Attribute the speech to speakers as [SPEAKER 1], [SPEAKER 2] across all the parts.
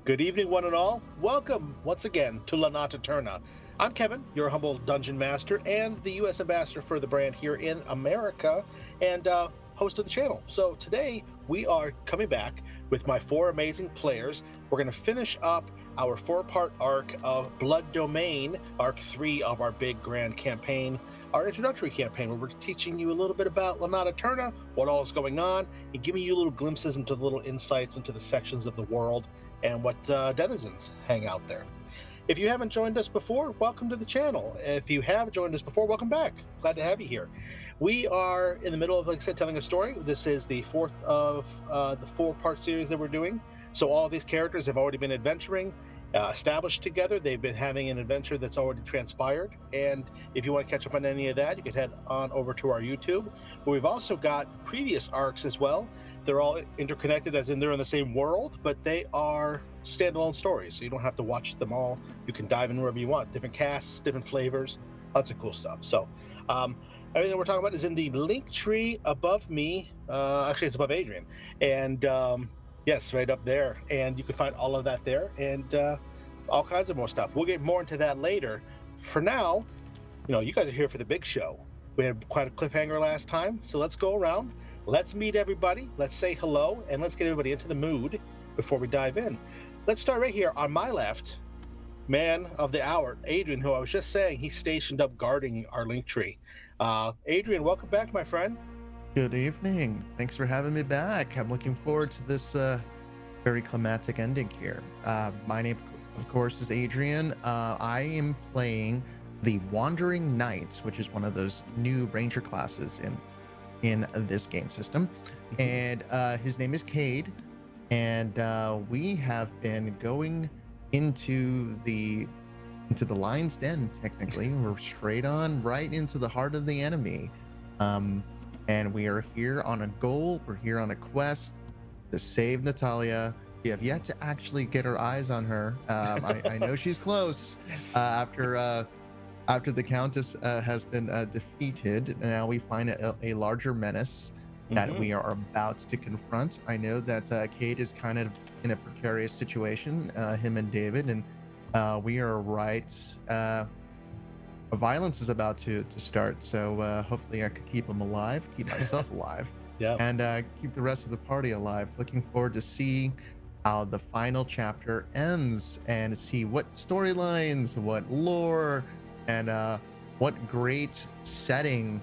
[SPEAKER 1] Good evening, one and all. Welcome once again to Notte Eterna. I'm Kevin, your humble dungeon master and the U.S. ambassador for the brand here in America, and host of the channel. So today we are coming back with my four amazing players. We're going to finish up our four-part arc of Blood Domain, Arc 3 of our big grand campaign, our introductory campaign, where we're teaching you a little bit about Notte Eterna, what all is going on, and giving you little glimpses into the little insights into the sections of the world and what denizens hang out there. If you haven't joined us before, welcome to the channel. If you have joined us before, welcome back. Glad to have you here. We are in the middle of, like I said, telling a story. This is the fourth of the four-part series that we're doing. So all of these characters have already been adventuring, established together. They've been having an adventure that's already transpired. And if you want to catch up on any of that, you can head on over to our YouTube. But we've also got previous arcs as well. They're all interconnected, as in they're in the same world, but they are standalone stories, so you don't have to watch them all. You can dive in wherever you want. Different casts, different flavors, lots of cool stuff. So everything we're talking about is in the link tree above me. Actually, it's above Adrian. And yes, right up there. And you can find all of that there and all kinds of more stuff. We'll get more into that later. For now, you guys are here for the big show. We had quite a cliffhanger last time, so let's go around. Let's meet everybody, let's say hello, and let's get everybody into the mood before we dive in. Let's start right here on my left, man of the hour, Adrian, who I was just saying he's stationed up guarding our link tree. Adrian, welcome back, my friend.
[SPEAKER 2] Good evening. Thanks for having me back. I'm looking forward to this very climatic ending here. My name, of course, is Adrian. I am playing the Wandering Knights, which is one of those new ranger classes in this game system, and his name is Cade, and we have been going into the lion's den. Technically, we're straight on right into the heart of the enemy, and we are here on a goal. We're here on a quest to save Natalya. We have yet to actually get our eyes on her. I know she's close.
[SPEAKER 1] Yes.
[SPEAKER 2] After the Countess has been defeated, now we find a larger menace that we are about to confront. I know that Cade is kind of in a precarious situation, him and David, and we are right. Violence is about to start, so hopefully I could keep him alive, keep myself alive, and keep the rest of the party alive. Looking forward to see how the final chapter ends and see what storylines, what lore, and what great setting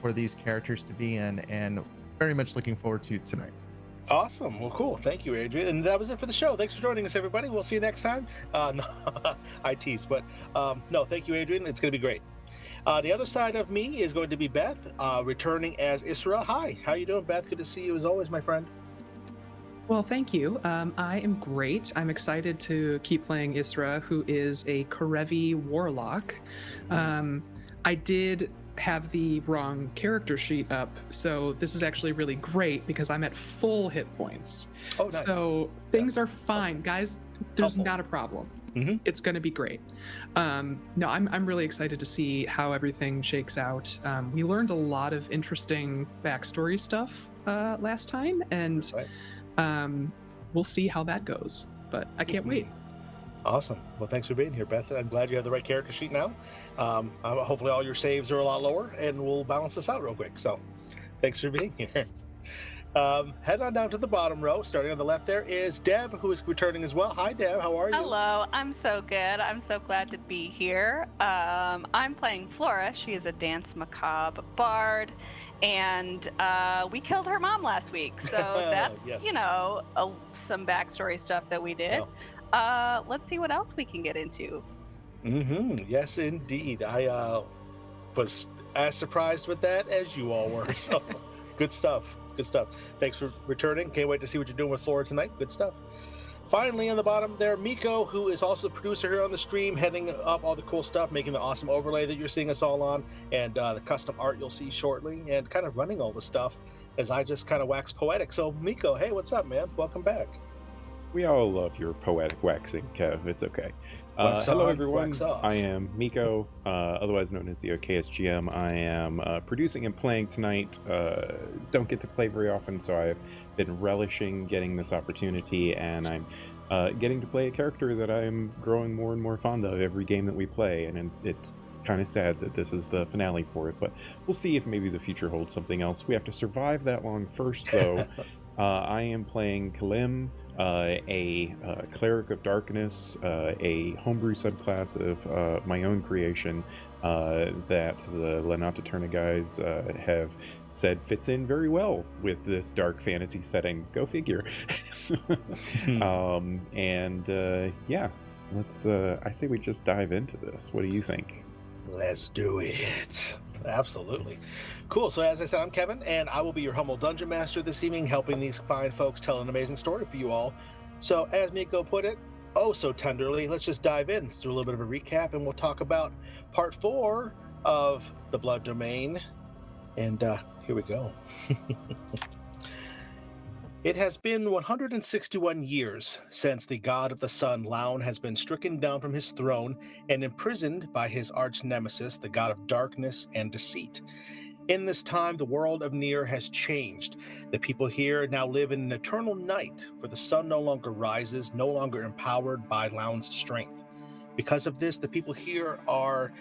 [SPEAKER 2] for these characters to be in, and very much looking forward to tonight.
[SPEAKER 1] Awesome. Well, cool. Thank you, Adrian. And that was it for the show. Thanks for joining us, everybody. We'll see you next time. No, I tease, but no, thank you, Adrian. It's going to be great. The other side of me is going to be Beth, returning as Isra. Hi. How you doing, Beth? Good to see you as always, my friend.
[SPEAKER 3] Well, thank you. I am great. I'm excited to keep playing Isra, who is a Karevi warlock. I did have the wrong character sheet up, so this is actually really great because I'm at full hit points.
[SPEAKER 1] Oh, nice.
[SPEAKER 3] So things are fine, guys. There's not a problem. It's going to be great. No, I'm really excited to see how everything shakes out. We learned a lot of interesting backstory stuff last time, and we'll see how that goes, but I can't wait.
[SPEAKER 1] Awesome. Well, thanks for being here, Beth. I'm glad you have the right character sheet now. Hopefully all your saves are a lot lower, and we'll balance this out real quick. So thanks for being here. Head on down to the bottom row. Starting on the left there is Deb, who is returning as well. Hi, Deb. How are you?
[SPEAKER 4] Hello. I'm so good. I'm so glad to be here. I'm playing Flora. She is a dance macabre bard, and we killed her mom last week. So that's,
[SPEAKER 1] Yes.
[SPEAKER 4] Some backstory stuff that we did. Let's see what else we can get into.
[SPEAKER 1] Yes, indeed. I was as surprised with that as you all were. So good stuff. Good stuff. Thanks for returning. Can't wait to see what you're doing with Flora tonight. Good stuff. Finally, on the bottom there, Miko, who is also the producer here on the stream, heading up all the cool stuff, making the awesome overlay that you're seeing us all on, and the custom art you'll see shortly, and kind of running all the stuff as I just kind of wax poetic. So, Miko, hey, what's up, man? Welcome back.
[SPEAKER 5] We all love your poetic waxing, Kev. It's okay.
[SPEAKER 1] Wax
[SPEAKER 5] Hello,
[SPEAKER 1] on,
[SPEAKER 5] everyone.
[SPEAKER 1] wax off.
[SPEAKER 5] I am Miko, otherwise known as the OKSGM. I am producing and playing tonight. Don't get to play very often, so I've been relishing getting this opportunity, and I'm getting to play a character that I'm growing more and more fond of every game that we play, and it's kind of sad that this is the finale for it, but we'll see if maybe the future holds something else. We have to survive that long first, though. I am playing Kalim, a cleric of darkness, a homebrew subclass of my own creation that the Notte Eterna guys have said fits in very well with this dark fantasy setting. Go figure. Yeah, let's. I say we just dive into this. What do you think?
[SPEAKER 1] Let's do it. Absolutely. Cool. So as I said, I'm Kevin, and I will be your humble dungeon master this evening, helping these fine folks tell an amazing story for you all. So as Miko put it, oh so tenderly, let's just dive in. Let's do a little bit of a recap, and we'll talk about part 4 of the Blood Domain. And here we go. It has been 161 years since the god of the sun, Laun, has been stricken down from his throne and imprisoned by his arch nemesis, the god of darkness and deceit. In this time, the world of Nier has changed. The people here now live in an eternal night, for the sun no longer rises, no longer empowered by Laun's strength. Because of this, the people here are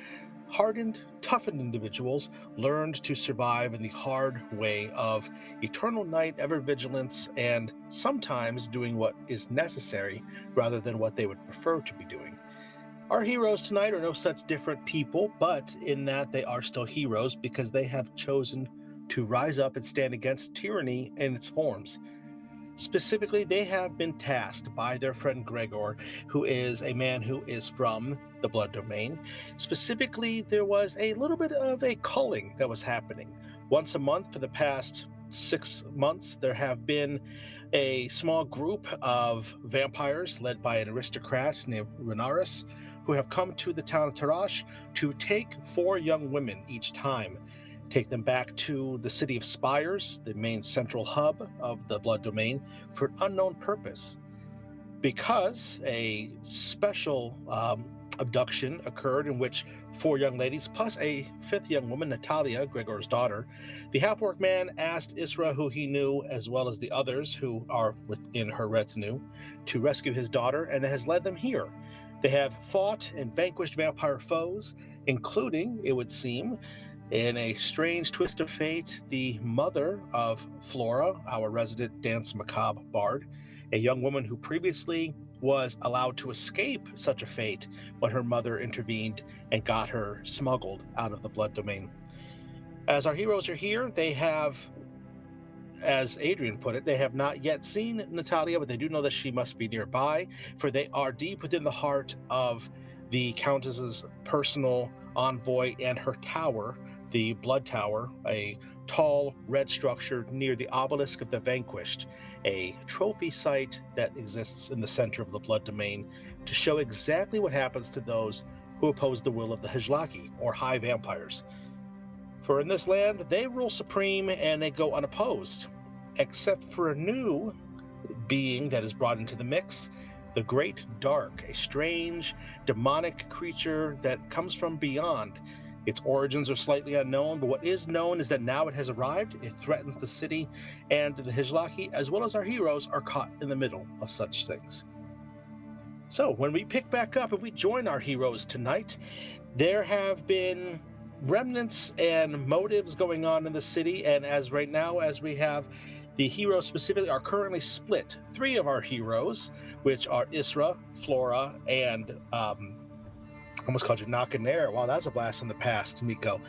[SPEAKER 1] hardened, toughened individuals, learned to survive in the hard way of eternal night, ever vigilance, and sometimes doing what is necessary rather than what they would prefer to be doing. Our heroes tonight are no such different people, but in that they are still heroes because they have chosen to rise up and stand against tyranny in its forms. Specifically, they have been tasked by their friend Gregor, who is a man who is from the Blood Domain. Specifically, there was a little bit of a culling that was happening. Once a month for the past 6 months, there have been a small group of vampires led by an aristocrat named Renaris, who have come to the town of Tarash to take 4 young women each time, take them back to the City of Spires, the main central hub of the Blood Domain, for an unknown purpose. Because a special abduction occurred in which 4 young ladies, plus a 5th young woman, Natalya, Gregor's daughter, the half-orc man asked Isra, who he knew, as well as the others who are within her retinue, to rescue his daughter, and it has led them here. They have fought and vanquished vampire foes, including, it would seem, in a strange twist of fate, the mother of Flora, our resident dance macabre bard, a young woman who previously was allowed to escape such a fate when her mother intervened and got her smuggled out of the Blood Domain. As our heroes are here, they have, as Adrian put it, they have not yet seen Natalya, but they do know that she must be nearby, for they are deep within the heart of the Countess's personal envoy and her tower, the Blood Tower, a tall red structure near the obelisk of the Vanquished, a trophy site that exists in the center of the Blood Domain to show exactly what happens to those who oppose the will of the Hjilaki, or high vampires. For in this land, they rule supreme and they go unopposed, except for a new being that is brought into the mix, the Great Dark, a strange, demonic creature that comes from beyond. Its origins are slightly unknown, but what is known is that now it has arrived, it threatens the city, and the Hjilaki, as well as our heroes, are caught in the middle of such things. So, when we pick back up and we join our heroes tonight, there have been remnants and motives going on in the city, and as right now, as we have, the heroes specifically are currently split. 3 of our heroes, which are Isra, Flora, and almost called you Nakanair. Wow, that's a blast from the past, Miko.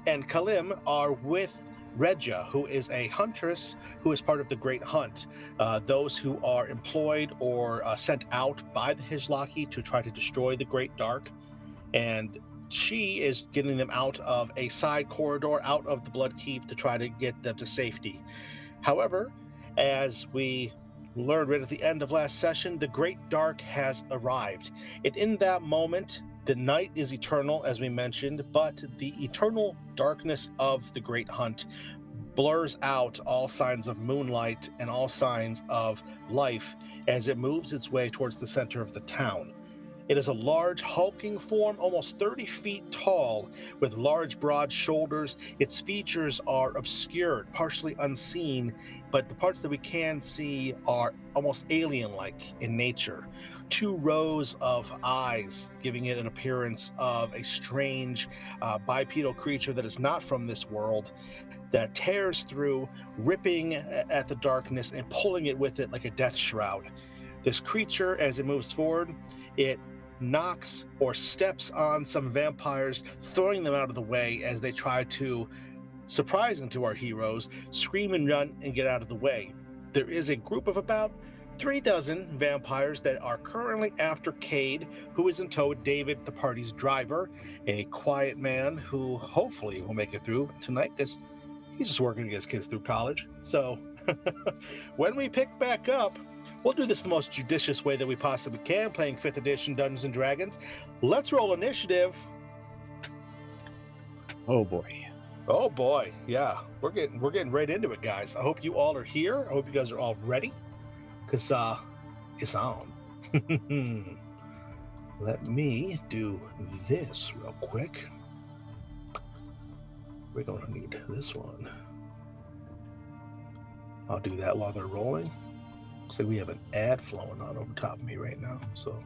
[SPEAKER 1] And Kalim are with Regia, who is a huntress who is part of the Great Hunt, those who are employed or sent out by the Hjilaki to try to destroy the Great Dark. And she is getting them out of a side corridor, out of the Blood Keep, to try to get them to safety. However, as we learned right at the end of last session, the Great Dark has arrived. And in that moment, the night is eternal, as we mentioned, but the eternal darkness of the Great Hunt blurs out all signs of moonlight and all signs of life as it moves its way towards the center of the town. It is a large, hulking form, almost 30 feet tall, with large, broad shoulders. Its features are obscured, partially unseen, but the parts that we can see are almost alien-like in nature. 2 rows of eyes, giving it an appearance of a strange bipedal creature that is not from this world, that tears through, ripping at the darkness and pulling it with it like a death shroud. This creature, as it moves forward, it knocks or steps on some vampires, throwing them out of the way as they try to, surprising to our heroes, scream and run and get out of the way. There is a group of about 36 vampires that are currently after Cade, who is in tow with David, the party's driver, a quiet man who hopefully will make it through tonight because he's just working to get his kids through college. So when we pick back up, we'll do this the most judicious way that we possibly can, playing 5th edition Dungeons and Dragons. Let's roll initiative.
[SPEAKER 5] Oh boy.
[SPEAKER 1] Oh boy, yeah. We're getting right into it, guys. I hope you all are here. I hope you guys are all ready, because it's on. Let me do this real quick. We're gonna need this one. I'll do that while they're rolling. Looks like we have an ad flowing on over top of me right now, so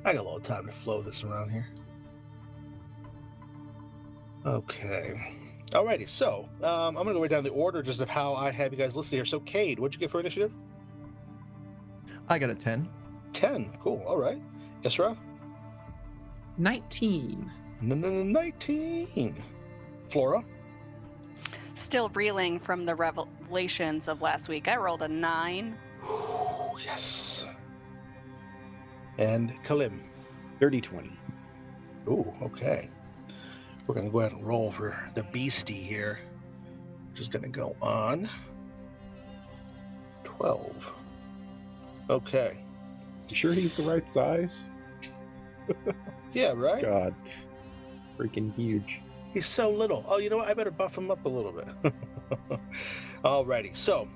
[SPEAKER 1] I got a little time to flow this around here. Okay. Alrighty, so I'm gonna go right down the order just of how I have you guys listed here. So Cade, what'd you get for initiative?
[SPEAKER 2] I got a 10.
[SPEAKER 1] 10. Cool. All right. Isra?
[SPEAKER 3] 19.
[SPEAKER 1] 19. Flora?
[SPEAKER 4] Still reeling from the revelations of last week. I rolled a 9.
[SPEAKER 1] Ooh, yes. And Kalim?
[SPEAKER 5] 30-20.
[SPEAKER 1] Ooh, okay. We're going to go ahead and roll for the beastie here. Just going to go on 12. Okay.
[SPEAKER 5] You sure he's the right size?
[SPEAKER 1] Yeah, right?
[SPEAKER 5] God. Freaking huge.
[SPEAKER 1] He's so little. Oh, you know what? I better buff him up a little bit. Alrighty. So,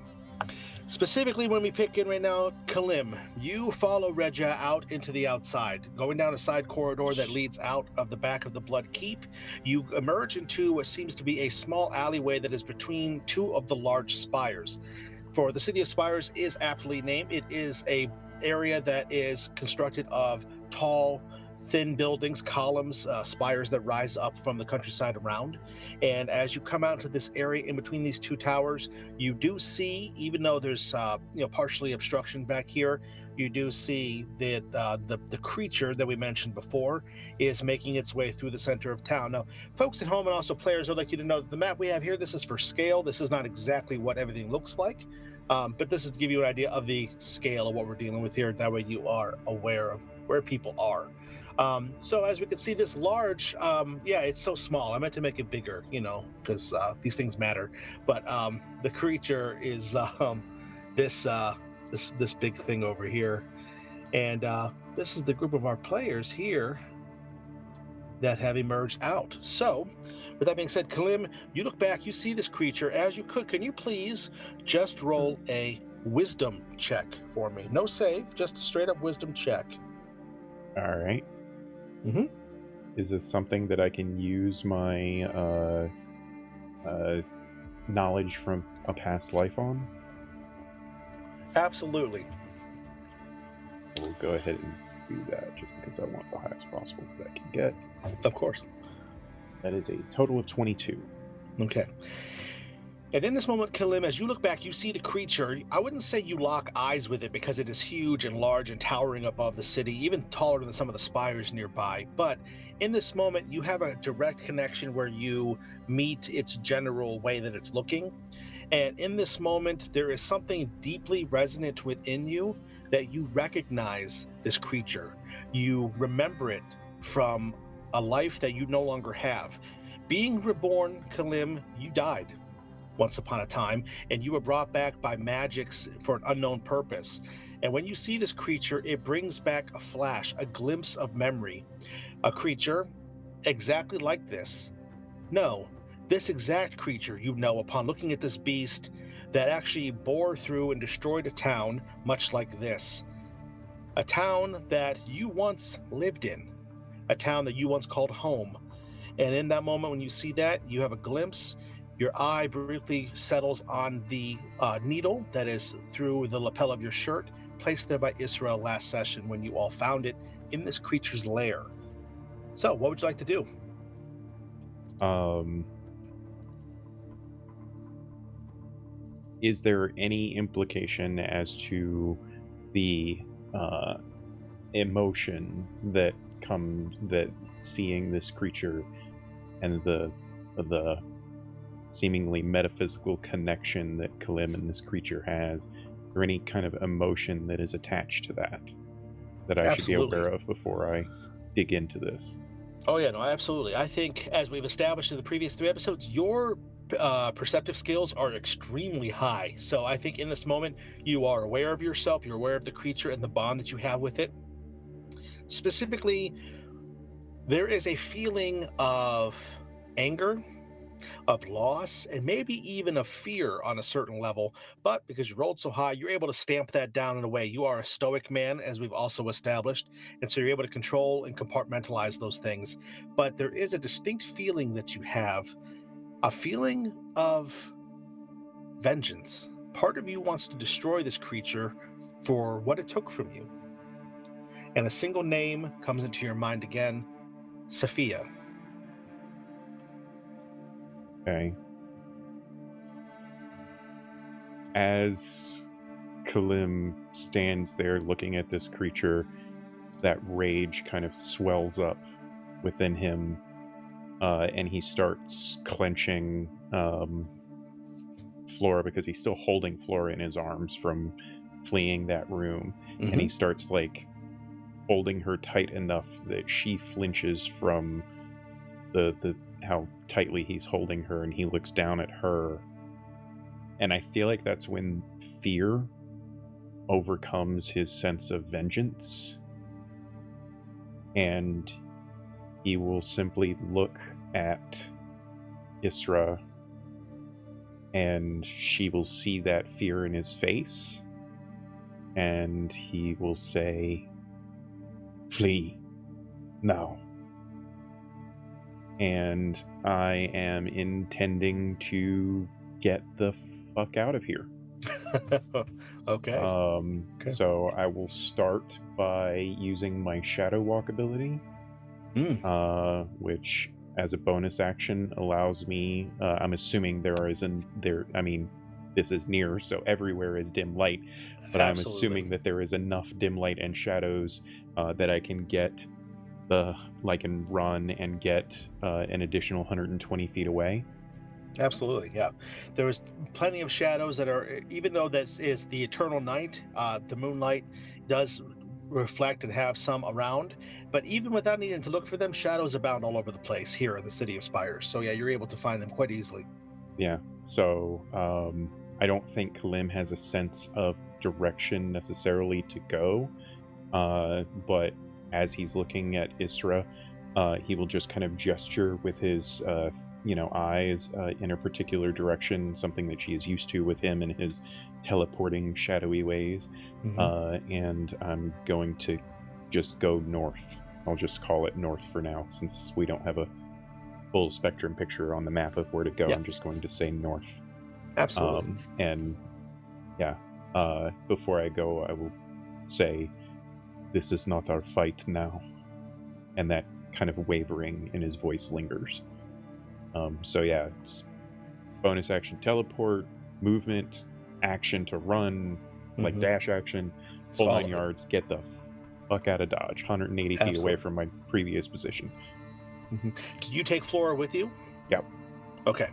[SPEAKER 1] specifically when we pick in right now, Kalim, you follow Regia out into the outside, going down a side corridor that leads out of the back of the Blood Keep. You emerge into what seems to be a small alleyway that is between 2 of the large spires. For the City of Spires is aptly named. It is a area that is constructed of tall, thin buildings, columns, spires that rise up from the countryside around. And as you come out to this area in between these 2 towers, you do see, even though there's partially obstruction back here, you do see that the creature that we mentioned before is making its way through the center of town. Now, folks at home and also players, I'd like you to know that the map we have here, this is for scale. This is not exactly what everything looks like, but this is to give you an idea of the scale of what we're dealing with here. That way you are aware of where people are. So as we can see, this large, it's so small. I meant to make it bigger, because these things matter. But the creature is this big thing over here, and this is the group of our players here that have emerged out. So, with that being said, Kalim, you look back, you see this creature. As you could, can you please just roll a wisdom check for me? No save, just a straight up wisdom check.
[SPEAKER 5] All right.
[SPEAKER 1] Mm-hmm.
[SPEAKER 5] Is this something that I can use my knowledge from a past life on?
[SPEAKER 1] Absolutely.
[SPEAKER 5] We'll go ahead and do that just because I want the highest possible that I can get.
[SPEAKER 1] Of course.
[SPEAKER 5] That is a total of 22.
[SPEAKER 1] Okay. And in this moment, Kalim, as you look back, you see the creature. I wouldn't say you lock eyes with it because it is huge and large and towering above the city, even taller than some of the spires nearby. But in this moment, you have a direct connection where you meet its general way that it's looking. And in this moment, there is something deeply resonant within you that you recognize this creature. You remember it from a life that you no longer have. Being reborn, Kalim, you died once upon a time, and you were brought back by magics for an unknown purpose. And when you see this creature, it brings back a flash, a glimpse of memory. A creature exactly like this. No, this exact creature, upon looking at this beast, that actually bore through and destroyed a town much like this. A town that you once lived in, a town that you once called home. And in that moment, when you see that, you have a glimpse. Your eye briefly settles on the needle that is through the lapel of your shirt, placed there by Israel last session when you all found it in this creature's lair. So, what would you like to do?
[SPEAKER 5] Is there any implication as to the emotion that comes that seeing this creature and the seemingly metaphysical connection that Kalim and this creature has, or any kind of emotion that is attached to that I should be aware of before I dig into this?
[SPEAKER 1] Oh yeah, no, absolutely. I think, as we've established in the previous 3 episodes, your perceptive skills are extremely high. So I think in this moment, you are aware of yourself, you're aware of the creature and the bond that you have with it. Specifically, there is a feeling of anger, of loss, and maybe even of fear on a certain level. But because you rolled so high, you're able to stamp that down in a way. You are a stoic man, as we've also established, and so you're able to control and compartmentalize those things. But there is a distinct feeling that you have, a feeling of vengeance. Part of you wants to destroy this creature for what it took from you. And a single name comes into your mind again: Sophia.
[SPEAKER 5] Okay. As Kalim stands there looking at this creature, that rage kind of swells up within him, and he starts clenching Flora, because he's still holding Flora in his arms from fleeing that room.
[SPEAKER 1] Mm-hmm.
[SPEAKER 5] And he starts like holding her tight enough that she flinches from the how tightly he's holding her, and he looks down at her. And I feel like that's when fear overcomes his sense of vengeance, and he will simply look at Isra, and she will see that fear in his face, and he will say, "Flee now." And I am intending to get the fuck out of here.
[SPEAKER 1] Okay.
[SPEAKER 5] So I will start by using my Shadow Walk ability, which, as a bonus action, allows me. I'm assuming this is near, so everywhere is dim light. But I'm assuming that there is enough dim light and shadows that I can get and run and get an additional 120 feet away.
[SPEAKER 1] Absolutely, yeah. There is plenty of shadows that are, even though this is the eternal night, the moonlight does reflect and have some around. But even without needing to look for them, shadows abound all over the place here in the City of Spires. So yeah, you're able to find them quite easily.
[SPEAKER 5] Yeah, so I don't think Kalim has a sense of direction necessarily to go, but as he's looking at Isra, he will just kind of gesture with his eyes in a particular direction, something that she is used to with him and his teleporting shadowy ways. And I'm going to just go north. I'll just call it north for now, since we don't have a full spectrum picture on the map of where to go. I'm just going to say north.
[SPEAKER 1] Absolutely.
[SPEAKER 5] Before I go, I will say, "This is not our fight now." And that kind of wavering in his voice lingers. It's bonus action teleport, movement, action to run, like dash action, full 9 yards, get the fuck out of Dodge, 180 feet away from my previous position.
[SPEAKER 1] Did you take Flora with you?
[SPEAKER 5] Yep.
[SPEAKER 1] Okay.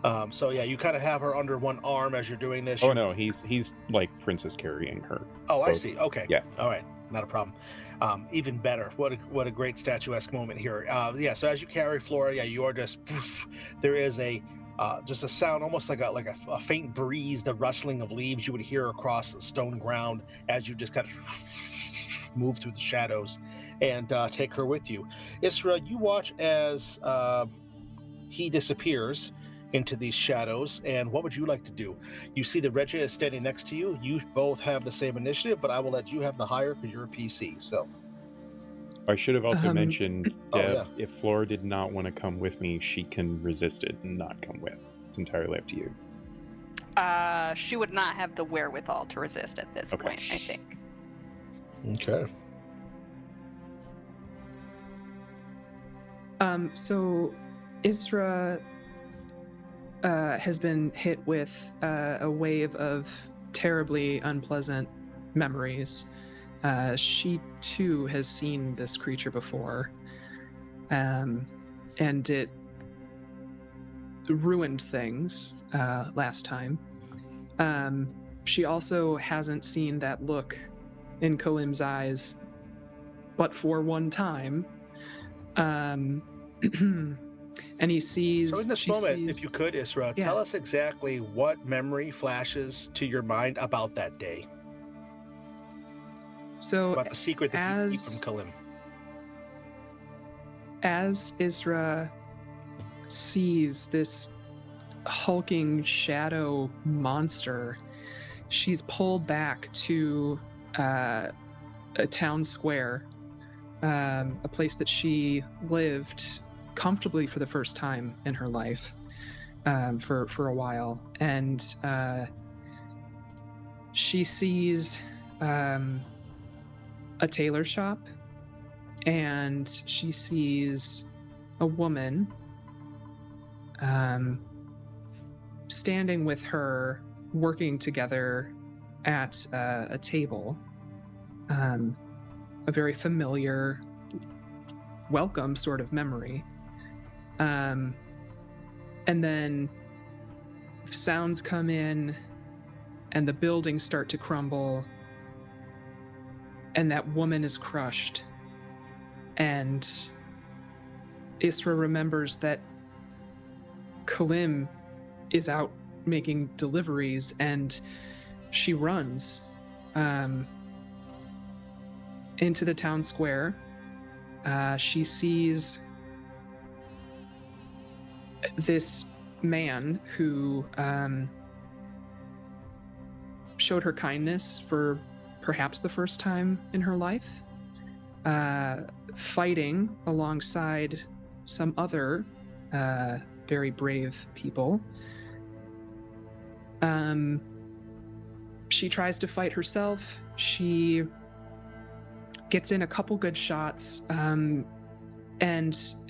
[SPEAKER 1] You kind of have her under one arm as you're doing this.
[SPEAKER 5] Oh no, he's like princess carrying her.
[SPEAKER 1] Oh, I see. Okay.
[SPEAKER 5] Yeah.
[SPEAKER 1] All right. Not a problem. Even better. What a great statuesque moment here. So as you carry Flora, you are just, there is just a sound, almost like a faint breeze, the rustling of leaves you would hear across the stone ground as you just kind of move through the shadows and take her with you. Isra, you watch as he disappears, into these shadows. And what would you like to do? You see the Regia is standing next to you. You both have the same initiative, but I will let you have the higher because you're a PC. So
[SPEAKER 5] I should have also mentioned, Deb,
[SPEAKER 1] oh, yeah.
[SPEAKER 5] if Flora did not want to come with me, she can resist it and not come with. It's entirely up to you.
[SPEAKER 4] She would not have the wherewithal to resist at this point, I think.
[SPEAKER 1] Okay.
[SPEAKER 3] So Isra has been hit with a wave of terribly unpleasant memories. She too has seen this creature before, and it ruined things last time. She also hasn't seen that look in Kalim's eyes, but for one time. And he sees.
[SPEAKER 1] So in this moment, if you could, Isra, tell us exactly what memory flashes to your mind about that day.
[SPEAKER 3] So
[SPEAKER 1] about the secret that you keep from Kalim.
[SPEAKER 3] As Isra sees this hulking shadow monster, she's pulled back to a town square, a place that she lived comfortably for the first time in her life for a while. And she sees a tailor shop, and she sees a woman standing with her, working together at a table. A very familiar, welcome sort of memory. And then sounds come in, and the buildings start to crumble, and that woman is crushed. And Isra remembers that Kalim is out making deliveries, and she runs into the town square. She sees this man who showed her kindness for perhaps the first time in her life, fighting alongside some other very brave people. She tries to fight herself. She gets in a couple good shots, and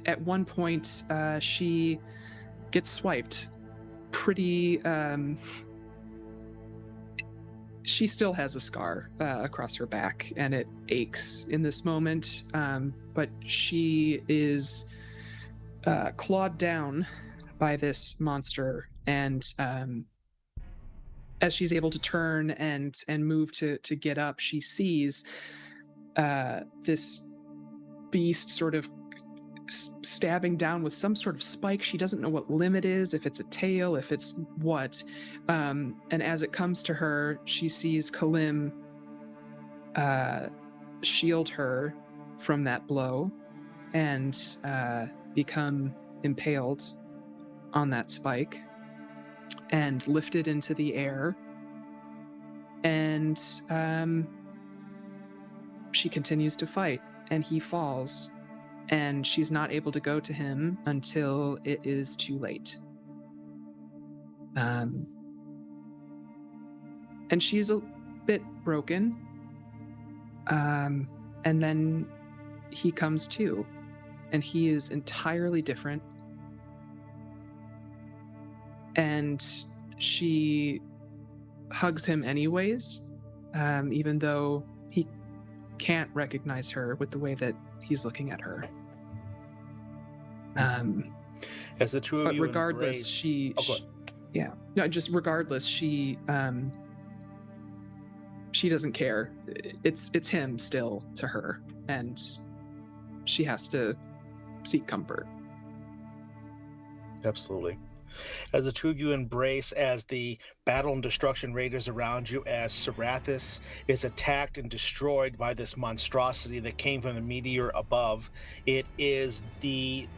[SPEAKER 3] at one point she gets swiped pretty. She still has a scar across her back, and it aches in this moment, but she is clawed down by this monster, and as she's able to turn and move to get up, she sees this beast sort of stabbing down with some sort of spike. She doesn't know what limb it is, if it's a tail, if it's what. And as it comes to her, she sees Kalim shield her from that blow and become impaled on that spike and lifted into the air. And she continues to fight, and he falls, and she's not able to go to him until it is too late. And she's a bit broken. And then he comes to, and he is entirely different. And she hugs him anyways, even though he can't recognize her with the way that he's looking at her.
[SPEAKER 1] As the two of you
[SPEAKER 3] regardless, regardless, she doesn't care. It's him still to her, and she has to seek comfort.
[SPEAKER 1] Absolutely. As the two of you embrace, as the battle and destruction rages around you, as Serathis is attacked and destroyed by this monstrosity that came from the meteor above. It is the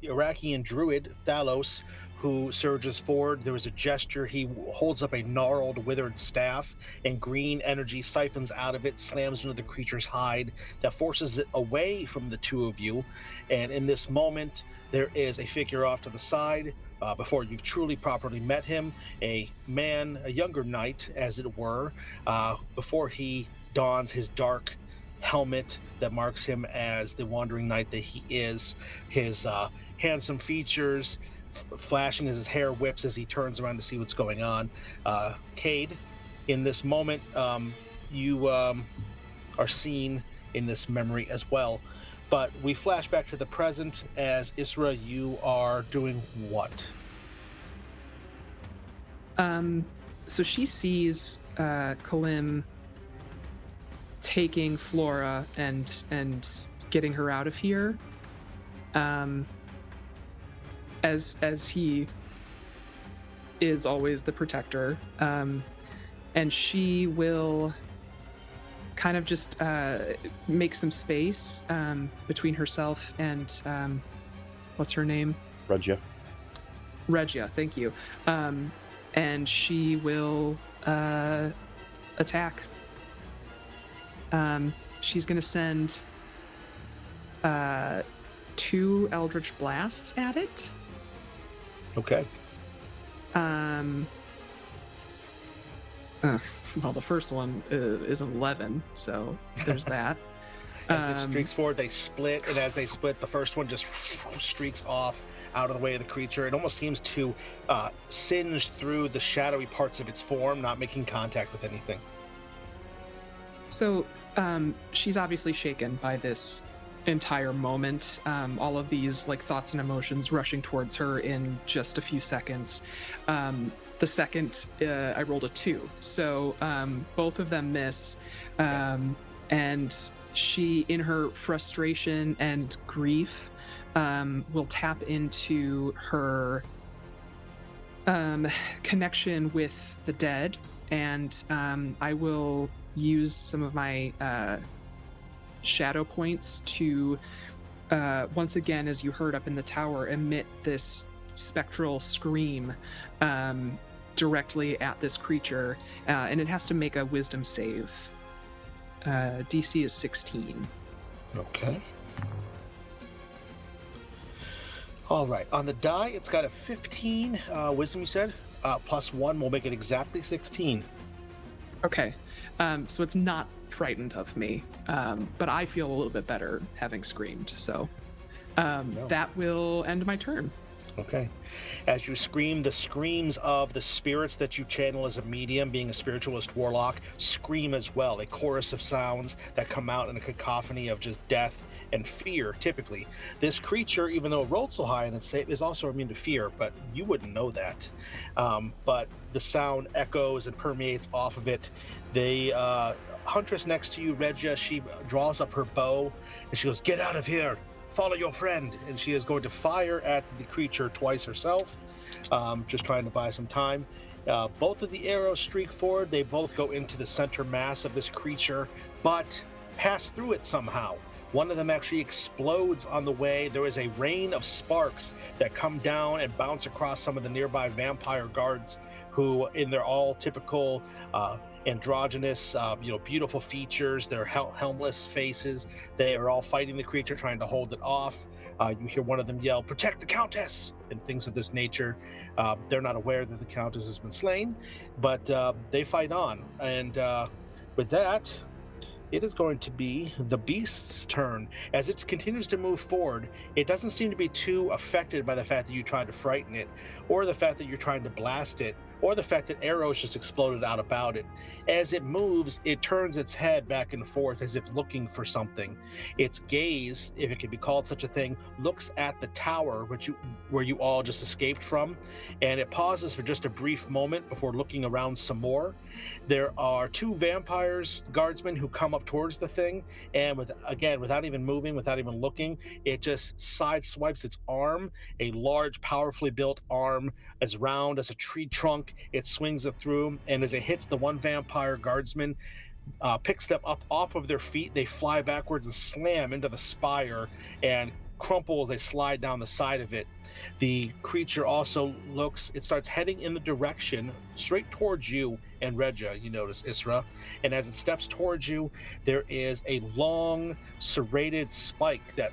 [SPEAKER 1] Iraqian druid Thalos who surges forward. There was a gesture. He holds up a gnarled, withered staff, and green energy siphons out of it, slams into the creature's hide that forces it away from the two of you. And in this moment, there is a figure off to the side. Before you've truly properly met him, a man, a younger knight, as it were, before he dons his dark helmet that marks him as the wandering knight that he is. His handsome features flashing as his hair whips as he turns around to see what's going on. Cade, in this moment, you are seen in this memory as well. But we flash back to the present as Isra, you are doing what?
[SPEAKER 3] So she sees Kalim taking Flora and getting her out of here. As he is always the protector. And she will kind of just make some space between herself and what's her name? Regia, thank you. And she will attack. She's going to send 2 Eldritch Blasts at it.
[SPEAKER 1] Okay.
[SPEAKER 3] Well, the first one is an 11, so there's that.
[SPEAKER 1] As it streaks forward, they split, and as they split, the first one just streaks off out of the way of the creature. It almost seems to singe through the shadowy parts of its form, not making contact with anything.
[SPEAKER 3] So she's obviously shaken by this entire moment, all of these like thoughts and emotions rushing towards her in just a few seconds. The second I rolled a 2, so both of them miss, and she, in her frustration and grief, will tap into her connection with the dead, and I will use some of my shadow points to once again, as you heard up in the tower, emit this spectral scream directly at this creature, and it has to make a wisdom save. DC is 16.
[SPEAKER 1] Okay. All right. On the die, it's got a 15 wisdom, you said? Plus 1 will make it exactly 16.
[SPEAKER 3] Okay. So it's not frightened of me, but I feel a little bit better having screamed. So that will end my turn.
[SPEAKER 1] Okay. As you scream, the screams of the spirits that you channel as a medium, being a spiritualist warlock, scream as well. A chorus of sounds that come out in a cacophony of just death and fear, typically. This creature, even though it rolled so high and it's safe, is also immune to fear, but you wouldn't know that. But the sound echoes and permeates off of it. The huntress next to you, Regia, she draws up her bow and she goes, "Get out of here! Follow your friend," and she is going to fire at the creature twice herself, just trying to buy some time. Both of the arrows streak forward. They both go into the center mass of this creature, but pass through it somehow. One of them actually explodes on the way. There is a rain of sparks that come down and bounce across some of the nearby vampire guards, who, in their all typical androgynous, beautiful features, their helmless faces, they are all fighting the creature, trying to hold it off. You hear one of them yell, "Protect the Countess," and things of this nature. They're not aware that the Countess has been slain, but they fight on. And with that, it is going to be the beast's turn. As it continues to move forward, it doesn't seem to be too affected by the fact that you tried to frighten it, or the fact that you're trying to blast it, or the fact that arrows just exploded out about it. As it moves, it turns its head back and forth as if looking for something. Its gaze, if it could be called such a thing, looks at the tower where you all just escaped from, and it pauses for just a brief moment before looking around some more. There are 2 vampires, guardsmen, who come up towards the thing, and without even moving, without even looking, it just sideswipes its arm, a large, powerfully built arm as round as a tree trunk. It swings it through, and as it hits the one vampire guardsman, picks them up off of their feet, they fly backwards and slam into the spire and crumple as they slide down the side of it. The creature also it starts heading in the direction straight towards you and Regia, you notice, Isra. And as it steps towards you, there is a long, serrated spike that,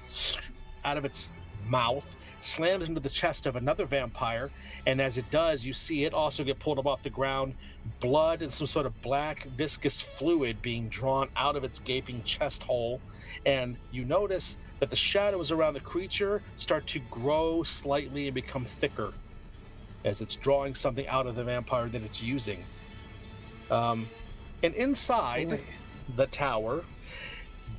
[SPEAKER 1] out of its mouth, slams into the chest of another vampire. And as it does, you see it also get pulled up off the ground, blood and some sort of black, viscous fluid being drawn out of its gaping chest hole. And you notice that the shadows around the creature start to grow slightly and become thicker as it's drawing something out of the vampire that it's using. And inside the tower,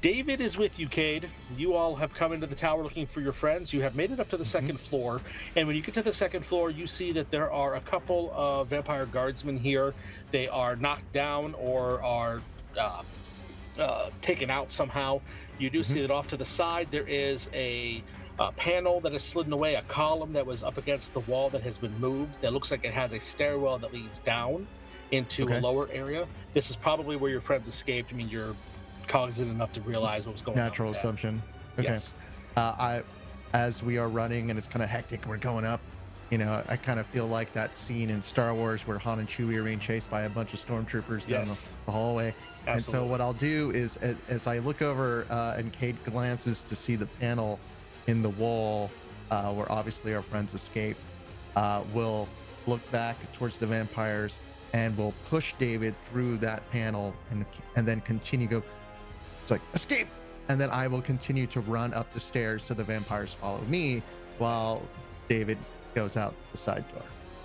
[SPEAKER 1] David is with you, Cade. You all have come into the tower looking for your friends. You have made it up to the second floor. And when you get to the second floor, you see that there are a couple of vampire guardsmen here. They are knocked down or are taken out somehow. You do see that off to the side there is a panel that has slidden away, a column that was up against the wall that has been moved. That looks like it has a stairwell that leads down into a lower area. This is probably where your friends escaped. I mean, you're cognizant enough to realize what was going on.
[SPEAKER 2] Natural assumption. Okay.
[SPEAKER 1] Yes.
[SPEAKER 2] As we are running and it's kind of hectic and we're going up, you know, I kind of feel like that scene in Star Wars where Han and Chewie are being chased by a bunch of stormtroopers down the hallway.
[SPEAKER 1] Absolutely.
[SPEAKER 2] And so what I'll do is, as I look over and Cade glances to see the panel in the wall where obviously our friends escape, we'll look back towards the vampires and we'll push David through that panel and then continue go. It's like, escape! And then I will continue to run up the stairs so the vampires follow me while David goes out the side door.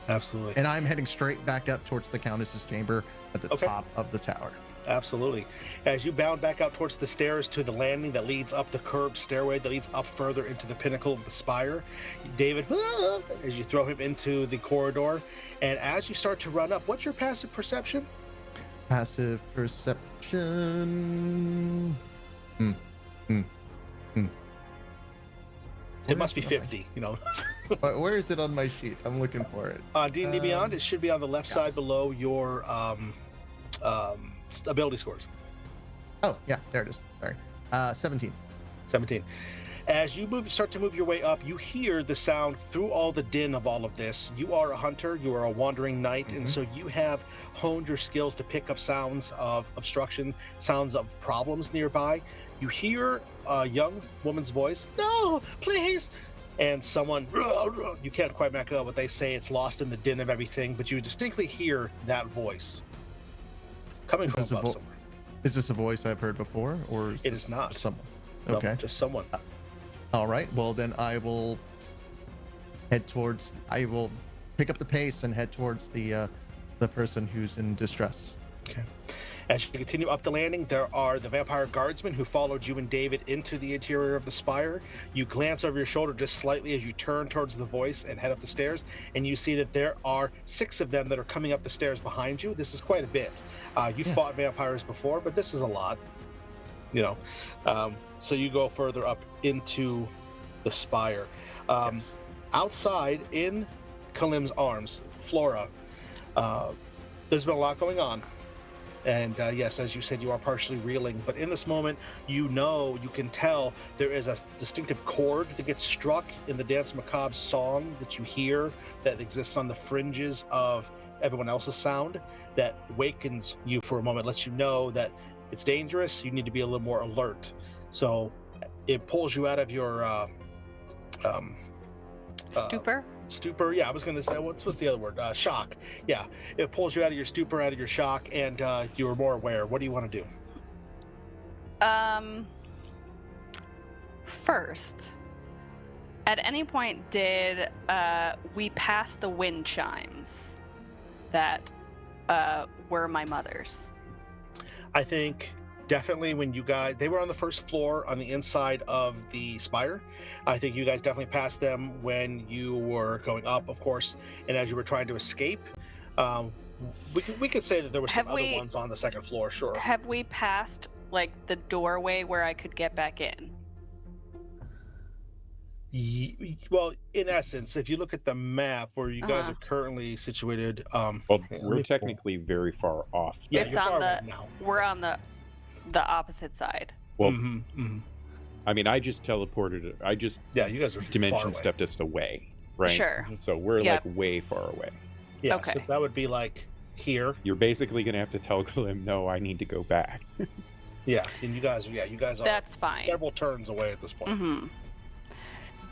[SPEAKER 1] Absolutely.
[SPEAKER 2] And I'm heading straight back up towards the Countess's chamber at the top of the tower.
[SPEAKER 1] Absolutely. As you bound back out towards the stairs to the landing that leads up the curved stairway that leads up further into the pinnacle of the spire, David, as you throw him into the corridor, and as you start to run up, what's your passive perception?
[SPEAKER 2] Passive perception.
[SPEAKER 1] It must be 50, you know.
[SPEAKER 2] Where is it on my sheet? I'm looking for it.
[SPEAKER 1] D&D Beyond, it should be on the left side below your ability scores.
[SPEAKER 2] Oh, yeah, there it is. Sorry. 17.
[SPEAKER 1] 17. As you start to move your way up, you hear the sound through all the din of all of this. You are a hunter, you are a wandering knight, and so you have honed your skills to pick up sounds of obstruction, sounds of problems nearby. You hear a young woman's voice, "No, please!" And someone, you can't quite make out what they say, it's lost in the din of everything, but you distinctly hear that voice coming from above somewhere.
[SPEAKER 2] Is this a voice I've heard before, or
[SPEAKER 1] it is not
[SPEAKER 2] someone?
[SPEAKER 1] No,
[SPEAKER 2] Okay,
[SPEAKER 1] just someone.
[SPEAKER 2] All right, well then I will pick up the pace and head towards the person who's in distress.
[SPEAKER 1] Okay. As you continue up the landing, there are the vampire guardsmen who followed you and David into the interior of the spire. You glance over your shoulder just slightly as you turn towards the voice and head up the stairs, and you see that there are 6 of them that are coming up the stairs behind you. This is quite a bit. You've fought vampires before, but this is a lot, you know. So you go further up into the spire. Outside in Kalim's arms, Flora, there's been a lot going on. And yes, as you said, you are partially reeling, but in this moment, you can tell there is a distinctive chord that gets struck in the Dance Macabre song that you hear that exists on the fringes of everyone else's sound that wakens you for a moment, lets you know that it's dangerous, you need to be a little more alert. So it pulls you out of your
[SPEAKER 4] stupor?
[SPEAKER 1] Stupor, yeah, I was going to say, what's the other word? Shock. Yeah, it pulls you out of your stupor, out of your shock, and you're more aware. What do you want to do?
[SPEAKER 4] First, at any point did we pass the wind chimes that were my mother's?
[SPEAKER 1] I think definitely when they were on the first floor on the inside of the spire. I think you guys definitely passed them when you were going up, of course, and as you were trying to escape. We could say that there were some other ones on the second floor, sure.
[SPEAKER 4] Have we passed like the doorway where I could get back in?
[SPEAKER 1] Well, in essence, if you look at the map where you guys are currently situated,
[SPEAKER 5] we're technically very far off.
[SPEAKER 1] Yeah,
[SPEAKER 4] it's
[SPEAKER 1] you're
[SPEAKER 4] on
[SPEAKER 1] far
[SPEAKER 4] the
[SPEAKER 1] right now.
[SPEAKER 4] we're on the opposite side.
[SPEAKER 5] Well, I mean, I just teleported. I just
[SPEAKER 1] Yeah, you guys are
[SPEAKER 5] dimension
[SPEAKER 1] far away.
[SPEAKER 5] stepped us away, right?
[SPEAKER 4] Sure.
[SPEAKER 5] So we're
[SPEAKER 4] Yep.
[SPEAKER 5] like way far away.
[SPEAKER 1] Yeah,
[SPEAKER 4] Okay.
[SPEAKER 1] so that would be like here.
[SPEAKER 5] You're basically gonna have to tell Kalim, no, I need to go back.
[SPEAKER 1] Yeah, and you guys are
[SPEAKER 4] That's fine.
[SPEAKER 1] several turns away at this point.
[SPEAKER 4] Mm-hmm.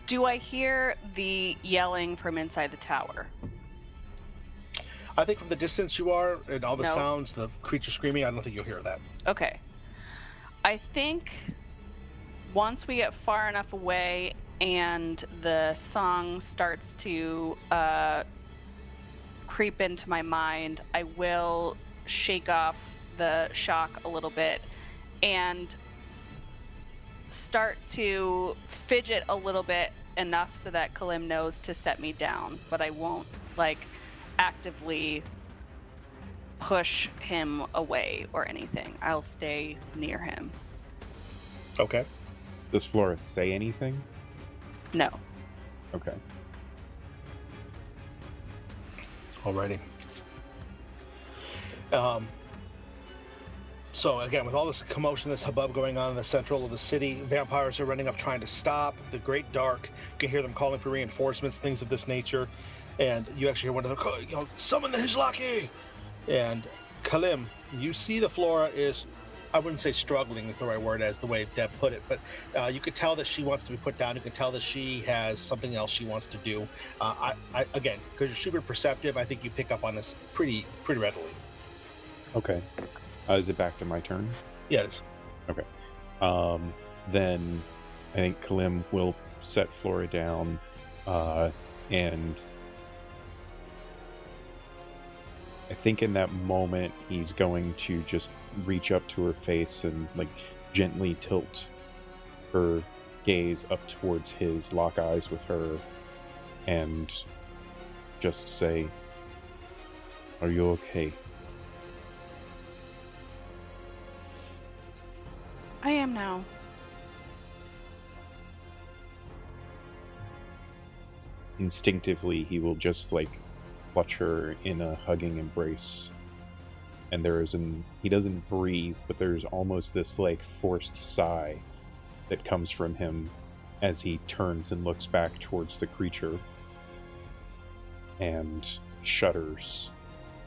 [SPEAKER 4] Do I hear the yelling from inside the tower?
[SPEAKER 1] I think from the distance you are and all the
[SPEAKER 4] No.
[SPEAKER 1] sounds, the creature screaming, I don't think you'll hear that.
[SPEAKER 4] Okay. I think once we get far enough away and the song starts to creep into my mind, I will shake off the shock a little bit and start to fidget a little bit enough so that Kalim knows to set me down, but I won't like actively push him away or anything. I'll stay near him.
[SPEAKER 1] Okay.
[SPEAKER 5] Does Flora say anything?
[SPEAKER 4] No.
[SPEAKER 5] Okay.
[SPEAKER 1] Alrighty. So again, with all this commotion, this hubbub going on in the central of the city, vampires are running up trying to stop the Great Dark. You can hear them calling for reinforcements, things of this nature. And you actually hear one of them call, summon the Hjilaki! And Kalim, you see the Flora is, I wouldn't say struggling is the right word as the way Deb put it, but you could tell that she wants to be put down. You can tell that she has something else she wants to do. Again, because you're super perceptive, I think you pick up on this pretty readily.
[SPEAKER 5] Okay. Is it back to my turn?
[SPEAKER 1] Yeah, it is.
[SPEAKER 5] Okay. Then I think Kalim will set Flora down, and I think in that moment he's going to just reach up to her face and like gently tilt her gaze up towards his, lock eyes with her, and just say, "Are you okay?"
[SPEAKER 4] I am now.
[SPEAKER 5] Instinctively, he will just like clutch her in a hugging embrace. And he doesn't breathe, but there's almost this like forced sigh that comes from him as he turns and looks back towards the creature and shudders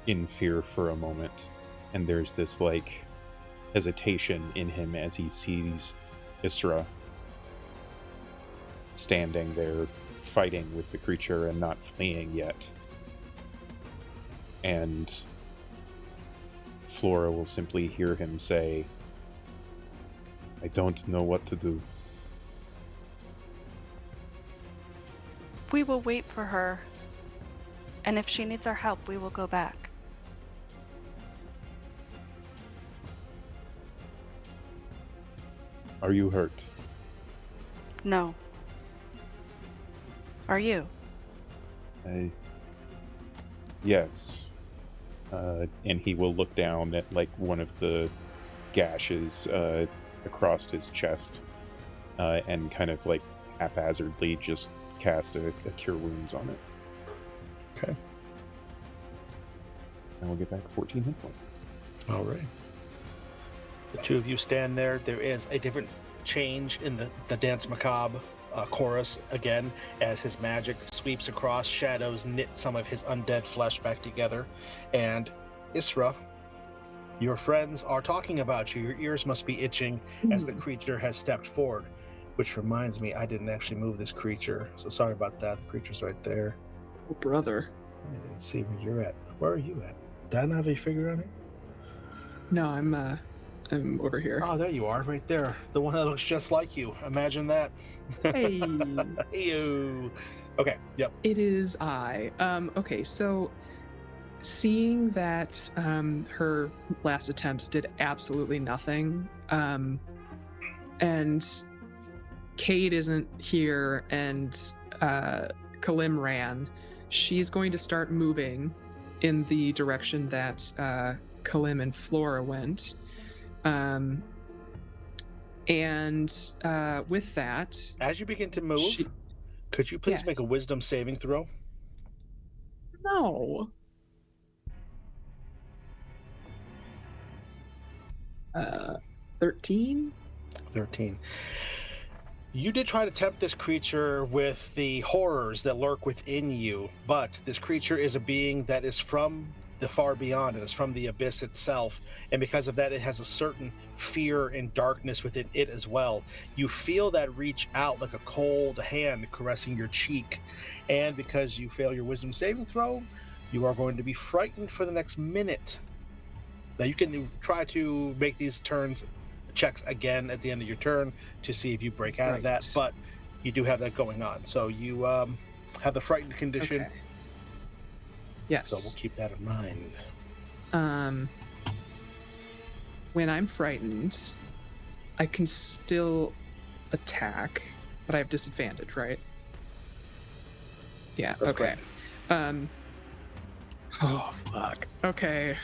[SPEAKER 5] in fear for a moment. And there's this like hesitation in him as he sees Isra standing there fighting with the creature and not fleeing yet. And Flora will simply hear him say, "I don't know what to do."
[SPEAKER 4] We will wait for her. And if she needs our help, we will go back.
[SPEAKER 5] Are you hurt?
[SPEAKER 4] No. Are you?
[SPEAKER 5] Yes. And he will look down at like one of the gashes across his chest and kind of like haphazardly just cast a cure wounds on it.
[SPEAKER 1] Okay.
[SPEAKER 5] And we'll get back 14 hit points.
[SPEAKER 1] All right. The two of you stand there. There is a different change in the Dance Macabre chorus again as his magic sweeps across, shadows knit some of his undead flesh back together. And Isra, your friends are talking about you. Your ears must be itching as the creature has stepped forward. Which reminds me, I didn't actually move this creature, so sorry about that. The creature's right there.
[SPEAKER 3] Oh, brother.
[SPEAKER 1] I didn't see where you're at. Where are you at? Did I not have a figure on it?
[SPEAKER 3] No, I'm over here.
[SPEAKER 1] Oh, there you are, right there. The one that looks just like you. Imagine that.
[SPEAKER 3] Hey.
[SPEAKER 1] Hey-o. Okay, yep.
[SPEAKER 3] It is I. Okay, so seeing that her last attempts did absolutely nothing, and Cade isn't here, and Kalim ran, she's going to start moving in the direction that Kalim and Flora went. With that,
[SPEAKER 1] As you begin to move, could you please make a wisdom saving throw?
[SPEAKER 3] No. 13?
[SPEAKER 1] 13. You did try to tempt this creature with the horrors that lurk within you, but this creature is a being that is from the far beyond. It is from the abyss itself, and because of that, it has a certain fear and darkness within it as well. You feel that reach out like a cold hand caressing your cheek, and because you fail your wisdom saving throw, you are going to be frightened for the next minute. Now you can try to make these checks again at the end of your turn to see if you break out of that, but you do have that going on. So you have the frightened condition.
[SPEAKER 3] Okay. Yes.
[SPEAKER 1] So we'll keep that in mind.
[SPEAKER 3] When I'm frightened, I can still attack, but I have disadvantage, right? Yeah.
[SPEAKER 1] That's
[SPEAKER 3] okay.
[SPEAKER 1] correct.
[SPEAKER 3] Oh fuck. Okay.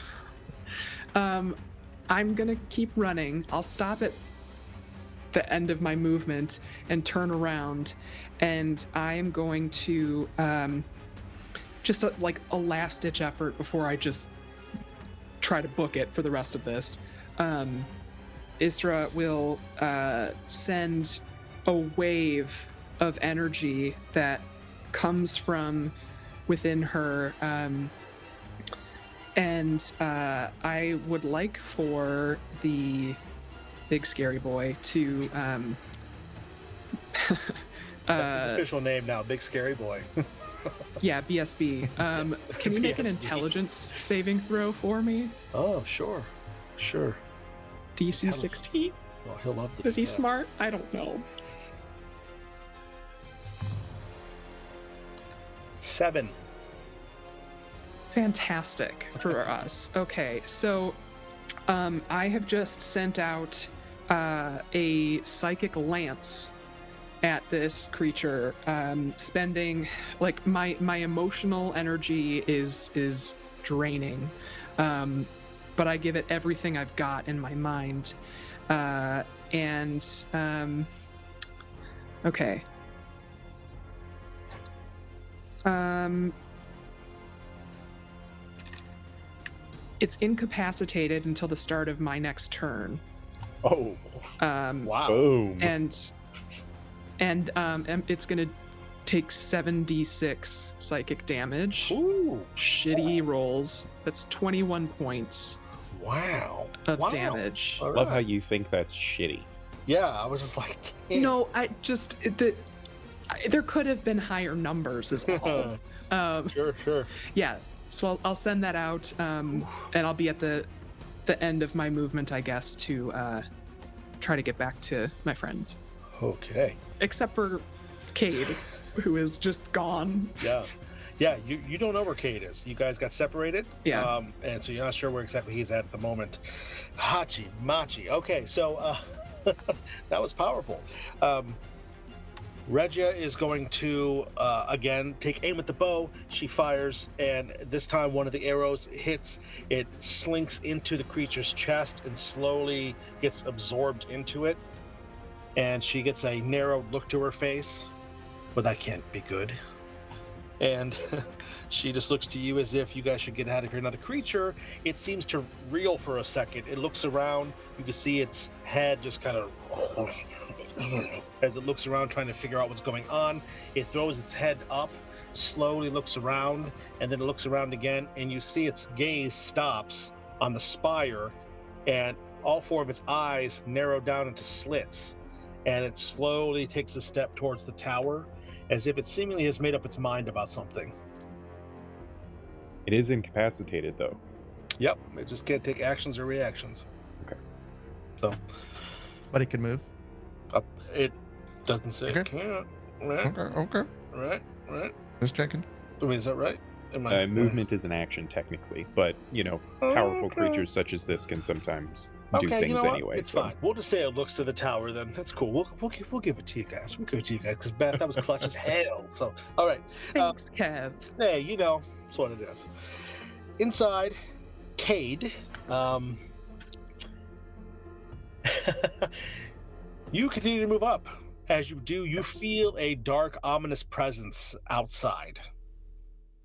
[SPEAKER 3] I'm gonna keep running. I'll stop at the end of my movement and turn around, and I am going to just like a last-ditch effort before I just try to book it for the rest of this. Isra will send a wave of energy that comes from within her. And I would like for the big scary boy to
[SPEAKER 1] That's his official name now, Big Scary Boy.
[SPEAKER 3] yeah, BSB.
[SPEAKER 1] Yes.
[SPEAKER 3] Can you make an
[SPEAKER 1] BSB.
[SPEAKER 3] intelligence saving throw for me?
[SPEAKER 1] Oh, sure.
[SPEAKER 3] DC 16?
[SPEAKER 1] Well, he'll love this.
[SPEAKER 3] Is he smart? I don't know.
[SPEAKER 1] 7.
[SPEAKER 3] Fantastic for us. Okay, so I have just sent out a psychic lance at this creature, spending like my emotional energy is draining, but I give it everything I've got in my mind, okay. It's incapacitated until the start of my next turn.
[SPEAKER 5] Oh.
[SPEAKER 1] Wow.
[SPEAKER 5] Boom.
[SPEAKER 3] And it's gonna take 7d6 psychic damage.
[SPEAKER 1] Ooh.
[SPEAKER 3] Shitty rolls. That's 21 points
[SPEAKER 1] Wow.
[SPEAKER 3] of damage.
[SPEAKER 1] All
[SPEAKER 5] Love
[SPEAKER 1] right.
[SPEAKER 5] how you think that's shitty.
[SPEAKER 1] Yeah, I was just like, damn.
[SPEAKER 3] No, there could have been higher numbers as well.
[SPEAKER 1] Sure.
[SPEAKER 3] Yeah, so I'll send that out, and I'll be at the end of my movement, I guess, to try to get back to my friends.
[SPEAKER 1] Okay.
[SPEAKER 3] Except for Cade, who is just gone.
[SPEAKER 1] Yeah, you don't know where Cade is. You guys got separated.
[SPEAKER 3] Yeah.
[SPEAKER 1] And so you're not sure where exactly he's at the moment. Hachi Machi. Okay, so that was powerful. Regia is going to, again, take aim at the bow. She fires, and this time one of the arrows hits. It slinks into the creature's chest and slowly gets absorbed into it. And she gets a narrow look to her face. Well, that can't be good. And she just looks to you as if you guys should get out of here. Now, the creature, it seems to reel for a second. It looks around. You can see its head just kind of as it looks around trying to figure out what's going on. It throws its head up, slowly looks around, and then it looks around again, and you see its gaze stops on the spire, and all 4 of its eyes narrow down into slits, and it slowly takes a step towards the tower, as if it seemingly has made up its mind about something.
[SPEAKER 5] It is incapacitated, though.
[SPEAKER 1] Yep, it just can't take actions or reactions.
[SPEAKER 5] Okay.
[SPEAKER 1] So,
[SPEAKER 2] But it can move.
[SPEAKER 1] it doesn't say
[SPEAKER 2] Okay.
[SPEAKER 1] it can't. Right?
[SPEAKER 2] Okay.
[SPEAKER 1] Right?
[SPEAKER 2] Just checking.
[SPEAKER 1] Wait, is that right?
[SPEAKER 5] Movement is an action, technically, but, powerful
[SPEAKER 1] Okay.
[SPEAKER 5] creatures such as this can sometimes do
[SPEAKER 1] Okay,
[SPEAKER 5] things
[SPEAKER 1] you know what?
[SPEAKER 5] anyway.
[SPEAKER 1] It's
[SPEAKER 5] so.
[SPEAKER 1] fine. We'll just say it looks to the tower then. That's cool. We'll give it to you guys. We'll give it to you guys because Beth, that was clutch as hell. So, all right.
[SPEAKER 3] Thanks, Kev.
[SPEAKER 1] Hey, that's what it is. Inside, Cade, you continue to move up. As you do, you feel a dark, ominous presence outside.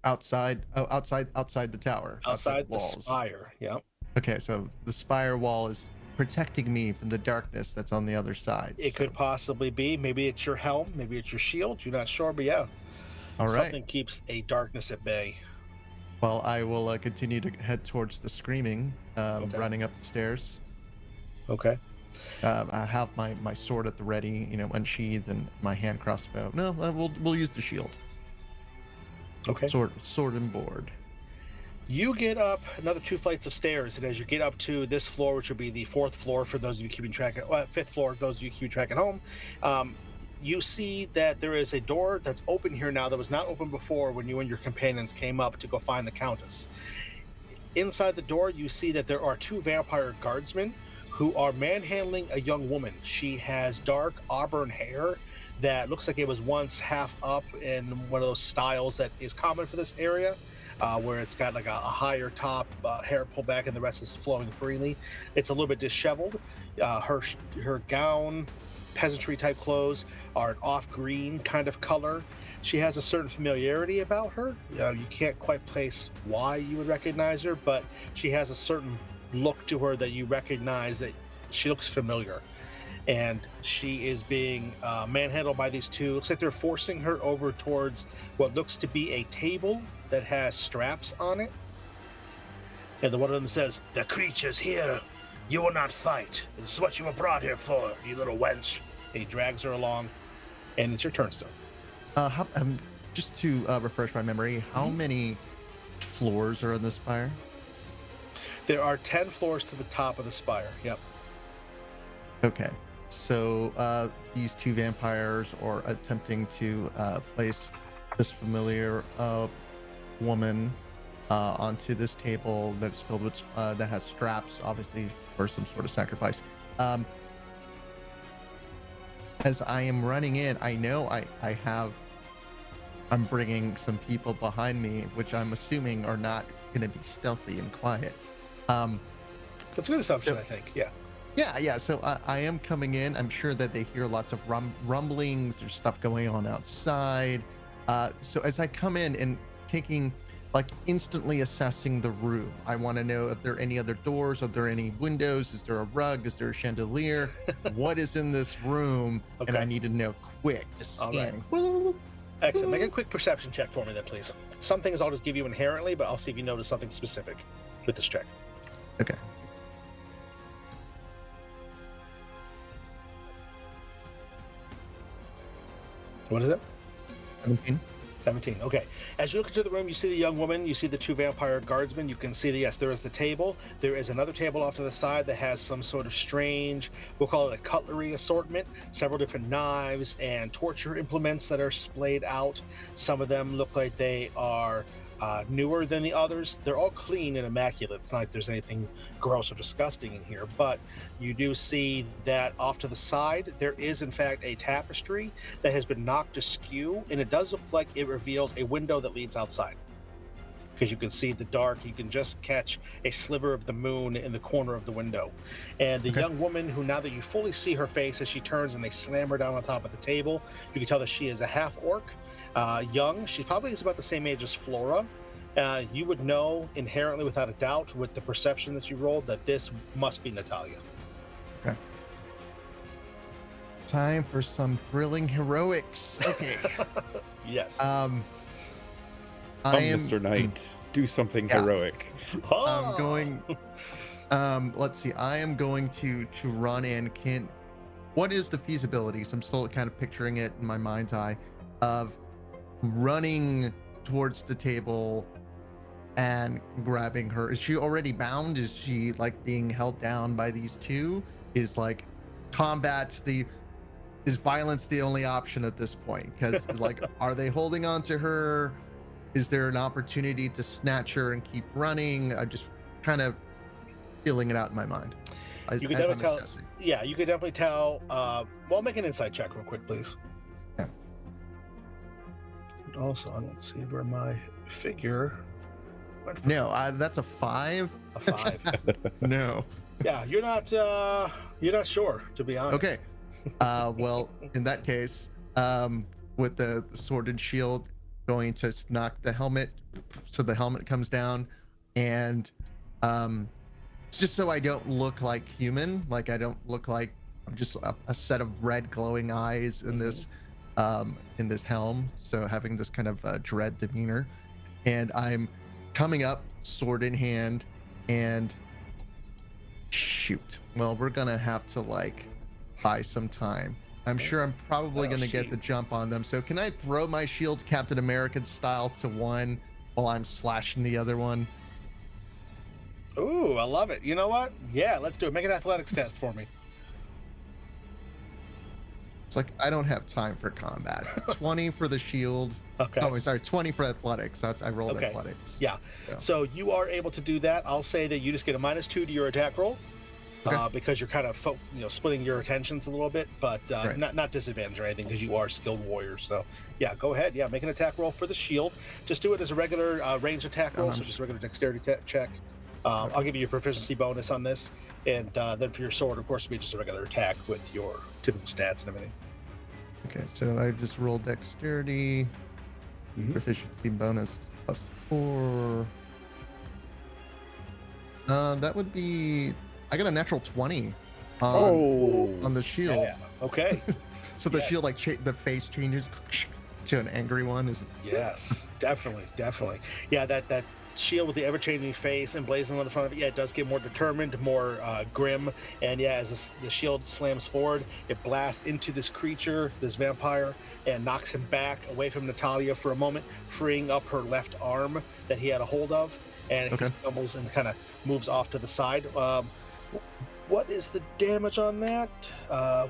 [SPEAKER 2] Outside the tower.
[SPEAKER 1] Outside the
[SPEAKER 2] walls.
[SPEAKER 1] spire. Yep.
[SPEAKER 2] Okay, so the spire wall is protecting me from the darkness that's on the other side.
[SPEAKER 1] It could possibly be. Maybe it's your helm. Maybe it's your shield. You're not sure, but yeah.
[SPEAKER 2] All right.
[SPEAKER 1] Something keeps a darkness at bay.
[SPEAKER 2] Well, I will continue to head towards the screaming,
[SPEAKER 1] Okay.
[SPEAKER 2] running up the stairs.
[SPEAKER 1] Okay.
[SPEAKER 2] I have my sword at the ready, unsheathed, and my hand crossbow. No, we'll use the shield.
[SPEAKER 1] Okay.
[SPEAKER 2] Sword and board.
[SPEAKER 1] You get up another 2 flights of stairs, and as you get up to this floor, which will be the 4th floor for those of you keeping track, 5th floor, those of you keeping track at home, you see that there is a door that's open here now that was not open before when you and your companions came up to go find the Countess. Inside the door, you see that there are 2 vampire guardsmen who are manhandling a young woman. She has dark auburn hair that looks like it was once half up in one of those styles that is common for this area, where it's got like a higher top, hair pulled back, and the rest is flowing freely. It's a little bit disheveled. Her gown, peasantry type clothes, are an off-green kind of color. She has a certain familiarity about her. You can't quite place why you would recognize her, but she has a certain look to her that you recognize, that she looks familiar. And she is being manhandled by these 2. Looks like they're forcing her over towards what looks to be a table that has straps on it. And the one of them says, "The creature's here. You will not fight. This is what you were brought here for, you little wench." And he drags her along, and it's your turn still.
[SPEAKER 2] Just to refresh my memory, how many floors are in the spire?
[SPEAKER 1] There are 10 floors to the top of the spire. Yep.
[SPEAKER 2] Okay. So these 2 vampires are attempting to place this familiar woman onto this table that's filled with that has straps, obviously for some sort of sacrifice. As I am running in, I know I'm bringing some people behind me, which I'm assuming are not going to be stealthy and quiet.
[SPEAKER 1] That's a good assumption, I think. Yeah.
[SPEAKER 2] Yeah. So I am coming in. I'm sure that they hear lots of rumblings. There's stuff going on outside. So as I come in and instantly assessing the room, I want to know if there are any other doors, are there any windows, is there a rug, is there a chandelier, what is in this room,
[SPEAKER 1] Okay.
[SPEAKER 2] and I need to know quick. Just scanning.
[SPEAKER 1] Right. Excellent. Make a quick perception check for me then, please. Some things I'll just give you inherently, but I'll see if you notice something specific with this check.
[SPEAKER 2] Okay.
[SPEAKER 1] What is it?
[SPEAKER 2] 17.
[SPEAKER 1] 17. Okay. As you look into the room, you see the young woman, you see the 2 vampire guardsmen, you can see that, yes, there is the table. There is another table off to the side that has some sort of strange, we'll call it a cutlery assortment, several different knives and torture implements that are splayed out. Some of them look like they are newer than the others. They're all clean and immaculate. It's not like there's anything gross or disgusting in here, but you do see that off to the side there is in fact a tapestry that has been knocked askew, and it does look like it reveals a window that leads outside, because you can see the dark. You can just catch a sliver of the moon in the corner of the window. And the young woman, who, now that you fully see her face as she turns and they slam her down on top of the table, you can tell that she is a half orc. Young. She probably is about the same age as Flora. You would know inherently, without a doubt, with the perception that you rolled, that this must be Natalya.
[SPEAKER 2] Okay. Time for some thrilling heroics. Okay.
[SPEAKER 1] Yes.
[SPEAKER 5] Mr. Knight, do something heroic.
[SPEAKER 2] I'm going. Let's see. I am going to run in. What is the feasibility? So I'm still kind of picturing it in my mind's eye of running towards the table and grabbing her. Is she already bound? Is she being held down by these 2? Is is violence the only option at this point? Because are they holding on to her? Is there an opportunity to snatch her and keep running? I'm just kind of feeling it out in my mind.
[SPEAKER 1] You can definitely tell. Yeah, you could definitely tell. Well, make an insight check real quick, please.
[SPEAKER 2] Yeah.
[SPEAKER 1] Also, let's see where my figure went from.
[SPEAKER 2] No, that's a 5.
[SPEAKER 1] A 5.
[SPEAKER 2] No.
[SPEAKER 1] Yeah, you're not sure, to be honest.
[SPEAKER 2] Okay. Well, in that case, with the sword and shield, going to knock the helmet, so the helmet comes down, and It's just so I don't look like human. Like I don't look like I'm just a set of red glowing eyes in this helm. So having this kind of dread demeanor, and I'm coming up, sword in hand, and shoot. Well, we're gonna have to like buy some time. I'm sure I'm probably gonna get the jump on them. So can I throw my shield Captain American style to one while I'm slashing the other one?
[SPEAKER 1] Ooh, I love it. You know what? Yeah, let's do it. Make an athletics test for me.
[SPEAKER 2] It's like I don't have time for combat. 20 for the shield.
[SPEAKER 1] Okay.
[SPEAKER 2] Oh, sorry, 20 for athletics. I rolled athletics.
[SPEAKER 1] Yeah. So you are able to do that. I'll say that you just get a -2 to your attack roll.
[SPEAKER 2] Okay.
[SPEAKER 1] Because you're kind of splitting your attentions a little bit, but
[SPEAKER 2] Right.
[SPEAKER 1] not disadvantage or anything because you are skilled warriors. So yeah, go ahead. Yeah, make an attack roll for the shield. Just do it as a regular range attack roll, so just regular dexterity check. I'll give you your proficiency bonus on this, and then for your sword, of course, it'll be just a regular attack with your typical stats and everything.
[SPEAKER 2] Okay, so I just rolled dexterity, proficiency bonus +4. That would be. I got a natural 20 on the shield.
[SPEAKER 1] Yeah. Okay.
[SPEAKER 2] So the shield, like the face changes to an angry one. Is
[SPEAKER 1] Yes, definitely. Yeah, that shield with the ever-changing face emblazoned on the front of it, yeah, it does get more determined, more grim, and yeah, as the shield slams forward, it blasts into this creature, this vampire, and knocks him back away from Natalya for a moment, freeing up her left arm that he had a hold of, and he stumbles and kind of moves off to the side. What is the damage on that?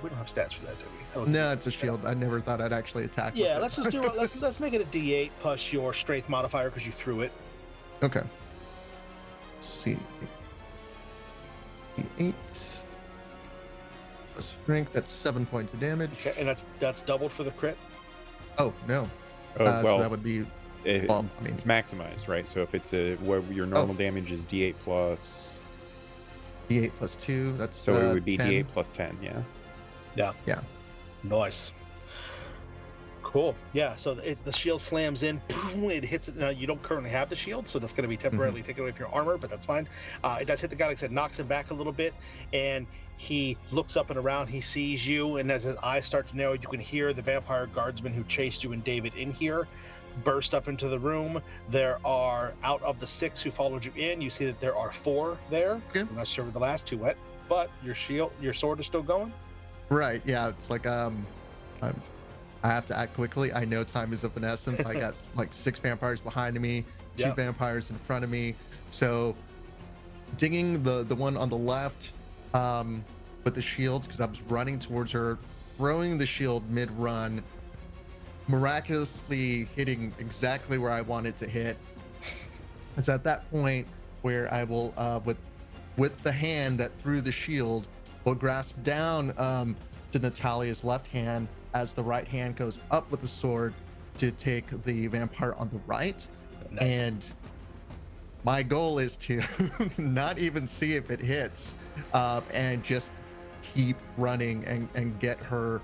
[SPEAKER 1] We don't have stats for that, do we?
[SPEAKER 2] No, it's a shield. I never thought I'd actually attack.
[SPEAKER 1] Yeah, let's just do it. Let's make it a D8 plus your strength modifier because you threw it.
[SPEAKER 2] Okay. Let's see. D8 plus strength. That's 7 points of damage.
[SPEAKER 1] Okay, and that's doubled for the crit.
[SPEAKER 2] Oh no.
[SPEAKER 5] Well,
[SPEAKER 2] so that would be.
[SPEAKER 5] It's maximized, right? So if it's where your normal damage is D8 plus.
[SPEAKER 2] D8 plus 2. That's
[SPEAKER 5] so it would be
[SPEAKER 2] 10.
[SPEAKER 5] D8 plus 10. Yeah.
[SPEAKER 2] Yeah.
[SPEAKER 1] Nice. Cool. Yeah. So the shield slams in. Boom, it hits it. Now you don't currently have the shield, so that's going to be temporarily taken away from your armor, but that's fine. It does hit the guy. Like I said, knocks him back a little bit, and he looks up and around. He sees you, and as his eyes start to narrow, you can hear the vampire guardsman who chased you and David in here burst up into the room. There are, out of the 6 who followed you in, you see that there are 4 there.
[SPEAKER 2] Okay.
[SPEAKER 1] I'm not sure where the last 2 went, but your sword is still going.
[SPEAKER 2] Right. Yeah. It's like I have to act quickly. I know time is of an essence. I got like 6 vampires behind me, 2 vampires in front of me. So dinging the one on the left with the shield, because I was running towards her, throwing the shield mid-run, miraculously hitting exactly where I wanted to hit. It's at that point where I will, with the hand that threw the shield, will grasp down to Natalya's left hand as the right hand goes up with the sword to take the vampire on the right.
[SPEAKER 1] Nice.
[SPEAKER 2] And my goal is to not even see if it hits, and just keep running and get her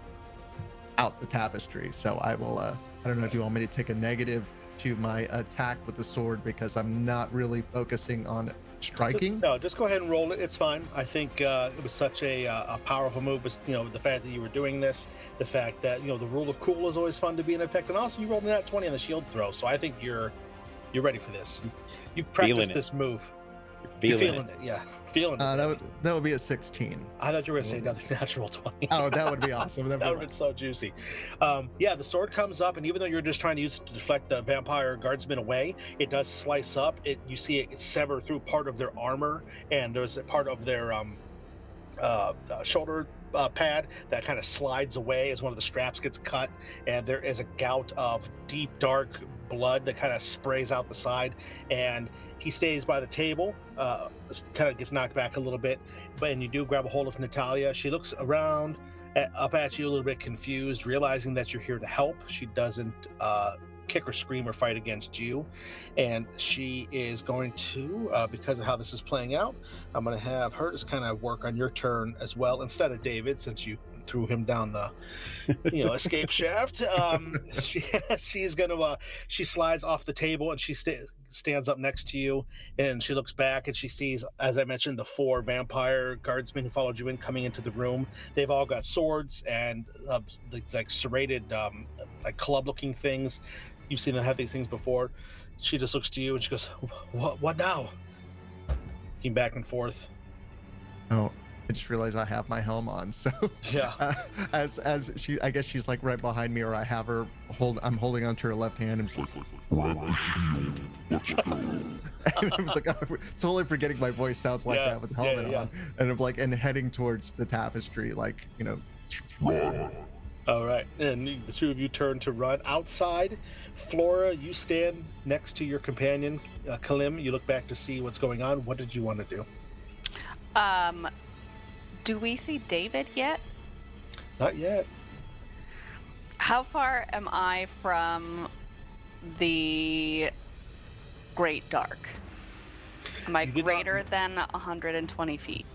[SPEAKER 2] out the tapestry. So I will I don't know if you want me to take a negative to my attack with the sword because I'm not really focusing on striking.
[SPEAKER 1] No, just go ahead and roll it. It's fine. I think it was such a powerful move. But, the fact that you were doing this, the fact that the rule of cool is always fun to be in effect, and also you rolled a nat 20 on the shield throw. So I think you're ready for this. You practiced this move.
[SPEAKER 5] You're feeling it.
[SPEAKER 1] Yeah, feeling it.
[SPEAKER 2] That would be a 16.
[SPEAKER 1] I thought you were going to say another natural 20.
[SPEAKER 2] Oh, that would be awesome.
[SPEAKER 1] That would have been so juicy. Yeah, the sword comes up, and even though you're just trying to use it to deflect the vampire guardsman away, it does slice up. You see it sever through part of their armor, and there's a part of their shoulder pad that kind of slides away as one of the straps gets cut, and there is a gout of deep, dark blood that kind of sprays out the side, and he stays by the table, kind of gets knocked back a little bit, and you do grab a hold of Natalya. She looks around, up at you a little bit confused, realizing that you're here to help. She doesn't kick or scream or fight against you, and she is going to, because of how this is playing out, I'm going to have her just kind of work on your turn as well, instead of David, since you threw him down the escape shaft. She's gonna she slides off the table, and she stands up next to you, and she looks back and she sees, as I mentioned, the 4 vampire guardsmen who followed you in coming into the room. They've all got swords and like serrated, like club-looking things. You've seen them have these things before. She just looks to you and she goes, "What now?" Looking back and forth.
[SPEAKER 2] Oh, I just realized I have my helm on. So
[SPEAKER 1] Yeah.
[SPEAKER 2] As she, I guess she's like right behind me, or I have her I'm holding onto her left hand, and she's like, let's go. And I'm like, I'm totally forgetting my voice sounds like that with the helmet on, and I'm like, and heading towards the tapestry, like, run.
[SPEAKER 1] All right, and the 2 of you turn to run outside. Flora, you stand next to your companion, Kalim. You look back to see what's going on. What did you want to do?
[SPEAKER 4] Do we see David yet?
[SPEAKER 1] Not yet.
[SPEAKER 4] How far am I from the Great Dark? Am I greater than 120 feet?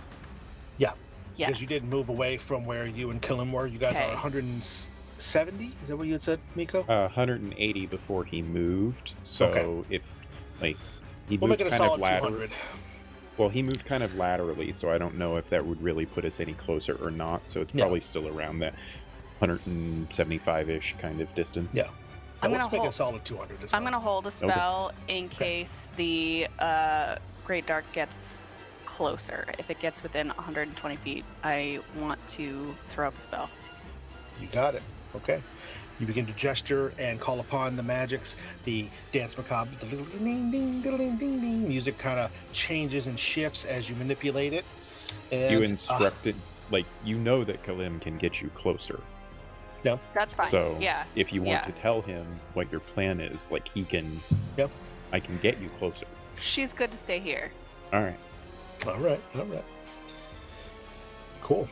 [SPEAKER 1] Yeah.
[SPEAKER 4] Yes.
[SPEAKER 1] Because you didn't move away from where you and Kalim were. You guys are 170? Is that what you had said, Miko?
[SPEAKER 5] 180 before he moved. So if, like, he
[SPEAKER 1] we'll
[SPEAKER 5] moved
[SPEAKER 1] make it a
[SPEAKER 5] kind of
[SPEAKER 1] solid 200.
[SPEAKER 5] Well, he moved kind of laterally, so I don't know if that would really put us any closer or not. So it's probably still around that 175-ish kind of distance.
[SPEAKER 1] Yeah. Let's make it a solid 200.
[SPEAKER 4] I'm going to hold a spell in case the Great Dark gets closer. If it gets within 120 feet, I want to throw up a spell.
[SPEAKER 1] You got it. Okay. You begin to gesture and call upon the magics. The dance macabre, the little ding ding ding ding ding ding music kind of changes and shifts as you manipulate it. And,
[SPEAKER 5] you instructed, like, you know that Kalim can get you closer.
[SPEAKER 1] Yeah.
[SPEAKER 4] That's fine.
[SPEAKER 5] So if you want to tell him what your plan is, like, he can.
[SPEAKER 1] Yep.
[SPEAKER 5] I can get you closer.
[SPEAKER 4] She's good to stay here.
[SPEAKER 5] All right.
[SPEAKER 1] All right. Cool.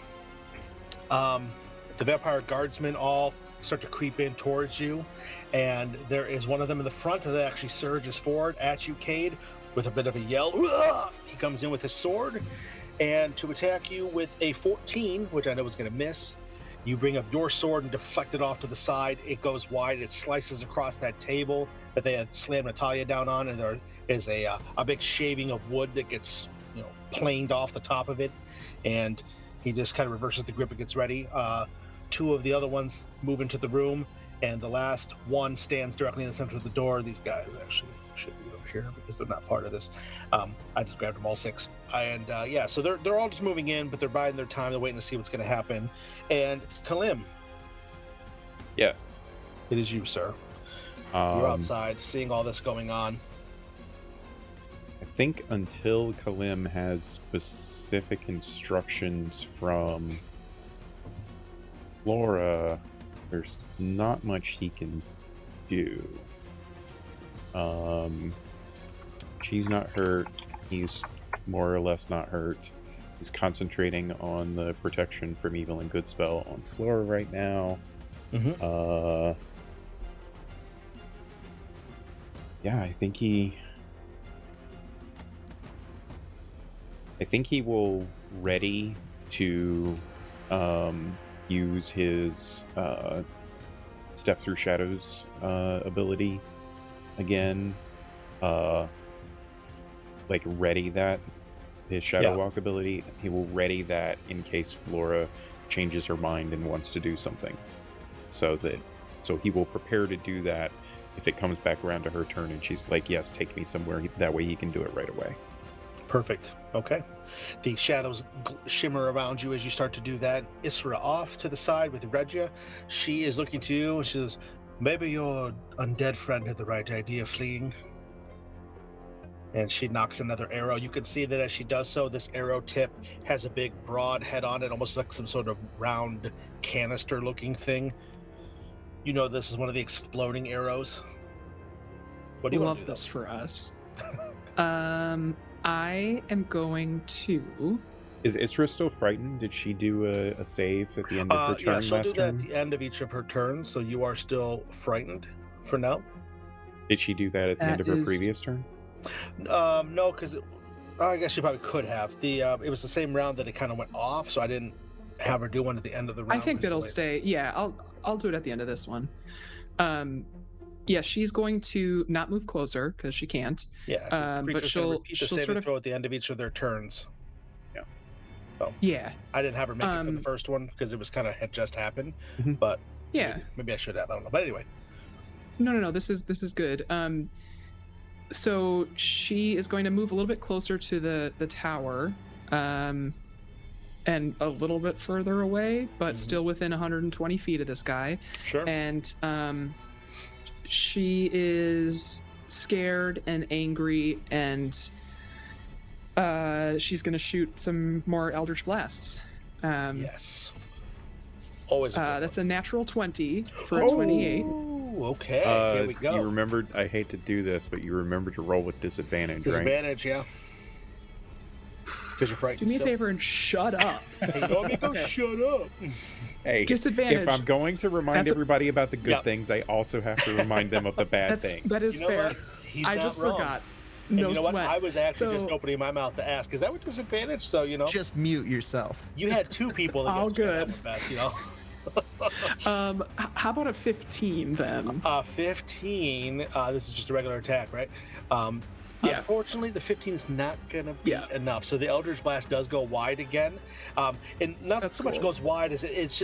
[SPEAKER 1] The vampire guardsmen all start to creep in towards you, and there is one of them in the front that actually surges forward at you, Cade, with a bit of a yell. He comes in with his sword, and to attack you with a 14, which I know is going to miss. You bring up your sword and deflect it off to the side. It goes wide. It slices across that table that they had slammed Natalya down on, and there is a big shaving of wood that gets planed off the top of it, and he just kind of reverses the grip and gets ready. 2 of the other ones move into the room, and the last one stands directly in the center of the door. These guys actually should be over here because they're not part of this. I just grabbed them all 6, and so they're all just moving in, but they're biding their time. They're waiting to see what's going to happen. And Kalim,
[SPEAKER 5] yes,
[SPEAKER 1] it is you, sir. You're outside, seeing all this going on.
[SPEAKER 5] I think until Kalim has specific instructions from Flora, there's not much he can do. She's not hurt. He's more or less not hurt. He's concentrating on the protection from evil and good spell on Flora right now.
[SPEAKER 1] Mm-hmm.
[SPEAKER 5] I think he will ready to use his Step Through Shadows ability again. Ready that, his Shadow Walk ability. He will ready that in case Flora changes her mind and wants to do something. So he will prepare to do that if it comes back around to her turn and she's like, yes, take me somewhere. That way he can do it right away.
[SPEAKER 1] Perfect. Okay. The shadows shimmer around you as you start to do that. Isra off to the side with Regia. She is looking to you and she says, maybe your undead friend had the right idea fleeing. And she knocks another arrow. You can see that as she does so, this arrow tip has a big broad head on it, almost like some sort of round canister looking thing. You know this is one of the exploding arrows. What do you want to do?
[SPEAKER 3] Love this for us. I am going to...
[SPEAKER 5] Is Isra still frightened? Did she do a save at the end of her turn last turn?
[SPEAKER 1] Yeah, she'll do that at the end of each of her turns, so you are still frightened for now.
[SPEAKER 5] Did she do that at the end of her previous turn?
[SPEAKER 1] No, because I guess she probably could have. It was the same round that it kind of went off, so I didn't have her do one at the end of the round.
[SPEAKER 3] I think that'll stay. Yeah, I'll do it at the end of this one. Yeah, she's going to not move closer because she can't.
[SPEAKER 1] Yeah,
[SPEAKER 3] But she'll
[SPEAKER 1] repeat the saving
[SPEAKER 3] sort of
[SPEAKER 1] throw at the end of each of their turns.
[SPEAKER 5] Yeah.
[SPEAKER 1] So
[SPEAKER 3] yeah.
[SPEAKER 1] I didn't have her make it for the first one because it was kind of had just happened. But
[SPEAKER 3] yeah.
[SPEAKER 1] maybe I should have. I don't know. But anyway.
[SPEAKER 3] No. This is good. So she is going to move a little bit closer to the tower, and a little bit further away, but still within 120 feet of this guy.
[SPEAKER 1] Sure.
[SPEAKER 3] And she is scared and angry, and she's going to shoot some more Eldritch Blasts.
[SPEAKER 1] Yes. Always.
[SPEAKER 3] That's a natural 20 for a 28.
[SPEAKER 1] Okay, here we go.
[SPEAKER 5] You remembered, I hate to do this, but you remember to roll with disadvantage,
[SPEAKER 1] Disadvantage,
[SPEAKER 5] right?
[SPEAKER 1] Yeah. Because you're frightened.
[SPEAKER 3] Do me a favor and shut up.
[SPEAKER 1] Hey, you want me to go shut up?
[SPEAKER 5] Hey,
[SPEAKER 3] disadvantage.
[SPEAKER 5] If I'm going to remind everybody about the good things, I also have to remind them of the bad things.
[SPEAKER 3] That is fair.
[SPEAKER 1] I
[SPEAKER 3] just
[SPEAKER 1] wrong.
[SPEAKER 3] forgot.
[SPEAKER 1] And
[SPEAKER 3] no
[SPEAKER 1] you know
[SPEAKER 3] sweat.
[SPEAKER 1] What? I was actually just opening my mouth to ask, is that what disadvantage? So,
[SPEAKER 2] Just mute yourself.
[SPEAKER 1] You had two people that
[SPEAKER 3] all good. How about a 15 then?
[SPEAKER 1] 15. This is just a regular attack, right?
[SPEAKER 3] Yeah.
[SPEAKER 1] Unfortunately, the 15 is not going to be enough. So the Eldritch Blast does go wide again. And not so much goes wide as it's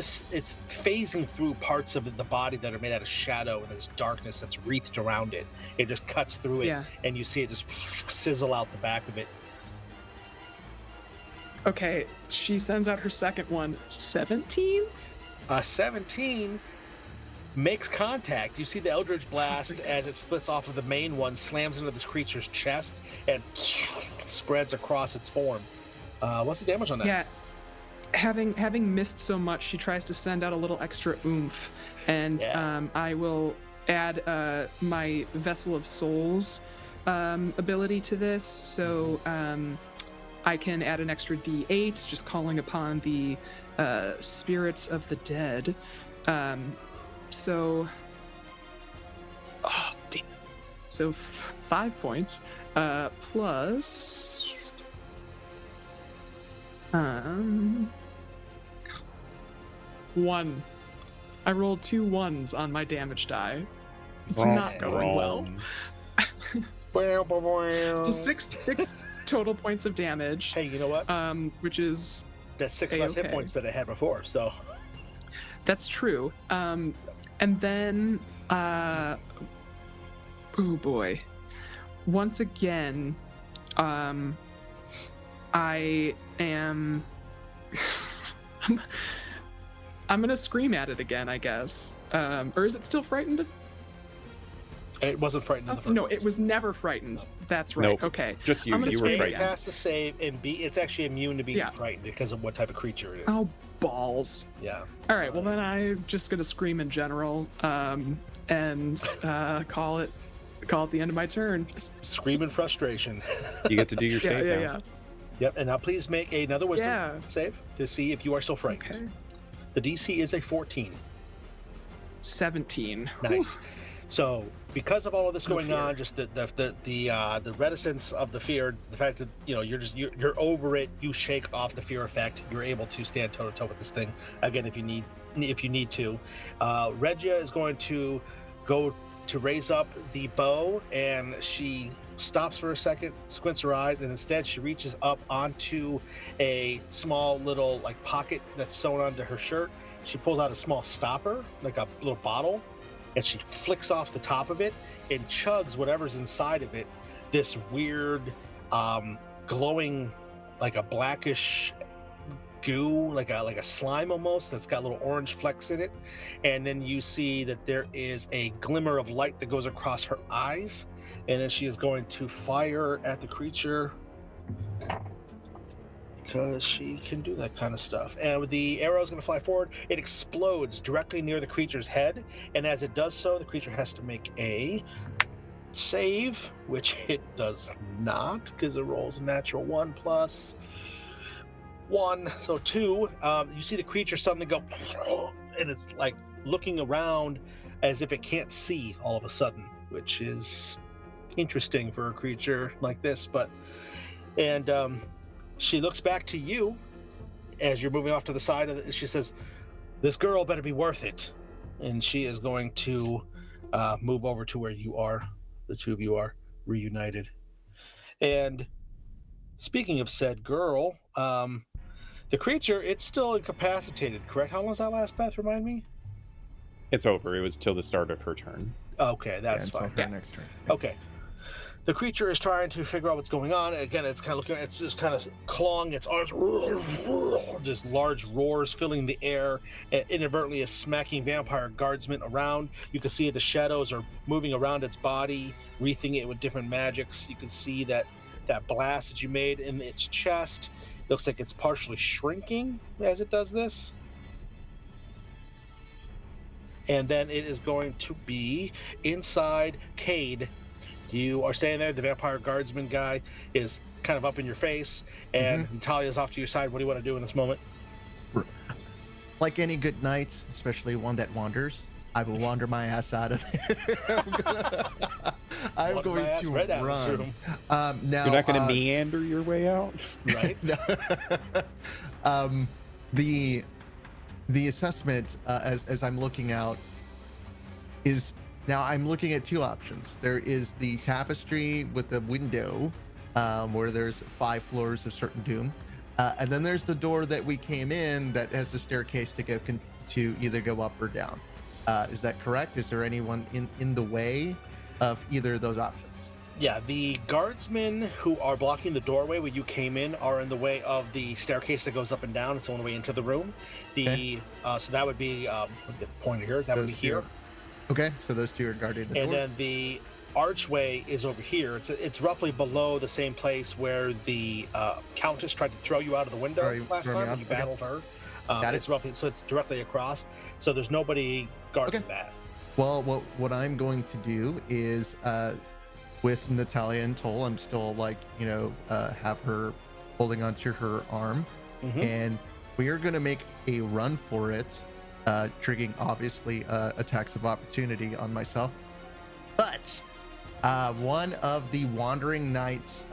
[SPEAKER 1] phasing through parts of the body that are made out of shadow, and there's darkness that's wreathed around it. It just cuts through it, and you see it just sizzle out the back of it.
[SPEAKER 3] Okay, she sends out her second one. 17?
[SPEAKER 1] 17 makes contact. You see the Eldritch Blast as it splits off of the main one, slams into this creature's chest, and spreads across its form. What's the damage on that?
[SPEAKER 3] Yeah, having missed so much, she tries to send out a little extra oomph, and I will add my Vessel of Souls ability to this, so I can add an extra D8, just calling upon the spirits of the dead. So 5 points plus 1. I rolled 2 1s on my damage die. It's not going well. So 6 total points of damage.
[SPEAKER 1] Hey, you know what?
[SPEAKER 3] Which is
[SPEAKER 1] that's 6 less hit points that I had before. So
[SPEAKER 3] that's true. And then, oh boy, once again, I am. I'm gonna scream at it again, I guess. Or is it still frightened?
[SPEAKER 1] It wasn't frightened in the first
[SPEAKER 3] No, it was never frightened. No. That's right.
[SPEAKER 5] Nope.
[SPEAKER 3] Okay.
[SPEAKER 5] Just you. You were frightened.
[SPEAKER 1] It has to save, and it's actually immune to being frightened because of what type of creature it is.
[SPEAKER 3] Oh, balls.
[SPEAKER 1] Yeah.
[SPEAKER 3] All right. Well, then I'm just gonna scream in general, and call it the end of my turn.
[SPEAKER 1] Scream in frustration.
[SPEAKER 5] You get to do your save now.
[SPEAKER 3] Yeah.
[SPEAKER 1] Yep. And now please make another wisdom save to see if you are still frightened.
[SPEAKER 3] Okay.
[SPEAKER 1] The DC is a 14.
[SPEAKER 3] 17.
[SPEAKER 1] Nice. So, because of all of this going on, just the reticence of the fear, the fact that you're over it, you shake off the fear effect. You're able to stand toe to toe with this thing again if you need to. Regia is going to go to raise up the bow, and she stops for a second, squints her eyes, and instead she reaches up onto a small little pocket that's sewn onto her shirt. She pulls out a small stopper, like a little bottle, and she flicks off the top of it and chugs whatever's inside of it, this weird glowing, like a blackish goo, like a slime almost, that's got little orange flecks in it. And then you see that there is a glimmer of light that goes across her eyes, and then she is going to fire at the creature because she can do that kind of stuff. And with the arrow is going to fly forward, it explodes directly near the creature's head, and as it does so, the creature has to make a save, which it does not because it rolls a natural 1 plus 1, so 2. You see the creature suddenly go, and it's like looking around as if it can't see all of a sudden, which is interesting for a creature like this. And she looks back to you as you're moving off to the side of it. She says, "This girl better be worth it." And she is going to move over to where you are. The two of you are reunited. And speaking of said girl, the creature, it's still incapacitated, correct? How long was that last breath? Remind me.
[SPEAKER 5] It's over. It was till the start of her turn.
[SPEAKER 1] Okay, that's
[SPEAKER 2] until
[SPEAKER 1] fine.
[SPEAKER 2] her next turn.
[SPEAKER 1] Okay. The creature is trying to figure out what's going on. Again, it's kind of looking. It's just kind of clawing its arms. Just large roars filling the air. And inadvertently is smacking vampire guardsmen around. You can see the shadows are moving around its body, wreathing it with different magics. You can see that blast that you made in its chest. Looks like it's partially shrinking as it does this. And then it is going to be inside Cade. You are standing there. The vampire guardsman guy is kind of up in your face, and Natalya's off to your side. What do you want to do in this moment?
[SPEAKER 2] Like any good knight, especially one that wanders, I will wander my ass out of there. I'm going to run. Now,
[SPEAKER 5] you're not going to meander your way out,
[SPEAKER 1] right?
[SPEAKER 2] The assessment, as I'm looking out, is now I'm looking at two options. There is the tapestry with the window, where there's 5 floors of certain doom, and then there's the door that we came in that has the staircase to go to either go up or down. Is that correct? Is there anyone in the way of either of those options?
[SPEAKER 1] Yeah, the guardsmen who are blocking the doorway where you came in are in the way of the staircase that goes up and down. It's the only way into the room. So that would be let me get the pointer here. That would be here.
[SPEAKER 2] Okay, so those two are guarding the door.
[SPEAKER 1] And then the archway is over here. It's roughly below the same place where the Countess tried to throw you out of the window last time when you battled her. It's roughly, so it's directly across. So there's nobody guarding that.
[SPEAKER 2] Well, what I'm going to do is, with Natalya in tow, I'm still have her holding onto her arm, and we are going to make a run for it, triggering obviously attacks of opportunity on myself. But one of the Wandering Knight's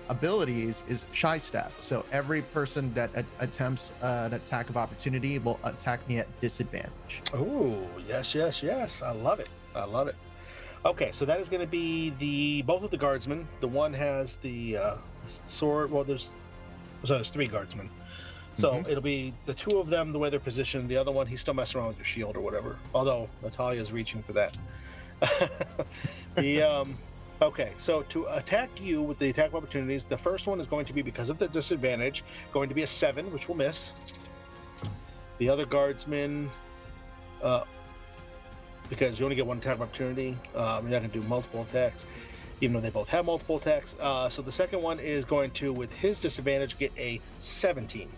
[SPEAKER 2] abilities is Shy Step. So every person that attempts an attack of opportunity will attack me at disadvantage.
[SPEAKER 1] Oh, yes. I love it. Okay, so that is going to be both of the guardsmen. The one has the sword. Well, there's 3 guardsmen. So it'll be the 2 of them the way they're positioned. The other one, he's still messing around with your shield or whatever. Although Natalya is reaching for that. Okay, so to attack you with the attack of opportunities, the first one is going to be, because of the disadvantage, going to be a 7, which will miss. The other guardsman, because you only get 1 attack of opportunity, you're not going to do multiple attacks, even though they both have multiple attacks. So the second one is going to, with his disadvantage, get a 17.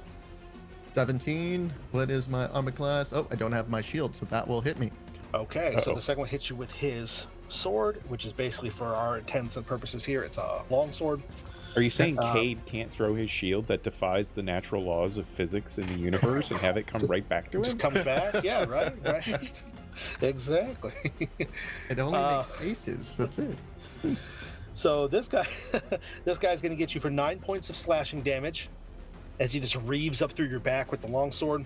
[SPEAKER 2] 17. What is my armor class? Oh, I don't have my shield, so that will hit me.
[SPEAKER 1] Okay, so the second one hits you with his sword, which is basically, for our intents and purposes here, it's a long sword.
[SPEAKER 5] Are you saying Cade can't throw his shield that defies the natural laws of physics in the universe and have it come right back to him?
[SPEAKER 1] Just comes back? Yeah, right. Exactly.
[SPEAKER 2] It only makes faces. That's it.
[SPEAKER 1] So this guy's going to get you for 9 points of slashing damage as he just reaves up through your back with the longsword.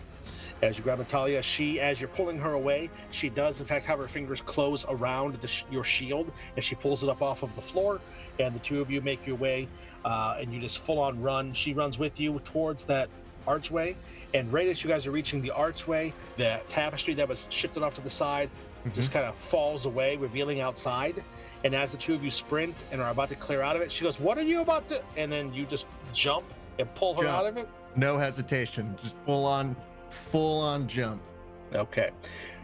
[SPEAKER 1] As you grab Natalya, as you're pulling her away, she does in fact have her fingers close around your shield, and she pulls it up off of the floor, and the 2 of you make your way, and you just full on run. She runs with you towards that archway, and right as you guys are reaching the archway, the tapestry that was shifted off to the side just kind of falls away, revealing outside. And as the 2 of you sprint and are about to clear out of it, she goes, "What are you about to?" And then you just jump and pull her out of it.
[SPEAKER 2] No hesitation, just full on jump.
[SPEAKER 1] Okay.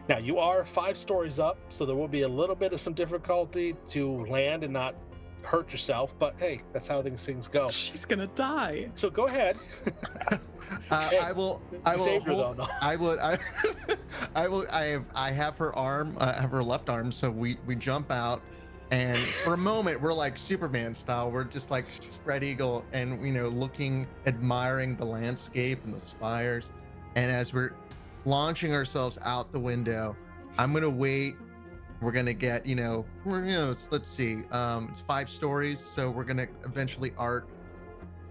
[SPEAKER 1] Now you are 5 stories up, so there will be a little bit of some difficulty to land and not hurt yourself, but hey, that's how things go.
[SPEAKER 3] She's gonna die.
[SPEAKER 1] So go ahead.
[SPEAKER 2] I will
[SPEAKER 1] Save her, though, no.
[SPEAKER 2] I have her arm, I have her left arm, so we jump out, and for a moment we're like Superman style, we're just like spread eagle, and looking, admiring the landscape and the spires. And as we're launching ourselves out the window, I'm gonna wait. We're gonna get, let's see, it's 5 stories, so we're gonna eventually arc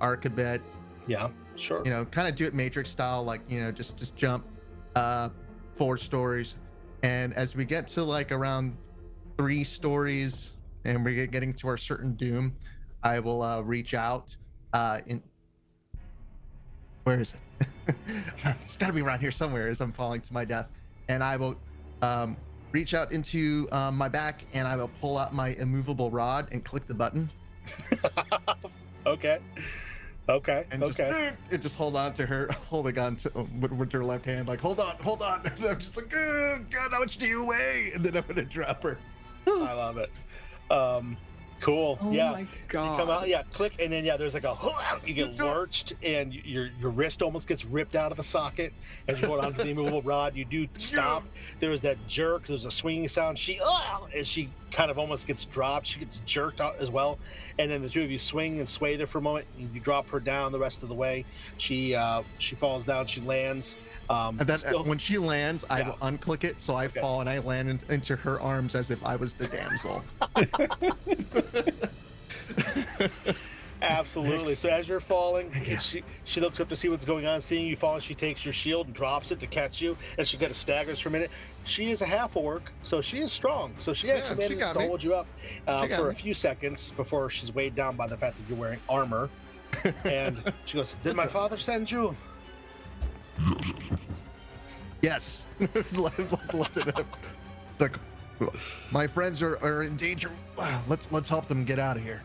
[SPEAKER 2] a bit.
[SPEAKER 1] Yeah, sure.
[SPEAKER 2] Kind of do it Matrix style, like, just jump 4 stories. And as we get to like around 3 stories and we're getting to our certain doom, I will reach out in where is it? It's got to be around here somewhere as I'm falling to my death, and I will reach out into my back and I will pull out my immovable rod and click the button.
[SPEAKER 1] Okay.
[SPEAKER 2] And just hold on to her, holding on to with her left hand, like hold on. And I'm just like, God, how much do you weigh? And then I'm gonna drop her.
[SPEAKER 1] I love it. Cool.
[SPEAKER 3] Oh
[SPEAKER 1] yeah.
[SPEAKER 3] my god.
[SPEAKER 1] You come out, click, and then there's like a you get lurched, and your wrist almost gets ripped out of the socket as you hold onto the immovable rod. You do stop. There's that jerk. There's a swinging sound. As she kind of almost gets dropped, she gets jerked out as well. And then the two of you swing and sway there for a moment. And you drop her down the rest of the way. She falls down. She lands.
[SPEAKER 2] And then when she lands, I will unclick it, so I fall and I land into her arms as if I was the damsel.
[SPEAKER 1] Absolutely. So as you're falling, she looks up to see what's going on. Seeing you fall, she takes your shield and drops it to catch you, and she kind of staggers for a minute. She is a half-orc, so she is strong. So she actually managed to hold you up for a few seconds before she's weighed down by the fact that you're wearing armor. And she goes, "Did my father send you?"
[SPEAKER 2] Yes. Let it up. Like, my friends are in danger. Let's help them get out of here.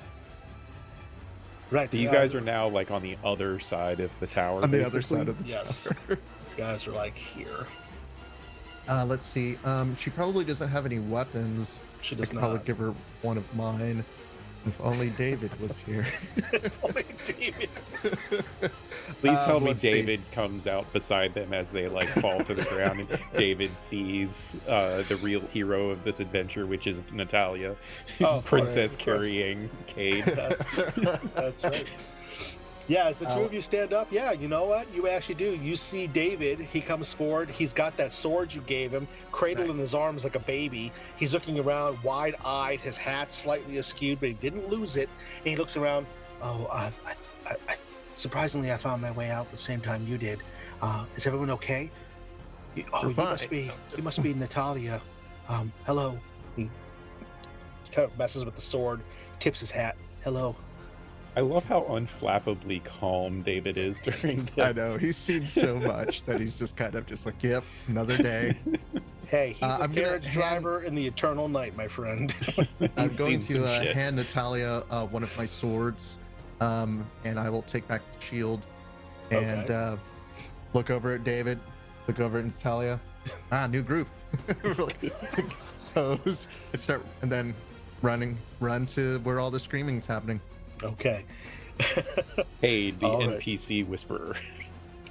[SPEAKER 1] Right.
[SPEAKER 5] So you guys are now like on the other side of the tower.
[SPEAKER 2] On the
[SPEAKER 5] basically?
[SPEAKER 2] other side of the tower.
[SPEAKER 1] You guys are like here.
[SPEAKER 2] Let's see. She probably doesn't have any weapons.
[SPEAKER 1] She does
[SPEAKER 2] I could
[SPEAKER 1] not.
[SPEAKER 2] probably give her one of mine. If only David was here.
[SPEAKER 1] If only David.
[SPEAKER 5] Please tell me
[SPEAKER 2] let's see.
[SPEAKER 5] David comes out beside them as they like fall to the ground, and David sees the real hero of this adventure, which is Natalya, princess carrying Cade.
[SPEAKER 1] That's right. Yeah, as the two of you stand up, you know what? You actually do. You see David. He comes forward. He's got that sword you gave him, cradled in his arms like a baby. He's looking around, wide-eyed, his hat slightly askew, but he didn't lose it. And he looks around. I surprisingly, I found my way out the same time you did. Is everyone okay? You must be Natalya. Hello. He kind of messes with the sword, tips his hat. Hello.
[SPEAKER 5] I love how unflappably calm David is during this.
[SPEAKER 2] I know, he's seen so much that he's just kind of just like, yep, another day.
[SPEAKER 1] Hey, he's a carriage driver in the eternal night, my friend.
[SPEAKER 2] I'm going to hand Natalya one of my swords, and I will take back the shield and look over at David, look over at Natalya. New group. Pose and start, and then run to where all the screaming's happening.
[SPEAKER 1] Okay.
[SPEAKER 5] Hey, the NPC whisperer.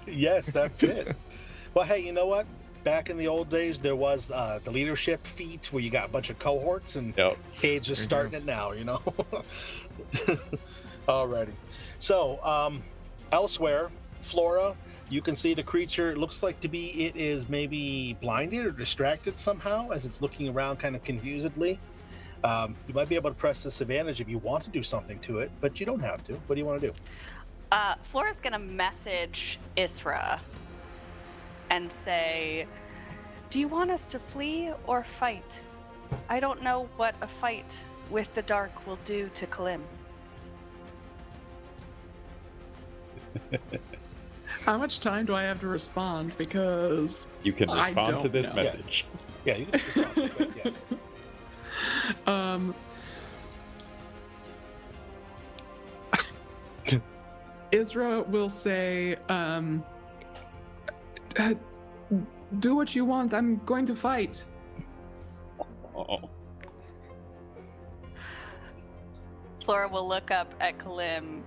[SPEAKER 1] Yes, that's it. Well, hey, you know what? Back in the old days, there was the leadership feat where you got a bunch of cohorts, and Cade's just starting it now, you know? Alrighty. So, elsewhere, Flora, you can see the creature. It looks like it is maybe blinded or distracted somehow as it's looking around kind of confusedly. You might be able to press disadvantage if you want to do something to it, but you don't have to. What do you want to do?
[SPEAKER 4] Flora's gonna message Isra and say, "Do you want us to flee or fight? I don't know what a fight with the dark will do to Kalim."
[SPEAKER 3] How much time do I have to respond? Because
[SPEAKER 5] you can respond to this message.
[SPEAKER 1] Yeah, you can just respond to it.
[SPEAKER 3] Isra will say, "Do what you want. I'm going to fight."
[SPEAKER 4] Flora will look up at Kalim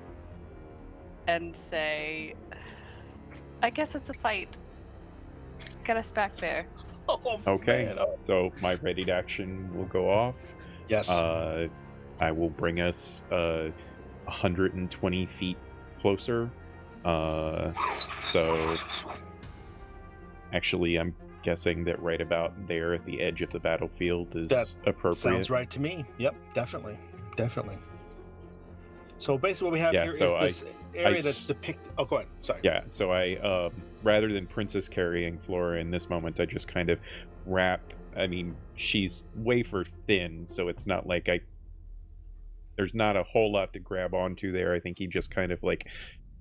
[SPEAKER 4] and say, "I guess it's a fight. Get us back there."
[SPEAKER 5] Okay, so my readied action will go off.
[SPEAKER 1] Yes.
[SPEAKER 5] I will bring us 120 feet closer. So actually, I'm guessing that right about there at the edge of the battlefield is appropriate.
[SPEAKER 1] Sounds right to me. Yep, definitely. So basically what we have here is this area that's depicted. Oh, go ahead. Sorry.
[SPEAKER 5] Yeah, so I, rather than Princess carrying Flora in this moment, I just kind of wrap I mean, she's wafer thin, so it's not like there's not a whole lot to grab onto there. I think he just kind of like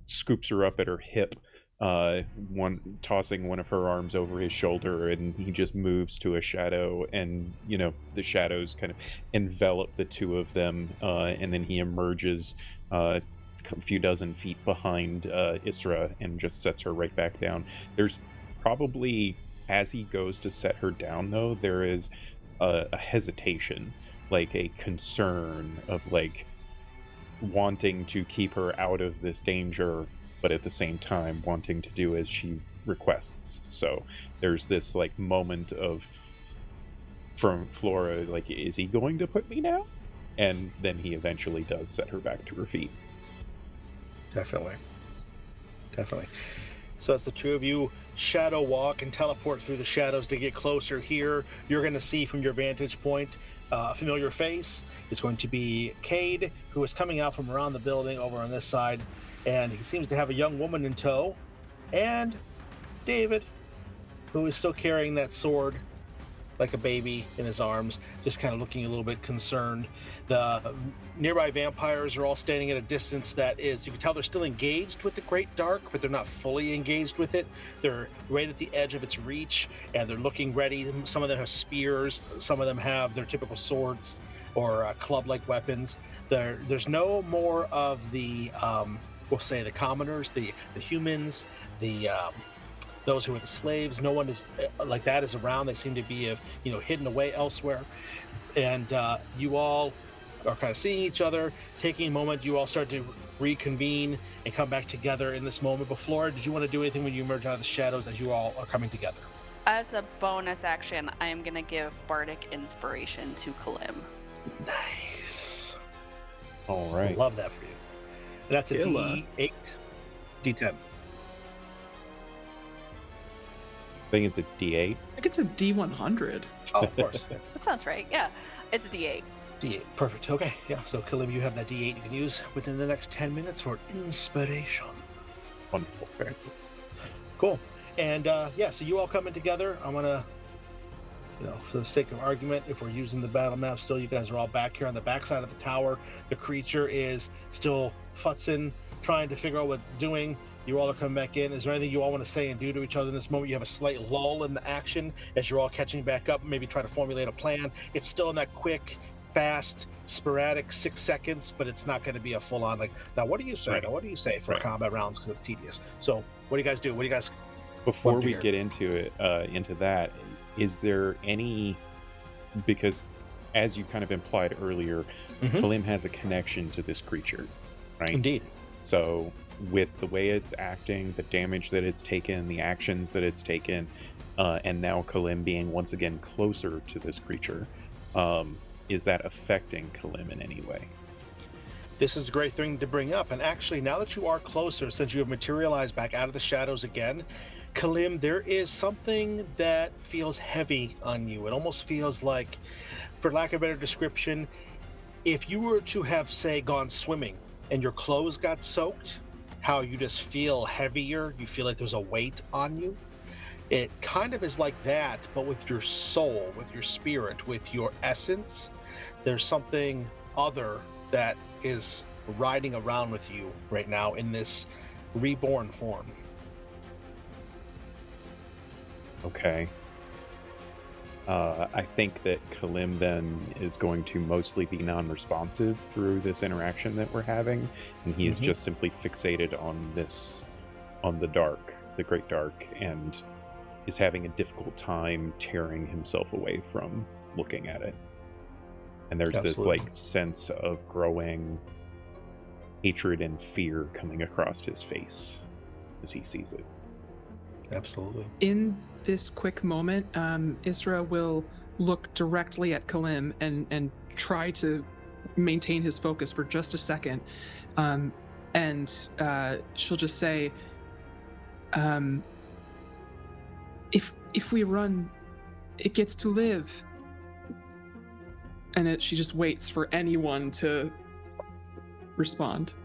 [SPEAKER 5] scoops her up at her hip, tossing one of her arms over his shoulder, and he just moves to a shadow, and the shadows kind of envelop the two of them, and then he emerges a few dozen feet behind Isra and just sets her right back down. There's probably, as he goes to set her down, though, there is a hesitation, like a concern of like wanting to keep her out of this danger, but at the same time wanting to do as she requests. So there's this like moment of, from Flora, like, is he going to put me down? And then he eventually does set her back to her feet.
[SPEAKER 1] Definitely. So as the two of you shadow walk and teleport through the shadows to get closer here, you're going to see from your vantage point a familiar face. It's going to be Cade, who is coming out from around the building over on this side, and he seems to have a young woman in tow, and David, who is still carrying that sword like a baby in his arms, just kind of looking a little bit concerned. The nearby vampires are all standing at a distance that is, you can tell they're still engaged with the Great Dark, but they're not fully engaged with it. They're right at the edge of its reach, and they're looking ready. Some of them have spears, some of them have their typical swords or club-like weapons. There's no more of the, we'll say, the commoners, the humans, those who are the slaves. No one is like that is around. They seem to be hidden away elsewhere, and you all are kind of seeing each other, taking a moment. You all start to reconvene and come back together in this moment. But Flora, did you want to do anything when you emerge out of the shadows as you all are coming together?
[SPEAKER 4] As a bonus action, I am going to give Bardic Inspiration to Kalim.
[SPEAKER 1] Nice.
[SPEAKER 5] All right.
[SPEAKER 1] Love that for you. That's a D8, D10.
[SPEAKER 5] I think it's a D8.
[SPEAKER 3] I think it's a D100.
[SPEAKER 1] Oh, of course.
[SPEAKER 4] That sounds right. Yeah, it's a D8.
[SPEAKER 1] D8, perfect. Okay, yeah. So Kalim, you have that D8 you can use within the next 10 minutes for inspiration.
[SPEAKER 5] Wonderful.
[SPEAKER 1] Very cool. And so you all coming together. I'm gonna, for the sake of argument, if we're using the battle map still, you guys are all back here on the backside of the tower. The creature is still futzing, trying to figure out what it's doing. You all are coming back in. Is there anything you all want to say and do to each other in this moment? You have a slight lull in the action as you're all catching back up, maybe try to formulate a plan. It's still in that quick, fast, sporadic 6 seconds, but it's not going to be a full-on, like, now what do you say?
[SPEAKER 5] Right.
[SPEAKER 1] Now what do you say for
[SPEAKER 5] Right.
[SPEAKER 1] combat rounds, because it's tedious. So what do you guys do? What do you guys...
[SPEAKER 5] Before we
[SPEAKER 1] hear.
[SPEAKER 5] get into that, is there any, because as you kind of implied earlier, Kalim has a connection to this creature, right?
[SPEAKER 1] Indeed.
[SPEAKER 5] So with the way it's acting, the damage that it's taken, the actions that it's taken, and now Kalim being once again closer to this creature, is that affecting Kalim in any way?
[SPEAKER 1] This is a great thing to bring up. And actually, now that you are closer, since you have materialized back out of the shadows again, Kalim, there is something that feels heavy on you. It almost feels like, for lack of a better description, if you were to have, say, gone swimming and your clothes got soaked, how you just feel heavier, you feel like there's a weight on you. It kind of is like that, but with your soul, with your spirit, with your essence. There's something other that is riding around with you right now in this reborn form.
[SPEAKER 5] Okay. I think that Kalim then is going to mostly be non-responsive through this interaction that we're having, and he is just simply fixated on the dark, the Great Dark, and is having a difficult time tearing himself away from looking at it. And there's this like sense of growing hatred and fear coming across his face as he sees it.
[SPEAKER 1] Absolutely.
[SPEAKER 3] In this quick moment, Isra will look directly at Kalim and try to maintain his focus for just a second. And she'll just say, if we run, it gets to live. And she just waits for anyone to respond.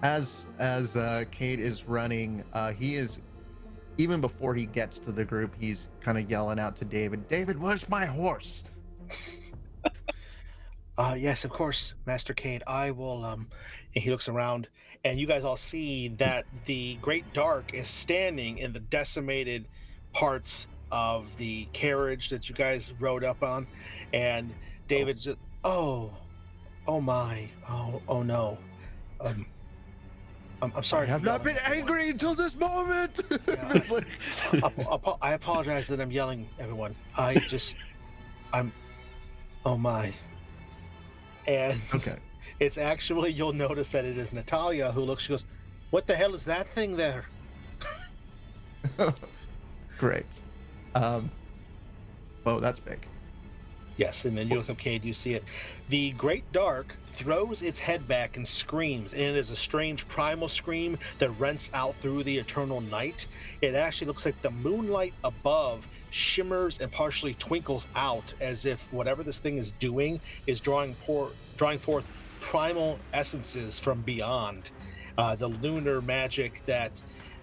[SPEAKER 2] As Cade is running, he is even before he gets to the group, he's kind of yelling out to David, David, where's my horse?
[SPEAKER 1] Yes, of course, Master Cade. I will. And he looks around, and you guys all see that the Great Dark is standing in the decimated parts of the carriage that you guys rode up on, and David just, oh my, oh no, um, I'm sorry.
[SPEAKER 2] I have
[SPEAKER 1] for
[SPEAKER 2] not been
[SPEAKER 1] yelling,
[SPEAKER 2] angry until this moment.
[SPEAKER 1] Yeah,
[SPEAKER 2] It's like-
[SPEAKER 1] I apologize that I'm yelling, everyone. I'm, oh my. And
[SPEAKER 2] okay.
[SPEAKER 1] it's actually, you'll notice that it is Natalya who looks, she goes, what the hell is that thing there?
[SPEAKER 2] Great. Oh, that's big.
[SPEAKER 1] Yes, and then you look up Cade, you see it. The Great Dark throws its head back and screams, and it is a strange primal scream that rents out through the eternal night. It actually looks like the moonlight above shimmers and partially twinkles out, as if whatever this thing is doing is drawing forth primal essences from beyond. The lunar magic that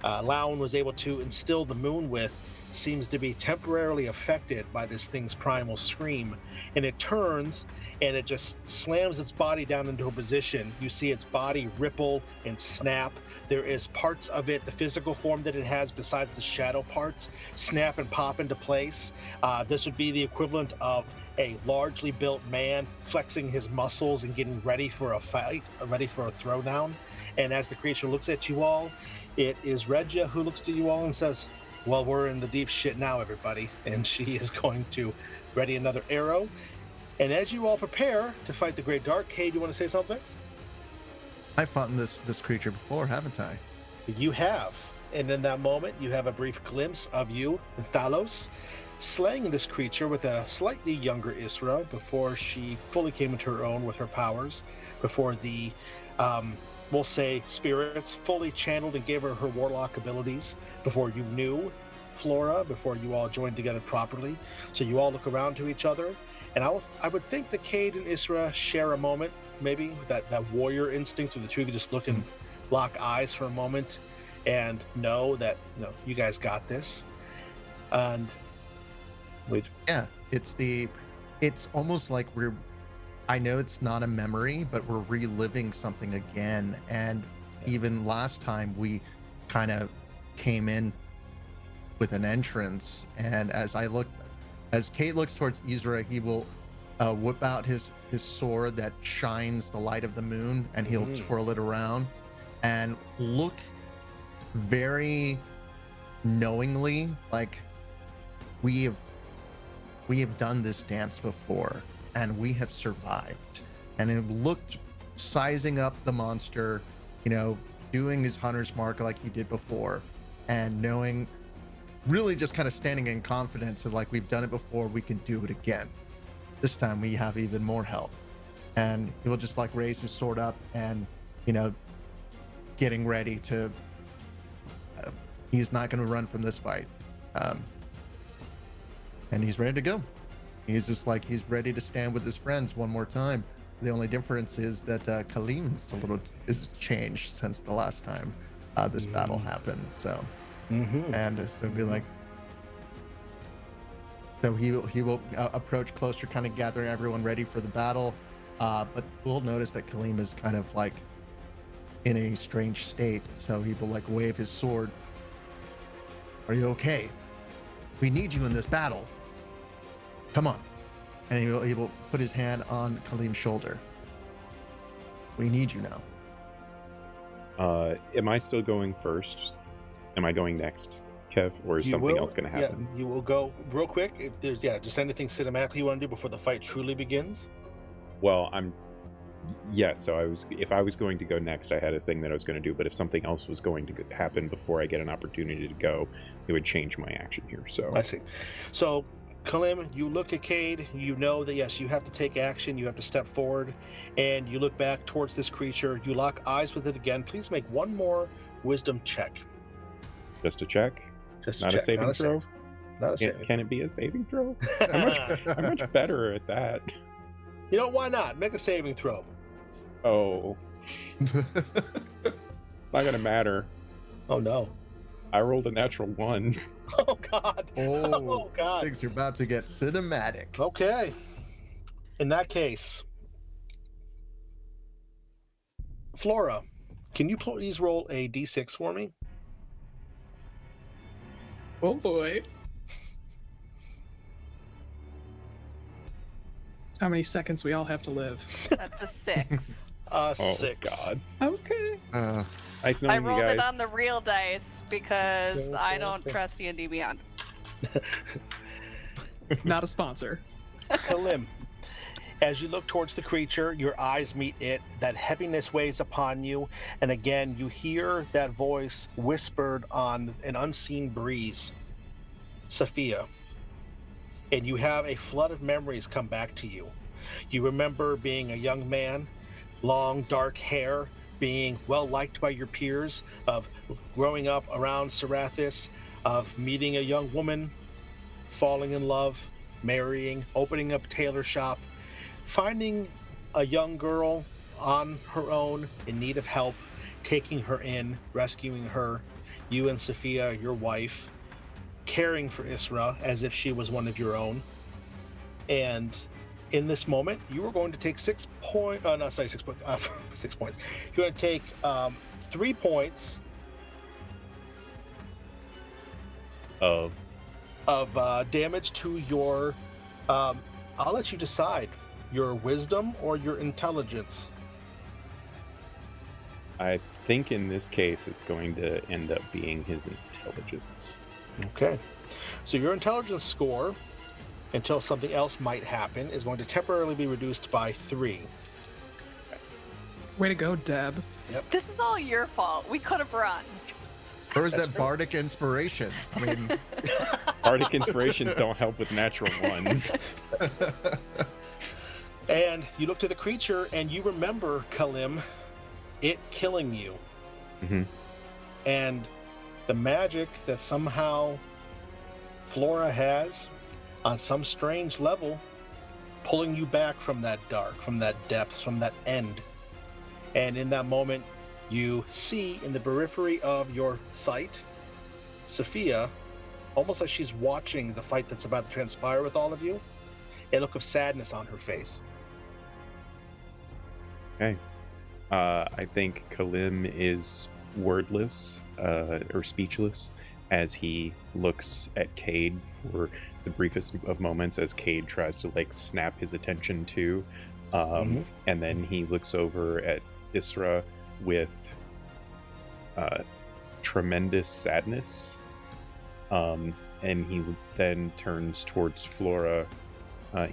[SPEAKER 1] Lowen was able to instill the moon with seems to be temporarily affected by this thing's primal scream, and it turns and it just slams its body down into a position. You see its body ripple and snap. There is parts of it, the physical form that it has besides the shadow parts, snap and pop into place. This would be the equivalent of a largely built man flexing his muscles and getting ready for a fight, ready for a throwdown. And as the creature looks at you all, it is Regia who looks to you all and says, well, we're in the deep shit now, everybody. And she is going to ready another arrow. And as you all prepare to fight the Great Dark, Cade, you want to say something?
[SPEAKER 2] I've fought this creature before, haven't I?
[SPEAKER 1] You have. And in that moment, you have a brief glimpse of you, Thalos, slaying this creature with a slightly younger Isra before she fully came into her own with her powers, before the, we'll say, spirits fully channeled and gave her warlock abilities, before you knew Flora, before you all joined together properly. So you all look around to each other, and I would think that Cade and Isra share a moment, maybe that warrior instinct, where the two could just look and lock eyes for a moment and know that, you guys got this. And
[SPEAKER 2] yeah, it's almost like I know it's not a memory, but we're reliving something again. And even last time we kind of came in with an entrance, and as Cade looks towards Isra, he will whip out his sword that shines the light of the moon, and he'll twirl it around and look very knowingly like we have done this dance before and we have survived. And it looked, sizing up the monster, doing his hunter's mark like he did before, and knowing, really just kind of standing in confidence of like, we've done it before, we can do it again. This time we have even more help. And he will just like raise his sword up and, getting ready to, he's not going to run from this fight. And he's ready to go. He's just like, he's ready to stand with his friends one more time. The only difference is that Kalim's is changed since the last time this battle happened. So, and so be like, so he will approach closer, kind of gathering everyone ready for the battle. But we'll notice that Kalim is kind of like in a strange state. So he will like wave his sword. Are you okay? We need you in this battle. Come on. And he will put his hand on Kalim's shoulder. We need you now.
[SPEAKER 5] Am I still going first? Am I going next, Kev? Or is something else going to happen?
[SPEAKER 1] Yeah, you will go real quick. If there's, just anything cinematically you want to do before the fight truly begins?
[SPEAKER 5] Well, so if I was going to go next, I had a thing that I was going to do, but if something else was going to happen before I get an opportunity to go, it would change my action here. So
[SPEAKER 1] I see. So Kalim, you look at Cade, you know that yes, you have to take action, you have to step forward, and you look back towards this creature, you lock eyes with it again. Please make one more wisdom check.
[SPEAKER 5] Just a check?
[SPEAKER 1] Just
[SPEAKER 5] not
[SPEAKER 1] a check.
[SPEAKER 5] A saving throw?
[SPEAKER 1] Not a saving.
[SPEAKER 5] Can it be a saving throw? I'm much better at that.
[SPEAKER 1] Why not? Make a saving throw.
[SPEAKER 5] Oh. Not gonna matter.
[SPEAKER 1] Oh no.
[SPEAKER 5] I rolled a natural 1.
[SPEAKER 1] Oh God.
[SPEAKER 2] Oh,
[SPEAKER 1] God.
[SPEAKER 2] things are about to get cinematic.
[SPEAKER 1] Okay. In that case, Flora, can you please roll a d6 for me?
[SPEAKER 3] Oh boy. That's how many seconds we all have to live.
[SPEAKER 4] That's a 6.
[SPEAKER 5] Oh
[SPEAKER 1] 6.
[SPEAKER 5] God.
[SPEAKER 3] Okay.
[SPEAKER 5] Nice
[SPEAKER 4] I
[SPEAKER 5] knowing you
[SPEAKER 4] rolled
[SPEAKER 5] guys.
[SPEAKER 4] it on the real dice because I don't trust D&D Beyond.
[SPEAKER 3] Not a sponsor.
[SPEAKER 1] Kalim, as you look towards the creature, your eyes meet it. That heaviness weighs upon you, and again you hear that voice whispered on an unseen breeze. Sophia. And you have a flood of memories come back to you. You remember being a young man, long dark hair, being well liked by your peers, of growing up around Serathis, of meeting a young woman, falling in love, marrying, opening up a tailor shop, finding a young girl on her own in need of help, taking her in, rescuing her, you and Sophia, your wife, caring for Isra as if she was one of your own. And in this moment, you are going to take 6 points. No, sorry, 6 points. 6 points. You're going to take 3 points
[SPEAKER 5] Of
[SPEAKER 1] damage to your. I'll let you decide your wisdom or your intelligence.
[SPEAKER 5] I think in this case it's going to end up being his intelligence.
[SPEAKER 1] Okay. So your intelligence score, until something else might happen, is going to temporarily be reduced by 3.
[SPEAKER 3] Way to go, Deb.
[SPEAKER 4] This is all your fault. We could have run.
[SPEAKER 2] Where was
[SPEAKER 1] That's
[SPEAKER 2] that
[SPEAKER 1] true.
[SPEAKER 2] bardic inspiration? I mean,
[SPEAKER 5] Bardic inspirations don't help with natural 1s.
[SPEAKER 1] And you look to the creature and you remember, Kalim, it killing you.
[SPEAKER 5] Mm-hmm.
[SPEAKER 1] And the magic that somehow Flora has, on some strange level, pulling you back from that dark, from that depths, from that end. And in that moment, you see in the periphery of your sight, Sophia, almost like she's watching the fight that's about to transpire with all of you, a look of sadness on her face.
[SPEAKER 5] Okay. I think Kalim is wordless or speechless as he looks at Cade for the briefest of moments as Cade tries to like snap his attention to. And then he looks over at Isra with tremendous sadness. And he then turns towards Flora.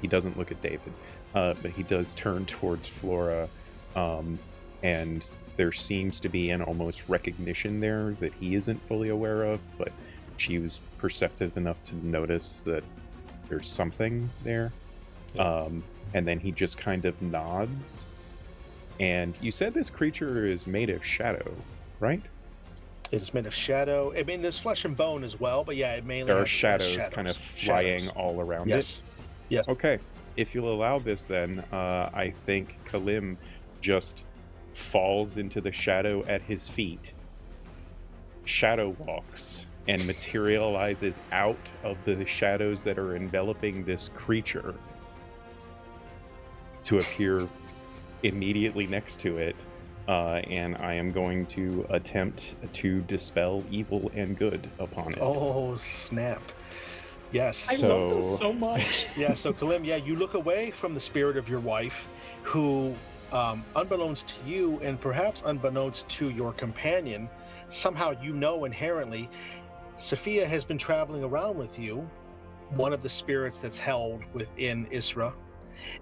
[SPEAKER 5] He doesn't look at David, but he does turn towards Flora. And there seems to be an almost recognition there that he isn't fully aware of, but she was perceptive enough to notice that there's something there. And then he just kind of nods. And you said this creature is made of shadow, right?
[SPEAKER 1] It is made of shadow. I mean, there's flesh and bone as well, but yeah, it mainly
[SPEAKER 5] There are
[SPEAKER 1] has
[SPEAKER 5] shadows kind of flying all around
[SPEAKER 1] Yes.
[SPEAKER 5] it.
[SPEAKER 1] Yes.
[SPEAKER 5] Okay. If you'll allow this, then I think Kalim just falls into the shadow at his feet, shadow walks, and materializes out of the shadows that are enveloping this creature to appear immediately next to it. And I am going to attempt to dispel evil and good upon it.
[SPEAKER 1] Oh, snap. Yes.
[SPEAKER 3] I love this so much.
[SPEAKER 1] Yeah, so Kalim, you look away from the spirit of your wife, who, unbeknownst to you and perhaps unbeknownst to your companion, somehow you know inherently, Sophia has been traveling around with you, one of the spirits that's held within Isra.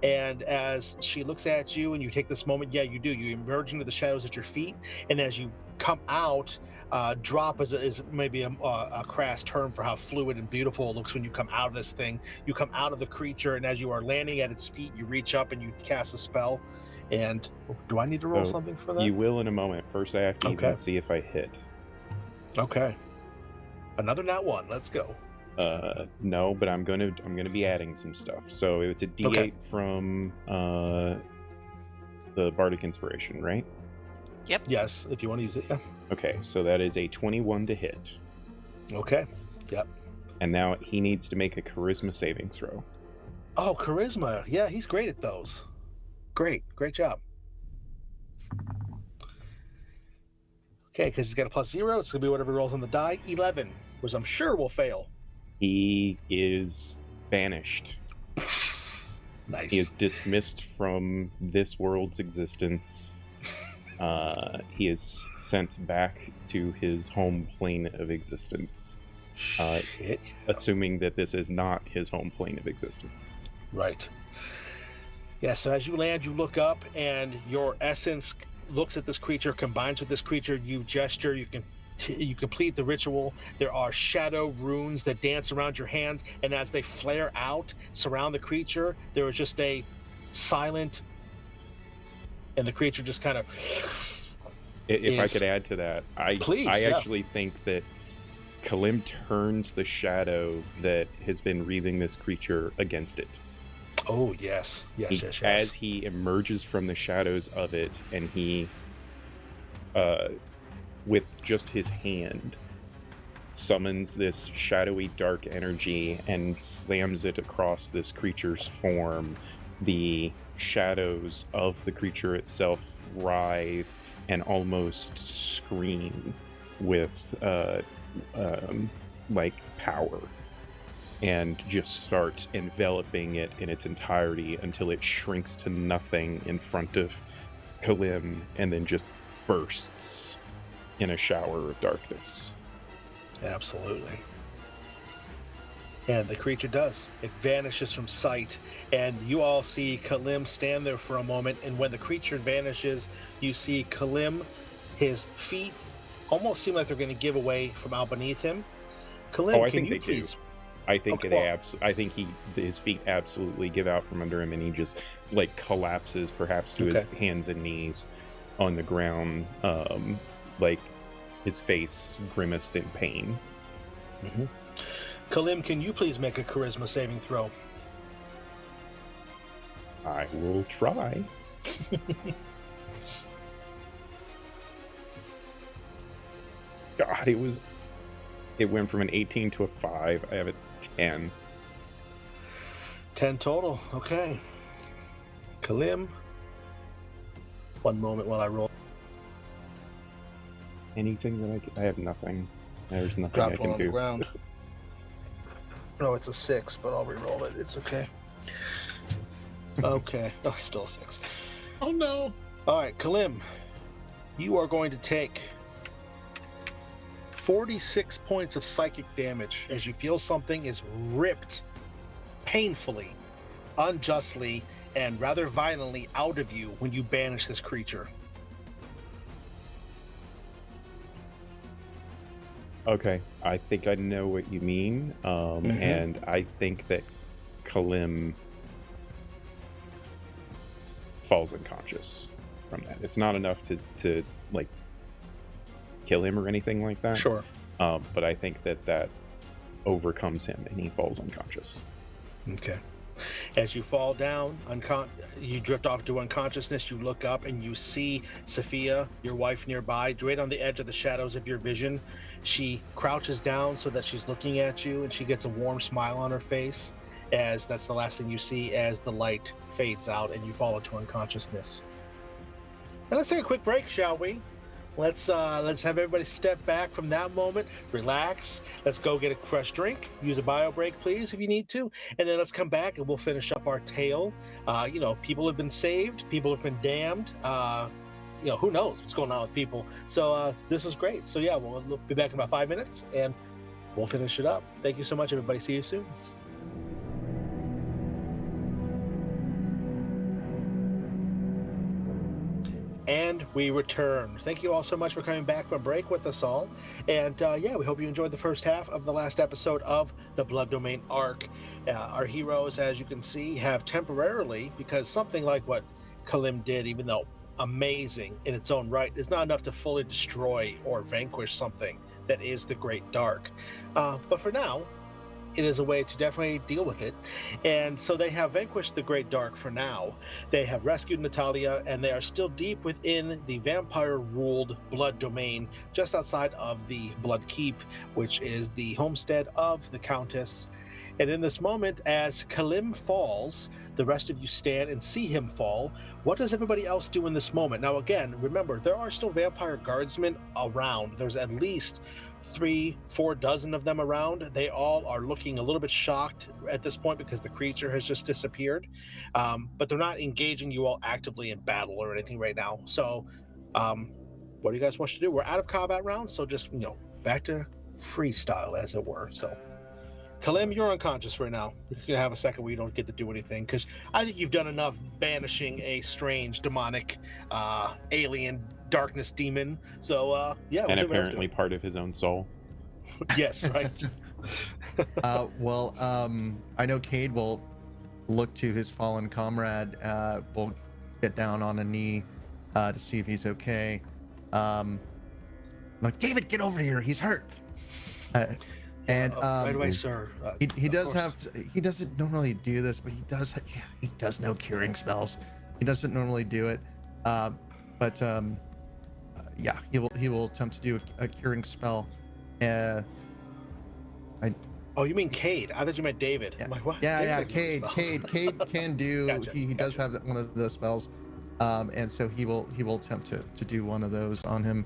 [SPEAKER 1] And as she looks at you and you take this moment, you do. You emerge into the shadows at your feet, and as you come out, drop is maybe a crass term for how fluid and beautiful it looks when you come out of this thing. You come out of the creature, and as you are landing at its feet, you reach up and you cast a spell. And do I need to roll something for that?
[SPEAKER 5] You will in a moment. First, I have to even see if I hit.
[SPEAKER 1] Okay. Another nat 1. Let's go.
[SPEAKER 5] No, but I'm gonna be adding some stuff. So it's a D8 from the Bardic Inspiration, right?
[SPEAKER 4] Yep.
[SPEAKER 1] Yes, if you want to use it, yeah.
[SPEAKER 5] Okay, so that is a 21 to hit.
[SPEAKER 1] Okay. Yep.
[SPEAKER 5] And now he needs to make a charisma saving throw.
[SPEAKER 1] Oh, charisma. Yeah, he's great at those. Great job. Okay, because he's got a +0. It's going to be whatever he rolls on the die. 11, which I'm sure will fail.
[SPEAKER 5] He is banished.
[SPEAKER 1] Nice.
[SPEAKER 5] He is dismissed from this world's existence. He is sent back to his home plane of existence. Assuming that this is not his home plane of existence.
[SPEAKER 1] Right. Yeah, so as you land, you look up, and your essence looks at this creature, combines with this creature. You gesture, you complete the ritual. There are shadow runes that dance around your hands, and as they flare out, surround the creature, there is just a silent, and the creature just kind of...
[SPEAKER 5] If I could add to that, I
[SPEAKER 1] yeah.
[SPEAKER 5] actually think that Kalim turns the shadow that has been wreathing this creature against it.
[SPEAKER 1] Oh, yes. Yes.
[SPEAKER 5] As he emerges from the shadows of it, and he, with just his hand, summons this shadowy dark energy and slams it across this creature's form. The shadows of the creature itself writhe and almost scream with like power, and just start enveloping it in its entirety until it shrinks to nothing in front of Kalim, and then just bursts in a shower of darkness.
[SPEAKER 1] Absolutely. And the creature does. It vanishes from sight, and you all see Kalim stand there for a moment, and when the creature vanishes, you see Kalim, his feet almost seem like they're going to give away from out beneath him. Kalim, can you please...
[SPEAKER 5] I think his feet absolutely give out from under him, and he just like collapses, perhaps to his hands and knees on the ground, like his face grimaced in pain.
[SPEAKER 1] Mm-hmm. Kalim, can you please make a charisma saving throw?
[SPEAKER 5] I will try. God, it went from an 18 to a 5. I have a 10.
[SPEAKER 1] 10 total. Okay. Kalim. One moment while I roll.
[SPEAKER 5] Anything that I have nothing. There's nothing
[SPEAKER 1] Drop
[SPEAKER 5] I
[SPEAKER 1] one
[SPEAKER 5] can
[SPEAKER 1] on
[SPEAKER 5] do.
[SPEAKER 1] the ground. No, it's a 6, but I'll re-roll it. It's okay. Okay. Oh, still a 6.
[SPEAKER 3] Oh no.
[SPEAKER 1] All right, Kalim. You are going to take 46 points of psychic damage as you feel something is ripped painfully, unjustly, and rather violently out of you when you banish this creature.
[SPEAKER 5] Okay, I think I know what you mean, and I think that Kalim falls unconscious from that. It's not enough to like kill him or anything like that.
[SPEAKER 1] Sure.
[SPEAKER 5] But I think that overcomes him and he falls unconscious.
[SPEAKER 1] Okay. As you fall down, you drift off to unconsciousness. You look up and you see Sophia, your wife, nearby, right on the edge of the shadows of your vision. She crouches down so that she's looking at you, and she gets a warm smile on her face, as that's the last thing you see as the light fades out and you fall into unconsciousness. And let's take a quick break, shall we? Let's have everybody step back from that moment, relax. Let's go get a fresh drink. Use a bio break, please, if you need to. And then let's come back and we'll finish up our tale. People have been saved. People have been damned. Who knows what's going on with people. So this was great. So yeah, we'll be back in about 5 minutes and we'll finish it up. Thank you so much, everybody. See you soon. And we return. Thank you all so much for coming back from break with us all. And we hope you enjoyed the first half of the last episode of the Blood Domain arc. Our heroes, as you can see, have temporarily, because something like what Kalim did, even though amazing in its own right, is not enough to fully destroy or vanquish something that is the Great Dark. But for now, it is a way to definitely deal with it. And so they have vanquished the Great Dark for now. They have rescued Natalya, and they are still deep within the vampire-ruled Blood Domain, just outside of the Blood Keep, which is the homestead of the Countess. And in this moment, as Kalim falls, the rest of you stand and see him fall. What does everybody else do in this moment? Now, again, remember, there are still vampire guardsmen around. There's at least 3-4 dozen of them around. They all are looking a little bit shocked at this point because the creature has just disappeared. But they're not engaging you all actively in battle or anything right now. So what do you guys want to do? We're out of combat rounds, so just, back to freestyle, as it were. So Kalim, you're unconscious right now. You can have a second where you don't get to do anything, because I think you've done enough banishing a strange, demonic, alien darkness demon. So, yeah.
[SPEAKER 5] And apparently part of his own soul.
[SPEAKER 1] Yes, right.
[SPEAKER 2] I know Cade will look to his fallen comrade, will get down on a knee to see if he's okay. Like, David, get over here. He's hurt.
[SPEAKER 1] Right away, sir.
[SPEAKER 2] He doesn't normally do this, but he does know curing spells. He doesn't normally do it, he will attempt to do a curing spell.
[SPEAKER 1] Oh, you mean Cade? I thought you meant David.
[SPEAKER 2] Yeah.
[SPEAKER 1] I'm like, what?
[SPEAKER 2] Yeah, Cade can do.
[SPEAKER 1] Gotcha,
[SPEAKER 2] He does have one of the spells, and so he will attempt to do one of those on him,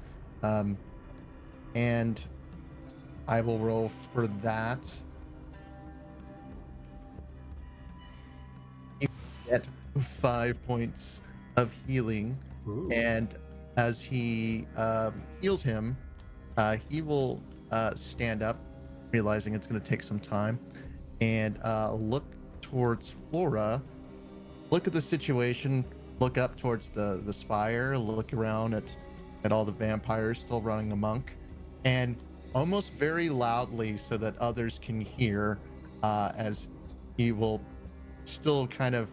[SPEAKER 2] and I will roll for that. Get 5 points of healing.
[SPEAKER 1] Ooh.
[SPEAKER 2] And as he heals him, he will stand up, realizing it's going to take some time, and look towards Flora, look at the situation, look up towards the spire, look around at all the vampires still running amok, and almost very loudly so that others can hear, as he will still kind of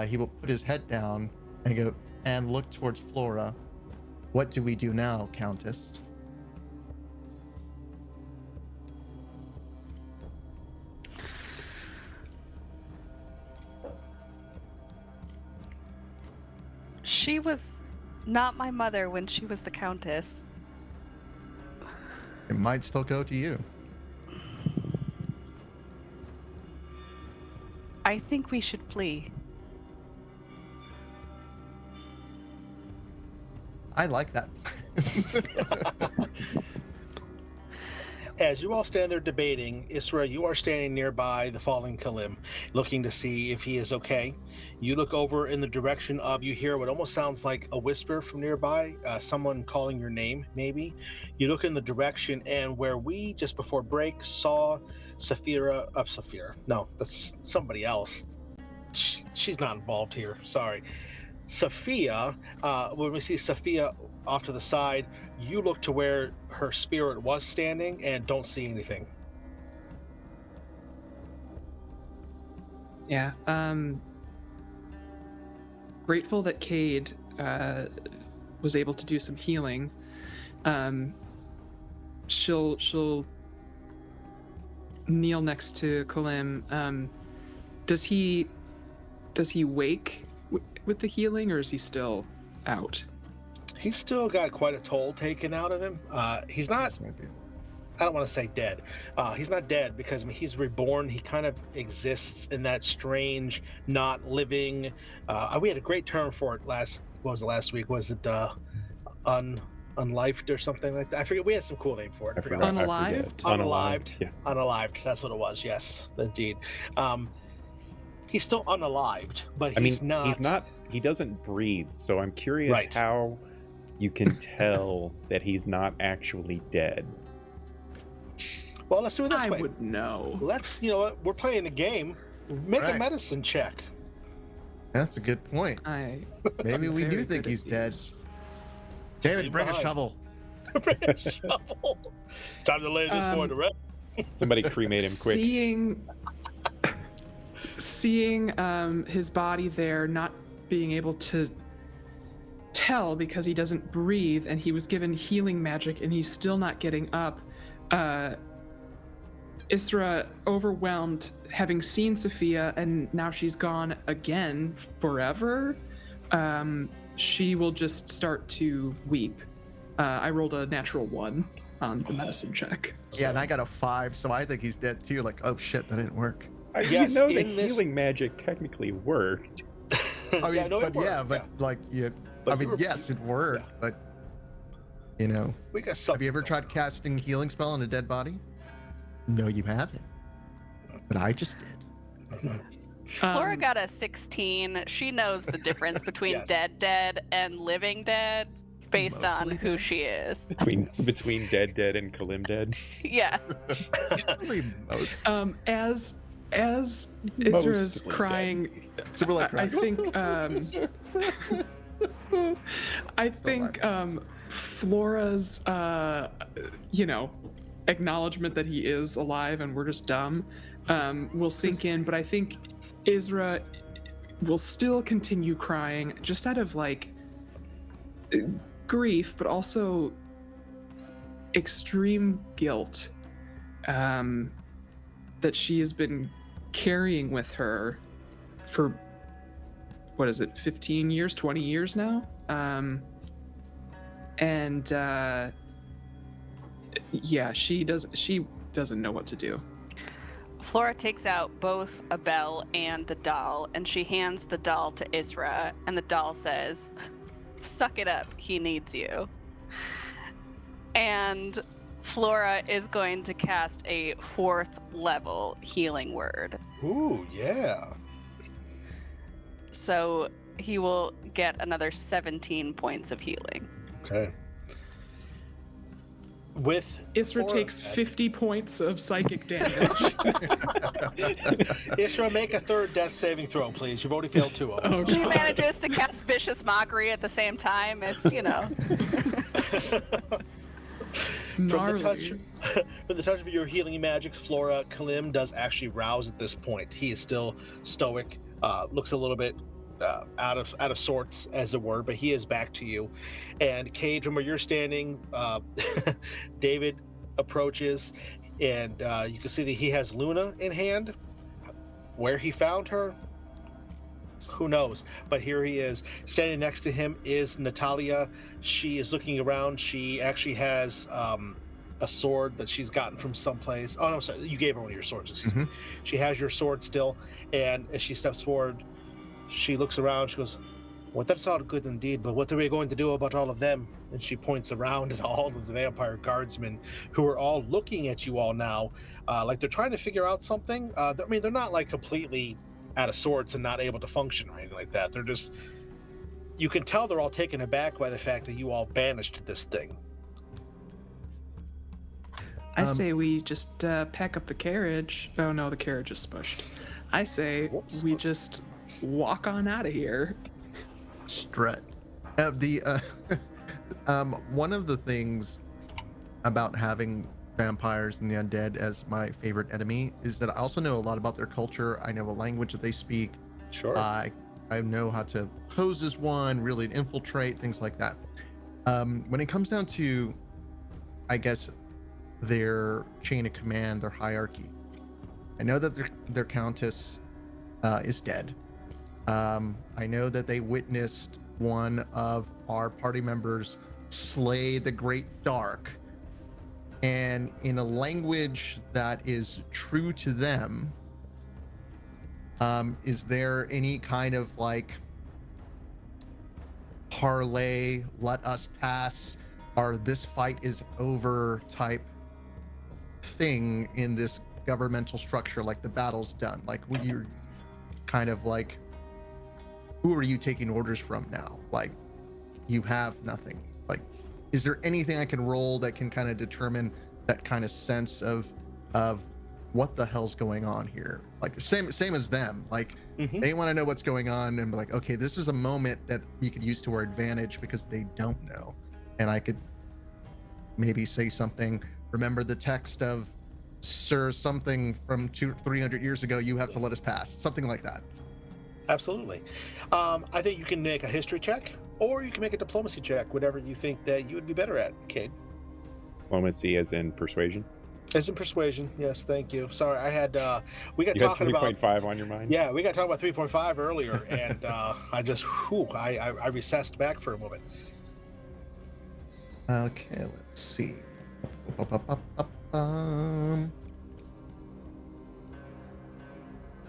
[SPEAKER 2] he will put his head down and go and look towards Flora. What do we do now, Countess?
[SPEAKER 4] She was not my mother when she was the Countess.
[SPEAKER 2] It might still go to you.
[SPEAKER 4] I think we should flee.
[SPEAKER 2] I like that.
[SPEAKER 1] As you all stand there debating, Isra, you are standing nearby the fallen Kalim, looking to see if he is okay. You look over in the direction of, you hear what almost sounds like a whisper from nearby, someone calling your name, maybe. You look in the direction, and where we, just before break, saw Saphira. No, that's somebody else. She's not involved here, sorry. Sophia, when we see Sophia off to the side, you look to where her spirit was standing and don't see anything.
[SPEAKER 3] Yeah. Grateful that Cade was able to do some healing. She'll kneel next to Kalim. Does he wake with the healing, or is he still out?
[SPEAKER 1] He's still got quite a toll taken out of him. He's not, I don't want to say dead. He's not dead because he's reborn. He kind of exists in that strange, not living. We had a great term for it last week? Was it unlifed or something like that? I forget. We had some cool name for it. I forgot.
[SPEAKER 3] Unalived?
[SPEAKER 1] Unalived.
[SPEAKER 5] Yeah.
[SPEAKER 1] Unalived. That's what it was. Yes, indeed. He's still unalived, but he's not.
[SPEAKER 5] He doesn't breathe. So I'm curious how you can tell that he's not actually dead.
[SPEAKER 1] Well, let's do it this way.
[SPEAKER 3] I would know.
[SPEAKER 1] Let's, we're playing a game. Make a medicine check.
[SPEAKER 2] That's a good point. Maybe we do think he's dead. David, bring a shovel.
[SPEAKER 1] Bring a shovel. It's time to lay this boy to rest.
[SPEAKER 5] Somebody cremate him quick.
[SPEAKER 3] Seeing his body there, not being able to tell because he doesn't breathe, and he was given healing magic and he's still not getting up, Isra, overwhelmed, having seen Sophia, and now she's gone again forever, she will just start to weep. I rolled a natural 1 on the medicine check.
[SPEAKER 2] Yeah, and I got a 5, so I think he's dead too. Like, oh shit, that didn't work.
[SPEAKER 1] Yes,
[SPEAKER 5] you know the
[SPEAKER 1] in this-
[SPEAKER 5] healing magic technically worked.
[SPEAKER 2] I mean,
[SPEAKER 1] Yeah, no, it
[SPEAKER 2] but yeah,
[SPEAKER 1] worked,
[SPEAKER 2] but like you,
[SPEAKER 1] But
[SPEAKER 2] I mean,
[SPEAKER 1] you were-
[SPEAKER 2] yes, it worked,
[SPEAKER 1] yeah.
[SPEAKER 2] but you know,
[SPEAKER 1] We got
[SPEAKER 2] have
[SPEAKER 1] something.
[SPEAKER 2] you ever
[SPEAKER 1] going
[SPEAKER 2] tried
[SPEAKER 1] on.
[SPEAKER 2] casting healing spell on a dead body? No, you haven't. But I just did.
[SPEAKER 4] Flora got a 16. She knows the difference between
[SPEAKER 1] Yes.
[SPEAKER 4] dead and living dead based on
[SPEAKER 2] Mostly
[SPEAKER 4] who
[SPEAKER 2] dead.
[SPEAKER 4] she is.
[SPEAKER 5] Between dead and Kalim dead.
[SPEAKER 4] Yeah.
[SPEAKER 2] Probably most.
[SPEAKER 3] As Isra's
[SPEAKER 5] Mostly
[SPEAKER 3] crying,
[SPEAKER 2] Super like
[SPEAKER 3] I
[SPEAKER 2] crying.
[SPEAKER 3] think Flora's acknowledgement that he is alive and we're just dumb will sink in, but I think Isra will still continue crying just out of like grief, but also extreme guilt that she has been carrying with her for, what is it, 15 years, 20 years now? Yeah, she doesn't know what to do.
[SPEAKER 4] Flora takes out both a bell and the doll, and she hands the doll to Isra, and the doll says, "Suck it up, he needs you." And Flora is going to cast a 4th level healing word.
[SPEAKER 1] Ooh, yeah.
[SPEAKER 4] So he will get another 17 points of healing.
[SPEAKER 1] Okay. With
[SPEAKER 3] Isra
[SPEAKER 1] Flora-
[SPEAKER 3] takes 50 points of psychic damage.
[SPEAKER 1] Isra, make a 3rd death saving throw, please. You've already failed 2 of them.
[SPEAKER 3] Oh,
[SPEAKER 4] She
[SPEAKER 3] God.
[SPEAKER 4] manages to cast Vicious Mockery at the same time. It's,
[SPEAKER 1] From the touch,
[SPEAKER 3] Gnarly.
[SPEAKER 1] from the touch of your healing magics, Flora, Kalim does actually rouse at this point. He is still stoic, looks a little bit out of sorts, as it were, but he is back to you. And Cage, from where you're standing, David approaches, and you can see that he has Luna in hand. Where he found her, who knows? But here he is. Standing next to him is Natalya. She is looking around. She actually has a sword that she's gotten from someplace. Oh, no, sorry. You gave her one of your swords. Excuse me. She has your sword still. And as she steps forward, she looks around. She goes, "Well, that's all good indeed, but what are we going to do about all of them?" And she points around at all of the vampire guardsmen who are all looking at you all now, like they're trying to figure out something. I mean, they're not like completely out of sorts and not able to function or anything like that. They're just, you can tell they're all taken aback by the fact that you all banished this thing.
[SPEAKER 3] I say we just pack up the carriage. Oh no, the carriage is smushed. I say
[SPEAKER 1] Whoops.
[SPEAKER 3] we just walk on out of here.
[SPEAKER 2] Strut. One of the things about having vampires and the undead as my favorite enemy is that I also know a lot about their culture. I know a language that they speak.
[SPEAKER 1] Sure.
[SPEAKER 2] I know how to pose as one, really infiltrate, things like that. When it comes down to, I guess, their chain of command, their hierarchy, I know that their countess is dead. I know that they witnessed one of our party members slay the Great Dark, and in a language that is true to them, is there any kind of like parlay, let us pass, or this fight is over type thing in this governmental structure, like the battle's done? Like, you're kind of like, who are you taking orders from now? Like, you have nothing. Like, is there anything I can roll that can kind of determine that kind of sense of what the hell's going on here? Like, same as them. Like, they want to know what's going on and be like, okay, this is a moment that we could use to our advantage because they don't know. And I could maybe say something, remember the text of Sir something from 300 years ago, you have to let us pass. Something like that.
[SPEAKER 1] Absolutely. I think you can make a history check, or you can make a diplomacy check, whatever you think that you would be better at, Cade.
[SPEAKER 5] Diplomacy as in persuasion.
[SPEAKER 1] It's in persuasion. Yes, thank you. Sorry, I had we got
[SPEAKER 5] You had
[SPEAKER 1] talking about
[SPEAKER 5] 3.5 on your mind?
[SPEAKER 1] yeah, we got talking about 3.5 earlier, and I just I recessed back for a moment.
[SPEAKER 2] Okay, let's see.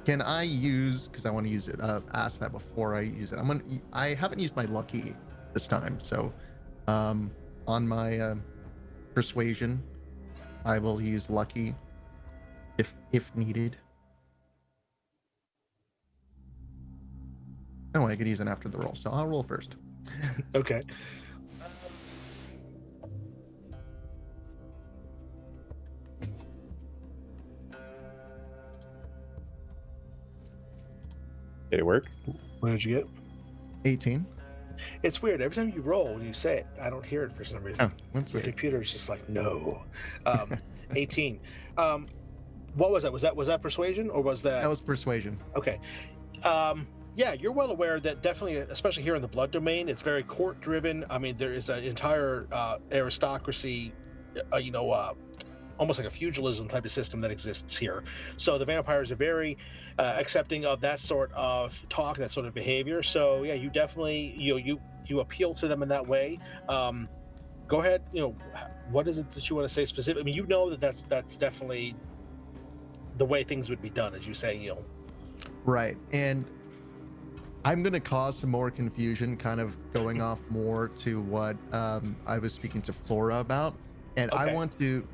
[SPEAKER 2] Can I use, because I want to use it, ask that before I use it. I haven't used my lucky this time, so on my persuasion, I will use lucky if needed. No, I could use it after the roll, so I'll roll first.
[SPEAKER 1] Okay.
[SPEAKER 5] Did it work?
[SPEAKER 1] What did you get?
[SPEAKER 2] 18.
[SPEAKER 1] It's weird. Every time you roll, when you say it, I don't hear it for some reason.
[SPEAKER 2] Oh, that's
[SPEAKER 1] Your
[SPEAKER 2] weird.
[SPEAKER 1] computer is just like, no. 18. What was that? Was that persuasion or was that?
[SPEAKER 2] That was persuasion.
[SPEAKER 1] Okay. Yeah, you're well aware that definitely, especially here in the blood domain, it's very court driven. I mean, there is an entire aristocracy, almost like a feudalism type of system that exists here. So the vampires are very accepting of that sort of talk, that sort of behavior. So yeah, you definitely you appeal to them in that way. Go ahead. What is it that you want to say specifically? I mean, you know that's definitely the way things would be done, as you say.
[SPEAKER 2] Right, and I'm going to cause some more confusion, kind of going off more to what I was speaking to Flora about. And
[SPEAKER 1] Okay.
[SPEAKER 2] I want to,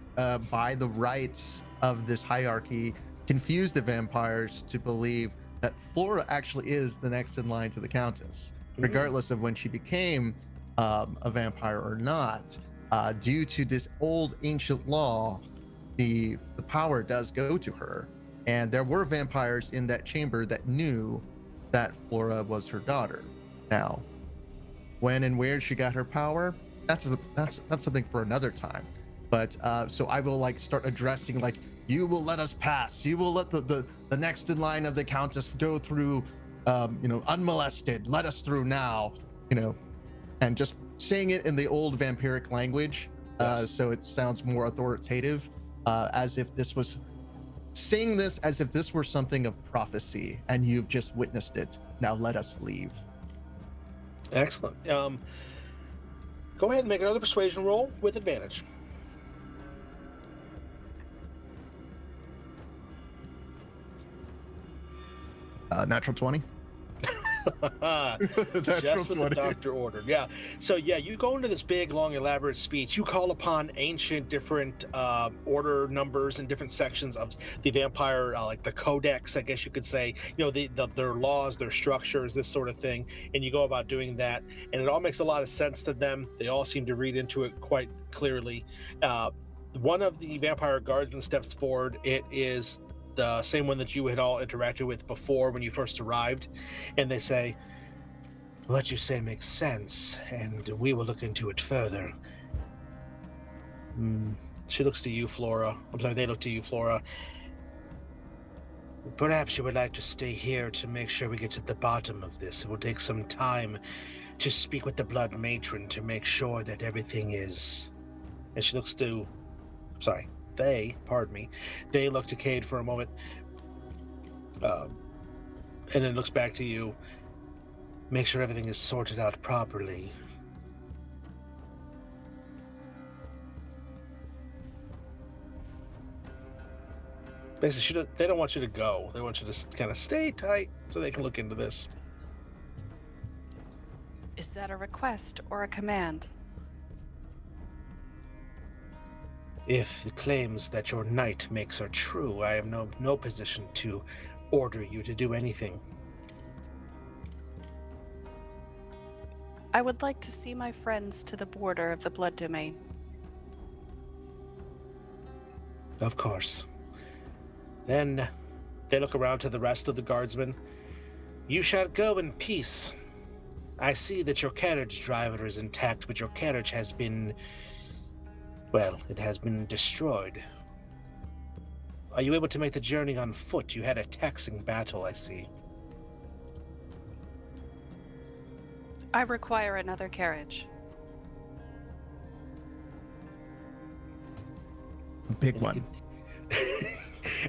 [SPEAKER 2] by the rights of this hierarchy, confuse the vampires to believe that Flora actually is the next in line to the Countess, regardless of when she became a vampire or not. Due to this old ancient law, the power does go to her. And there were vampires in that chamber that knew that Flora was her daughter. Now, when and where she got her power, that's something for another time. But so I will start addressing you will let us pass. You will let the next in line of the Countess go through, unmolested. Let us through now, and just saying it in the old vampiric language,
[SPEAKER 1] Yes.
[SPEAKER 2] so it sounds more authoritative, as if this was. Saying this as if this were something of prophecy and you've just witnessed it. Now let us leave.
[SPEAKER 1] Excellent. Go ahead and make another persuasion roll with advantage.
[SPEAKER 2] Natural 20.
[SPEAKER 1] Just what the doctor ordered. Yeah. So yeah, you go into this big, long, elaborate speech. You call upon ancient, different order numbers and different sections of the vampire, like the codex, I guess you could say. Their laws, their structures, this sort of thing. And you go about doing that, and it all makes a lot of sense to them. They all seem to read into it quite clearly. One of the vampire guardsmen steps forward. It is the same one that you had all interacted with before when you first arrived, and they say, what you say makes sense, and we will look into it further. She looks to you, Flora. I'm sorry, they look to you, Flora. Perhaps you would like to stay here to make sure we get to the bottom of this. It will take some time to speak with the Blood Matron to make sure that everything is... And she looks to... Sorry. They look to Cade for a moment, and then looks back to you. Make sure everything is sorted out properly. Basically, they don't want you to go. They want you to kind of stay tight so they can look into this.
[SPEAKER 4] Is that a request or a command?
[SPEAKER 1] If the claims that your knight makes are true, I am no position to order you to do anything.
[SPEAKER 4] I would like to see my friends to the border of the blood domain.
[SPEAKER 1] Of course. Then they look around to the rest of the guardsmen. You shall go in peace. I see that your carriage driver is intact, but your carriage has been... Well, it has been destroyed. Are you able to make the journey on foot? You had a taxing battle, I see.
[SPEAKER 4] I require another carriage.
[SPEAKER 2] Big
[SPEAKER 1] And
[SPEAKER 2] one.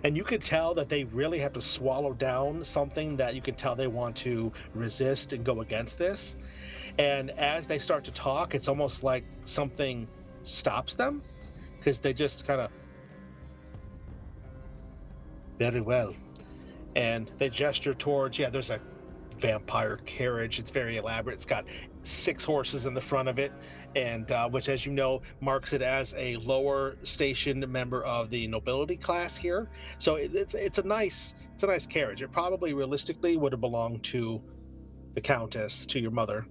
[SPEAKER 1] and you could tell that they really have to swallow down something that you can tell they want to resist and go against this. And as they start to talk, it's almost like something stops them because they just kind of, very well. And they gesture towards, there's a vampire carriage. It's very elaborate. It's got 6 horses in the front of it, and which, as you know, marks it as a lower station member of the nobility class here. So it's a nice carriage. It probably realistically would have belonged to the countess, to your mother.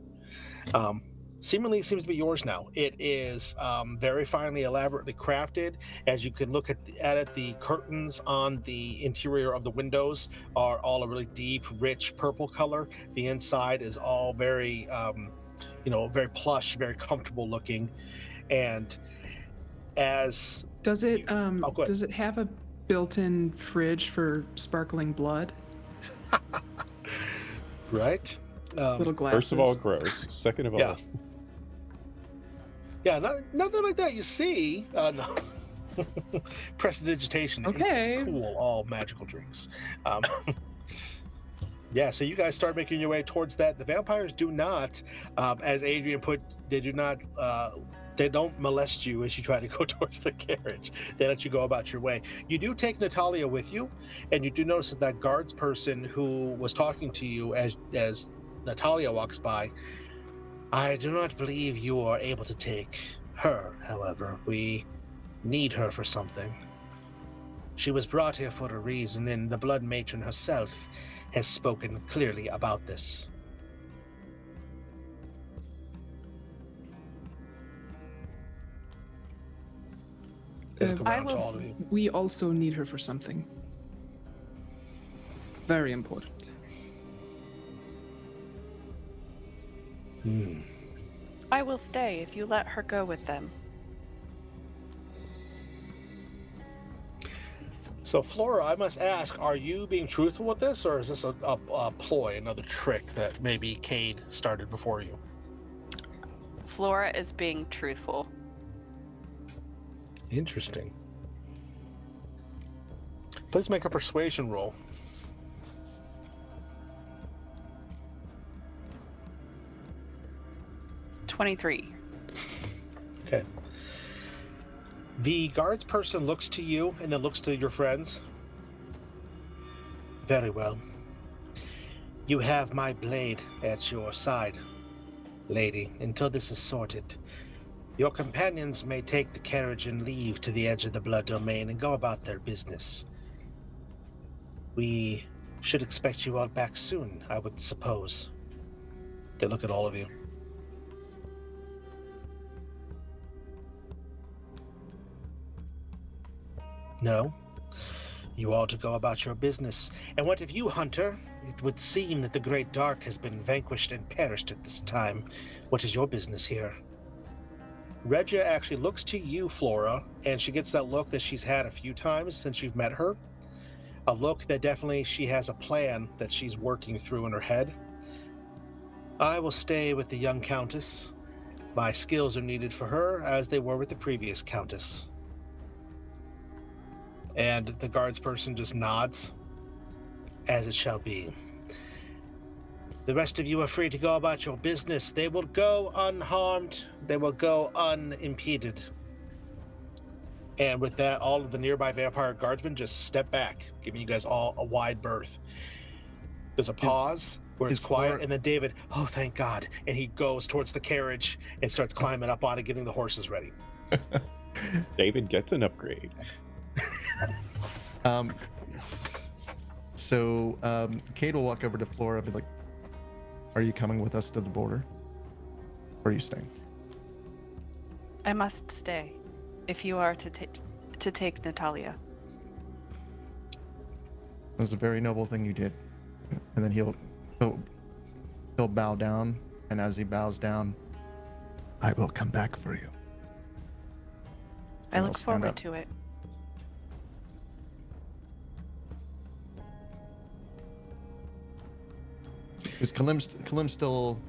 [SPEAKER 1] Seemingly seems to be yours now. It is very finely, elaborately crafted. As you can look at it, the curtains on the interior of the windows are all a really deep, rich purple color. The inside is all very, very plush, very comfortable looking. And as
[SPEAKER 3] Does it
[SPEAKER 1] go ahead.
[SPEAKER 3] does it have a built-in fridge for sparkling blood?
[SPEAKER 1] Right?
[SPEAKER 3] Little glasses.
[SPEAKER 5] First of all, gross. Second of all,
[SPEAKER 1] Yeah, nothing like that. You see, no. Prestidigitation
[SPEAKER 3] Okay.
[SPEAKER 1] is to cool all magical drinks. Yeah, so you guys start making your way towards that. The vampires do not, as Adrian put, they do not. They don't molest you as you try to go towards the carriage. They let you go about your way. You do take Natalya with you, and you do notice that guards person who was talking to you as Natalya walks by. I do not believe you are able to take her, however. We need her for something. She was brought here for a reason, and the Blood Matron herself has spoken clearly about this. They look around to all of you.
[SPEAKER 3] We also need her for something. Very important.
[SPEAKER 4] I will stay if you let her go with them.
[SPEAKER 1] So, Flora, I must ask, are you being truthful with this, or is this a ploy, another trick that maybe Cade started before you?
[SPEAKER 4] Flora is being truthful.
[SPEAKER 1] Interesting. Please make a persuasion roll.
[SPEAKER 4] $23.
[SPEAKER 1] Okay. The guards person looks to you and then looks to your friends. Very well. You have my blade at your side, lady, until this is sorted. Your companions may take the carriage and leave to the edge of the blood domain and go about their business. We should expect you all back soon, I would suppose. They look at all of you. No. You all to go about your business. And what of you, Hunter? It would seem that the Great Dark has been vanquished and perished at this time. What is your business here? Regia actually looks to you, Flora, and she gets that look that she's had a few times since you've met her. A look that definitely she has a plan that she's working through in her head. I will stay with the young Countess. My skills are needed for her as they were with the previous Countess. And the guards person just nods. As it shall be. The rest of you are free to go about your business. They will go unharmed. They will go unimpeded. And with that, all of the nearby vampire guardsmen just step back, giving you guys all a wide berth. There's a pause where it's quiet, and then David, oh, thank God. And he goes towards the carriage and starts climbing up on it, getting the horses ready.
[SPEAKER 5] David gets an upgrade.
[SPEAKER 2] Kate will walk over to Flora and be like, are you coming with us to the border? Or are you staying?
[SPEAKER 4] I must stay if you are to take Natalya.
[SPEAKER 2] It was a very noble thing you did. And then he'll bow down, and as he bows down, I will come back for you.
[SPEAKER 4] I look forward to it.
[SPEAKER 2] Is Kalim still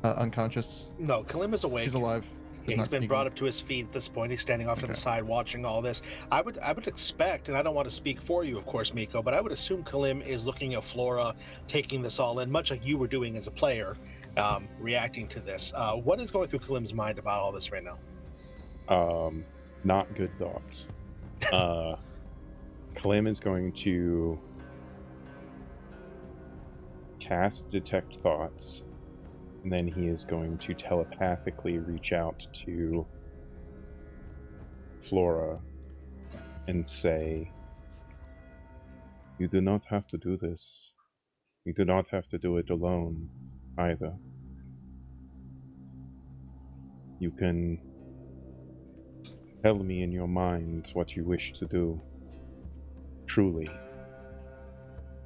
[SPEAKER 2] unconscious?
[SPEAKER 1] No, Kalim is awake.
[SPEAKER 2] He's alive.
[SPEAKER 1] He's
[SPEAKER 2] not
[SPEAKER 1] been
[SPEAKER 2] speaking.
[SPEAKER 1] brought up to his feet at this point. He's standing off to the side watching all this. I would expect, and I don't want to speak for you, of course, Miko, but I would assume Kalim is looking at Flora, taking this all in, much like you were doing as a player, reacting to this. What is going through Kalim's mind about all this right now?
[SPEAKER 5] Not good thoughts. Kalim is going to cast Detect Thoughts, and then he is going to telepathically reach out to Flora and say, "You do not have to do this. You do not have to do it alone, either. You can tell me in your mind what you wish to do, truly,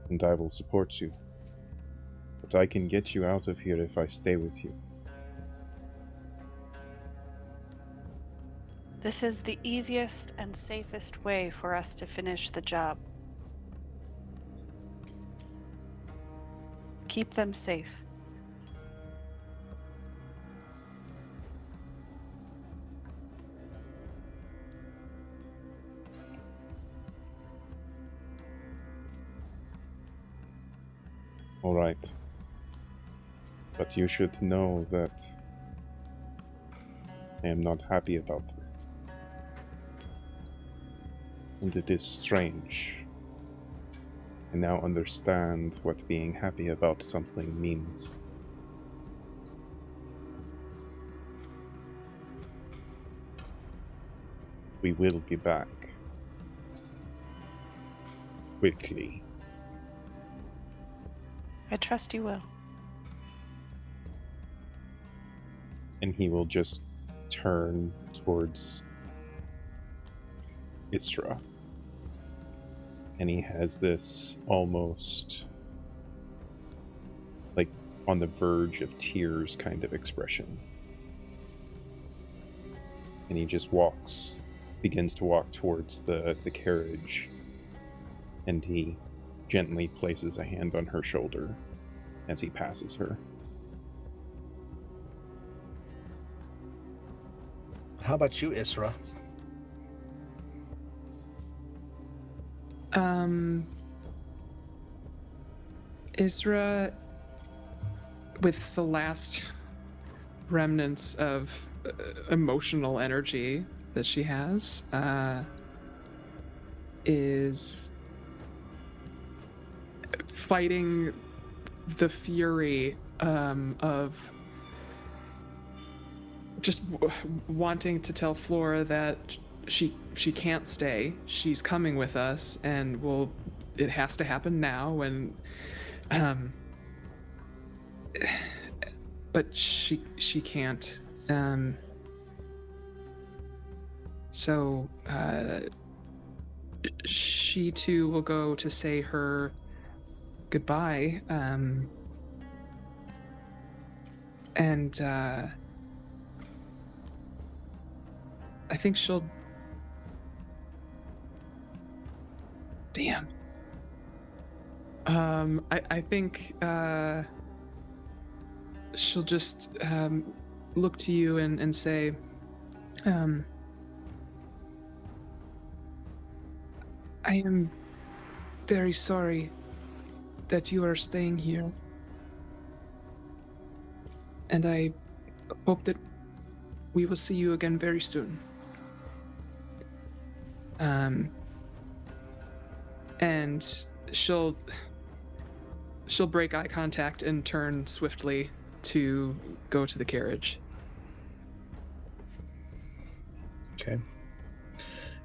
[SPEAKER 5] and I will support you. But I can get you out of here if I stay with you."
[SPEAKER 4] This is the easiest and safest way for us to finish the job. Keep them safe.
[SPEAKER 5] All right. But you should know that I am not happy about this. And it is strange. I now understand what being happy about something means. We will be back. Quickly.
[SPEAKER 4] I trust you will.
[SPEAKER 5] And he will just turn towards Isra. And he has this almost like on the verge of tears kind of expression. And he just begins to walk towards the carriage, and he gently places a hand on her shoulder as he passes her.
[SPEAKER 1] How about you, Isra?
[SPEAKER 3] Isra, with the last remnants of emotional energy that she has, is fighting the fury of just wanting to tell Flora that she can't stay. She's coming with us, and it has to happen now. And but she can't. So she too will go to say her goodbye. And I think she'll. Damn. I think she'll just look to you and say, I am very sorry that you are staying here. And I hope that we will see you again very soon. And she'll break eye contact and turn swiftly to go to the carriage.
[SPEAKER 1] Okay.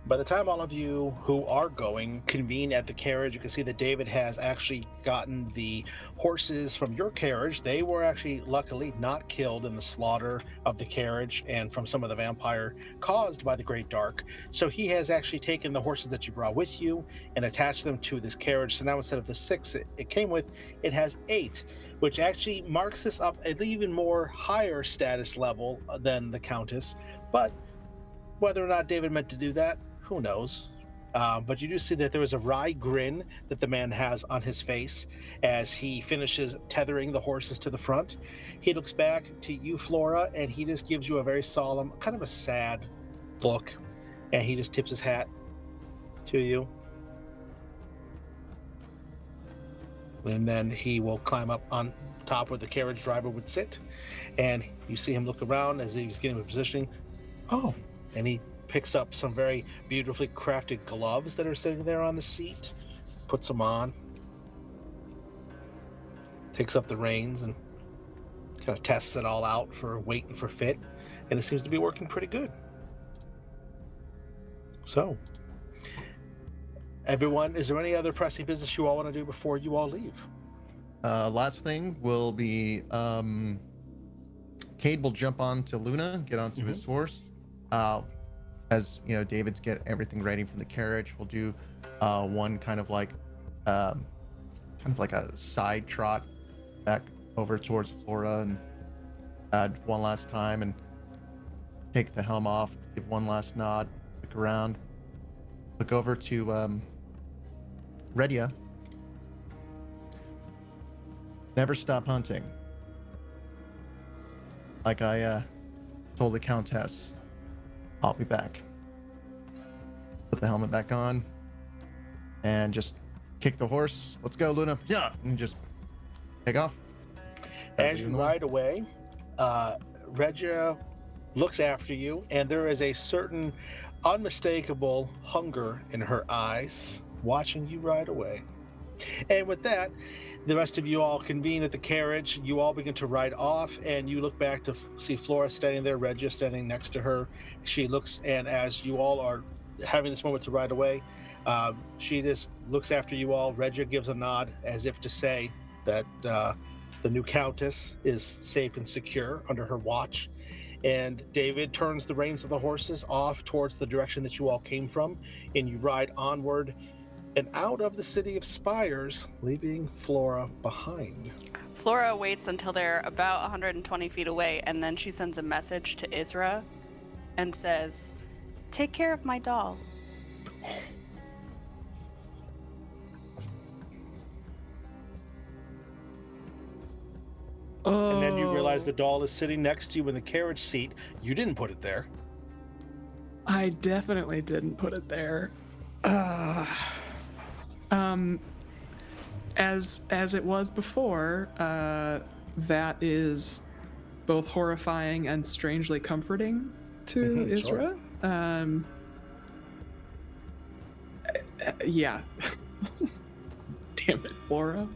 [SPEAKER 1] By the time all of you who are going convene at the carriage, you can see that David has actually gotten the horses from your carriage. They were actually, luckily, not killed in the slaughter of the carriage and from some of the vampire caused by the Great Dark. So he has actually taken the horses that you brought with you and attached them to this carriage. So now instead of the 6 it came with, it has 8, which actually marks this up at an even more higher status level than the Countess. But whether or not David meant to do that, who knows? But you do see that there is a wry grin that the man has on his face as he finishes tethering the horses to the front. He looks back to you, Flora, and he just gives you a very solemn, kind of a sad look, and he just tips his hat to you. And then he will climb up on top where the carriage driver would sit, and you see him look around as he's getting positioning. Oh, and he picks up some very beautifully crafted gloves that are sitting there on the seat, puts them on, takes up the reins, and kind of tests it all out for weight and for fit, and it seems to be working pretty good. So, everyone, is there any other pressing business you all want to do before you all leave?
[SPEAKER 2] Last thing will be Cade will jump onto Luna, get onto his horse. As you know, David's get everything ready from the carriage. We'll do one kind of like a side trot back over towards Flora and one last time and take the helm off, give one last nod, look around, look over to Redia. Never stop hunting. Like I told the Countess, I'll be back. Put the helmet back on and just kick the horse. Let's go, Luna. Yeah. And just take off.
[SPEAKER 1] As you ride away, Regia looks after you, and there is a certain unmistakable hunger in her eyes watching you ride away. And with that, the rest of you all convene at the carriage. You all begin to ride off, and you look back to see Flora standing there, Regia standing next to her. She looks, and as you all are having this moment to ride away, she just looks after you all. Regia gives a nod as if to say that the new Countess is safe and secure under her watch. And David turns the reins of the horses off towards the direction that you all came from, and you ride onward and out of the City of Spires, leaving Flora behind.
[SPEAKER 4] Flora waits until they're about 120 feet away, and then she sends a message to Isra and says, "Take care of my doll."
[SPEAKER 1] And then you realize the doll is sitting next to you in the carriage seat. You didn't put it there.
[SPEAKER 3] I definitely didn't put it there. As it was before, that is both horrifying and strangely comforting to Isra.
[SPEAKER 1] Sure.
[SPEAKER 3] Yeah. Damn it, Flora.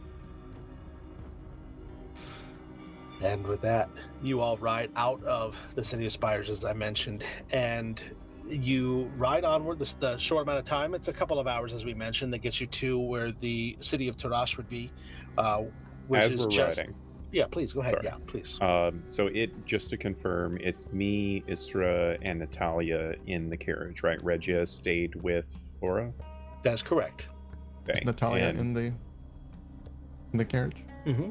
[SPEAKER 1] And with that, you all ride out of the City of Spires, as I mentioned, and you ride onward the short amount of time. It's a couple of hours, as we mentioned, that gets you to where the city of Tarash would be, which
[SPEAKER 5] As
[SPEAKER 1] is
[SPEAKER 5] we're
[SPEAKER 1] just...
[SPEAKER 5] riding.
[SPEAKER 1] Yeah, please, go ahead.
[SPEAKER 5] Sorry.
[SPEAKER 1] Yeah, please.
[SPEAKER 5] So just to confirm, it's me, Isra, and Natalya in the carriage, right? Regia stayed with Flora?
[SPEAKER 1] That's correct.
[SPEAKER 5] Okay.
[SPEAKER 2] Is Natalya in the carriage?
[SPEAKER 1] Mm-hmm.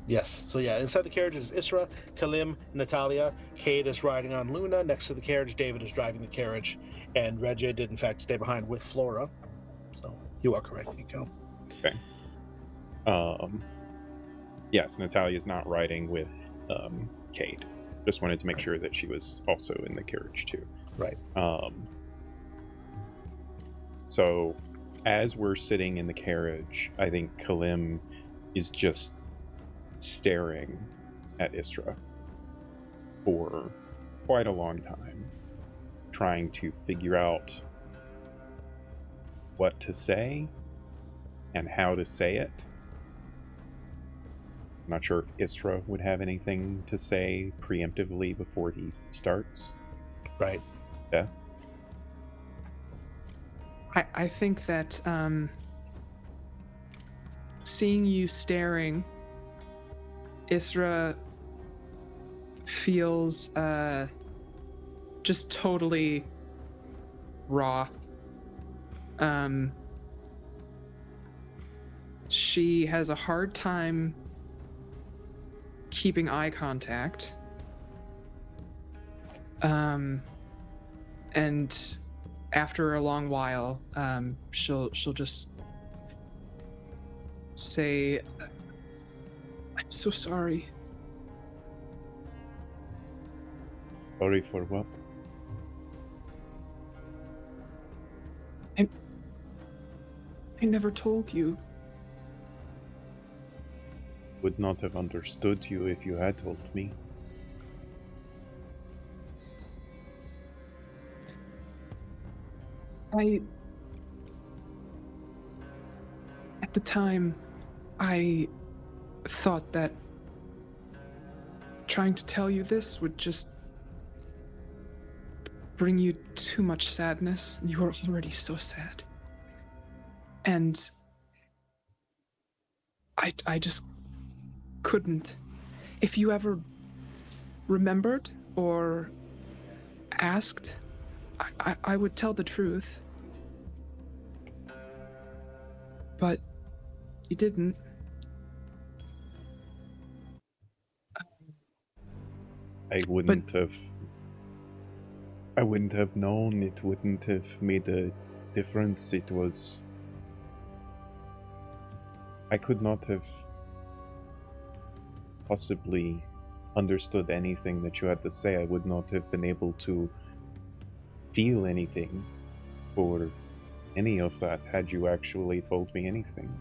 [SPEAKER 1] Yes. So yeah, inside the carriage is Isra, Kalim, Natalya. Cade is riding on Luna. Next to the carriage, David is driving the carriage, and Regia did in fact stay behind with Flora. So you are correct, Nico.
[SPEAKER 5] Okay. Yes, Natalya's not riding with Cade. Just wanted to make sure that she was also in the carriage too.
[SPEAKER 1] Right.
[SPEAKER 5] So as we're sitting in the carriage, I think Kalim is just staring at Isra for quite a long time, trying to figure out what to say and how to say it. I'm not sure if Isra would have anything to say preemptively before he starts.
[SPEAKER 1] Right.
[SPEAKER 5] Yeah.
[SPEAKER 3] I think that seeing you staring, Isra feels just totally raw. She has a hard time keeping eye contact. And after a long while, she'll just say, "I'm so sorry."
[SPEAKER 5] Sorry for what?
[SPEAKER 3] I never told you.
[SPEAKER 5] Would not have understood you if you had told me.
[SPEAKER 3] At the time, I thought that trying to tell you this would just bring you too much sadness. You are already so sad. And I just couldn't. If you ever remembered or asked, I would tell the truth. But you didn't.
[SPEAKER 5] I wouldn't have known. It wouldn't have made a difference. I could not have possibly understood anything that you had to say. I would not have been able to feel anything for any of that had you actually told me anything.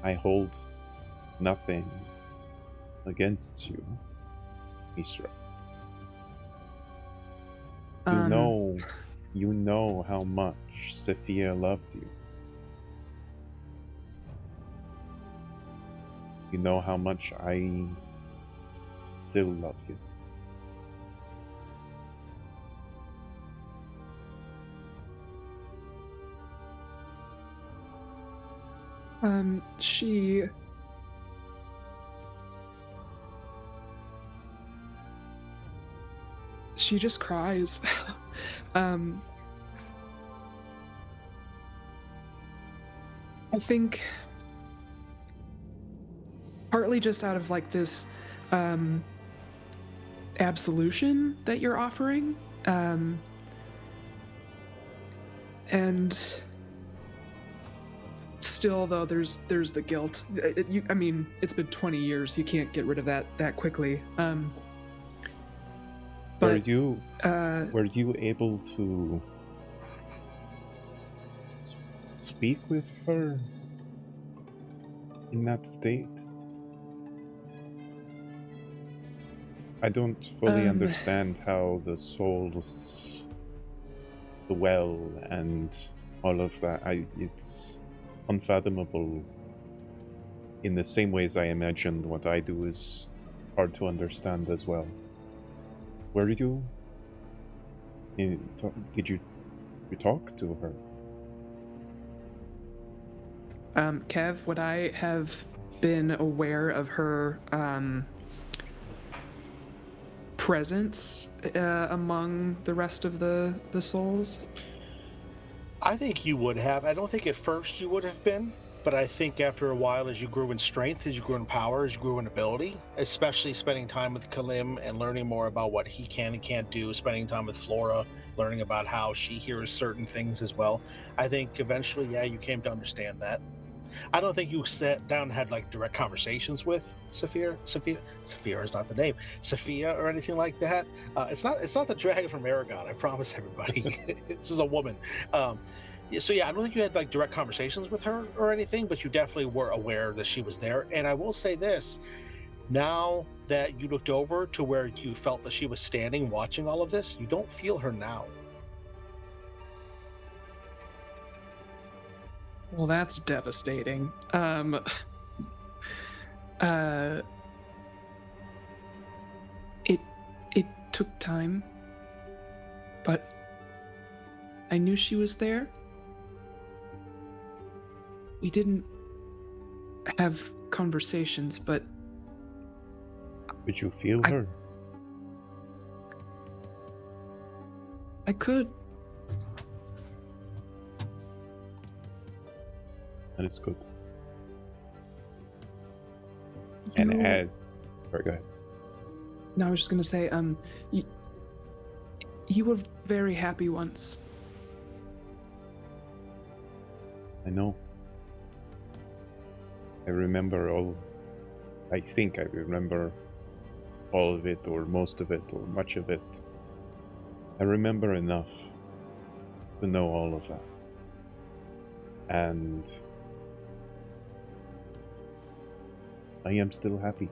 [SPEAKER 5] I hold nothing against you, Isra. You know how much Sophia loved you. You know how much I still love you.
[SPEAKER 3] She just cries. I think partly just out of like this absolution that you're offering, and still though there's the guilt. I mean, it's been 20 years. You can't get rid of that quickly. But
[SPEAKER 5] were you able to speak with her in that state? I don't fully understand how the souls, the well, and all of that. It's unfathomable. In the same ways I imagined what I do is hard to understand as well. Were you? Did you talk to her?
[SPEAKER 3] Kev, would I have been aware of her presence among the rest of the souls?
[SPEAKER 1] I think you would have. I don't think at first you would have been, but I think after a while, as you grew in strength, as you grew in power, as you grew in ability, especially spending time with Kalim and learning more about what he can and can't do, spending time with Flora, learning about how she hears certain things as well, I think eventually, yeah, you came to understand that. I don't think you sat down and had like direct conversations with Sophia is not the name. Sophia or anything like that. It's not the dragon from Aragon. I promise everybody. This is a woman. So yeah, I don't think you had like direct conversations with her or anything, but you definitely were aware that she was there. And I will say this: now that you looked over to where you felt that she was standing, watching all of this, you don't feel her now.
[SPEAKER 3] Well, that's devastating. It took time, but I knew she was there. We didn't have conversations, but
[SPEAKER 5] Could you feel her?
[SPEAKER 3] I could.
[SPEAKER 5] That is good.
[SPEAKER 3] You-
[SPEAKER 5] And as... Sorry, go ahead.
[SPEAKER 3] No, I was just gonna say, you were very happy once,
[SPEAKER 5] I know. I think I remember all of it, or most of it, or much of it. I remember enough to know all of that. And I am still happy.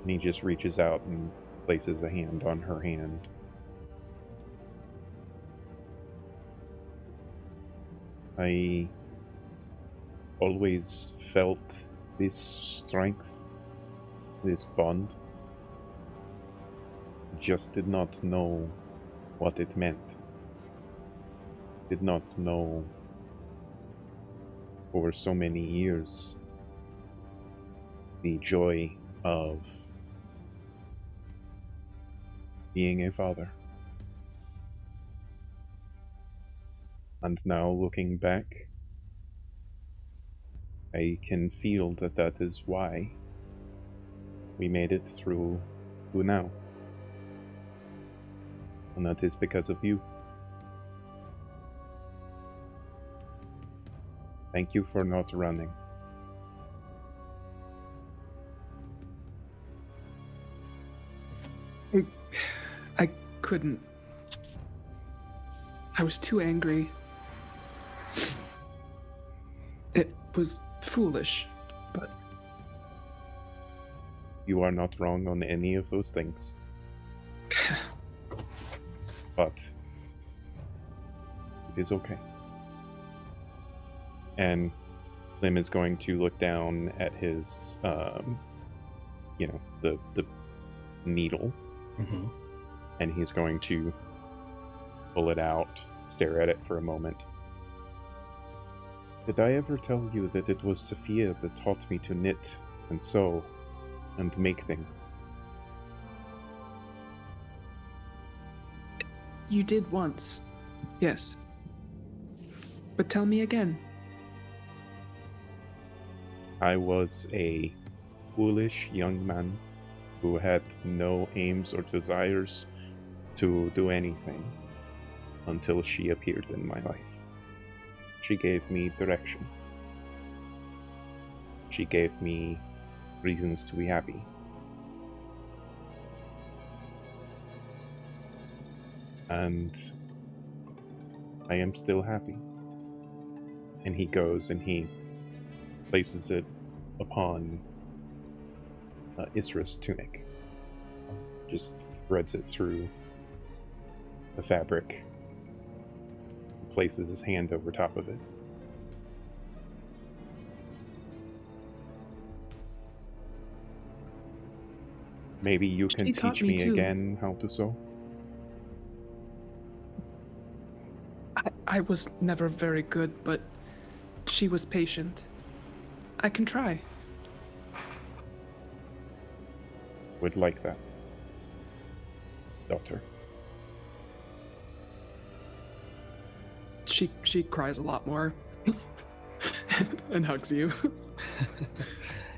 [SPEAKER 5] And he just reaches out and places a hand on her hand. I always felt this strength, this bond. Just did not know what it meant. Did not know for so many years the joy of being a father. And now, looking back, I can feel that that is why we made it through to now. And that is because of you. Thank you for not running.
[SPEAKER 3] I couldn't. I was too angry. It was foolish, but...
[SPEAKER 5] You are not wrong on any of those things. But it is okay. And Lim is going to look down at his, the needle, and he's going to pull it out, stare at it for a moment. Did I ever tell you that it was Sophia that taught me to knit and sew and make things?
[SPEAKER 3] You did once, yes. But tell me again.
[SPEAKER 5] I was a foolish young man who had no aims or desires to do anything until she appeared in my life. She gave me direction. She gave me reasons to be happy. And I am still happy. And he goes and he places it upon Isra's tunic. Just threads it through the fabric. Places his hand over top of it. Maybe you can teach me again how to sew?
[SPEAKER 3] I was never very good, but she was patient. I can try.
[SPEAKER 5] Would like that, daughter.
[SPEAKER 3] She cries a lot more and hugs you.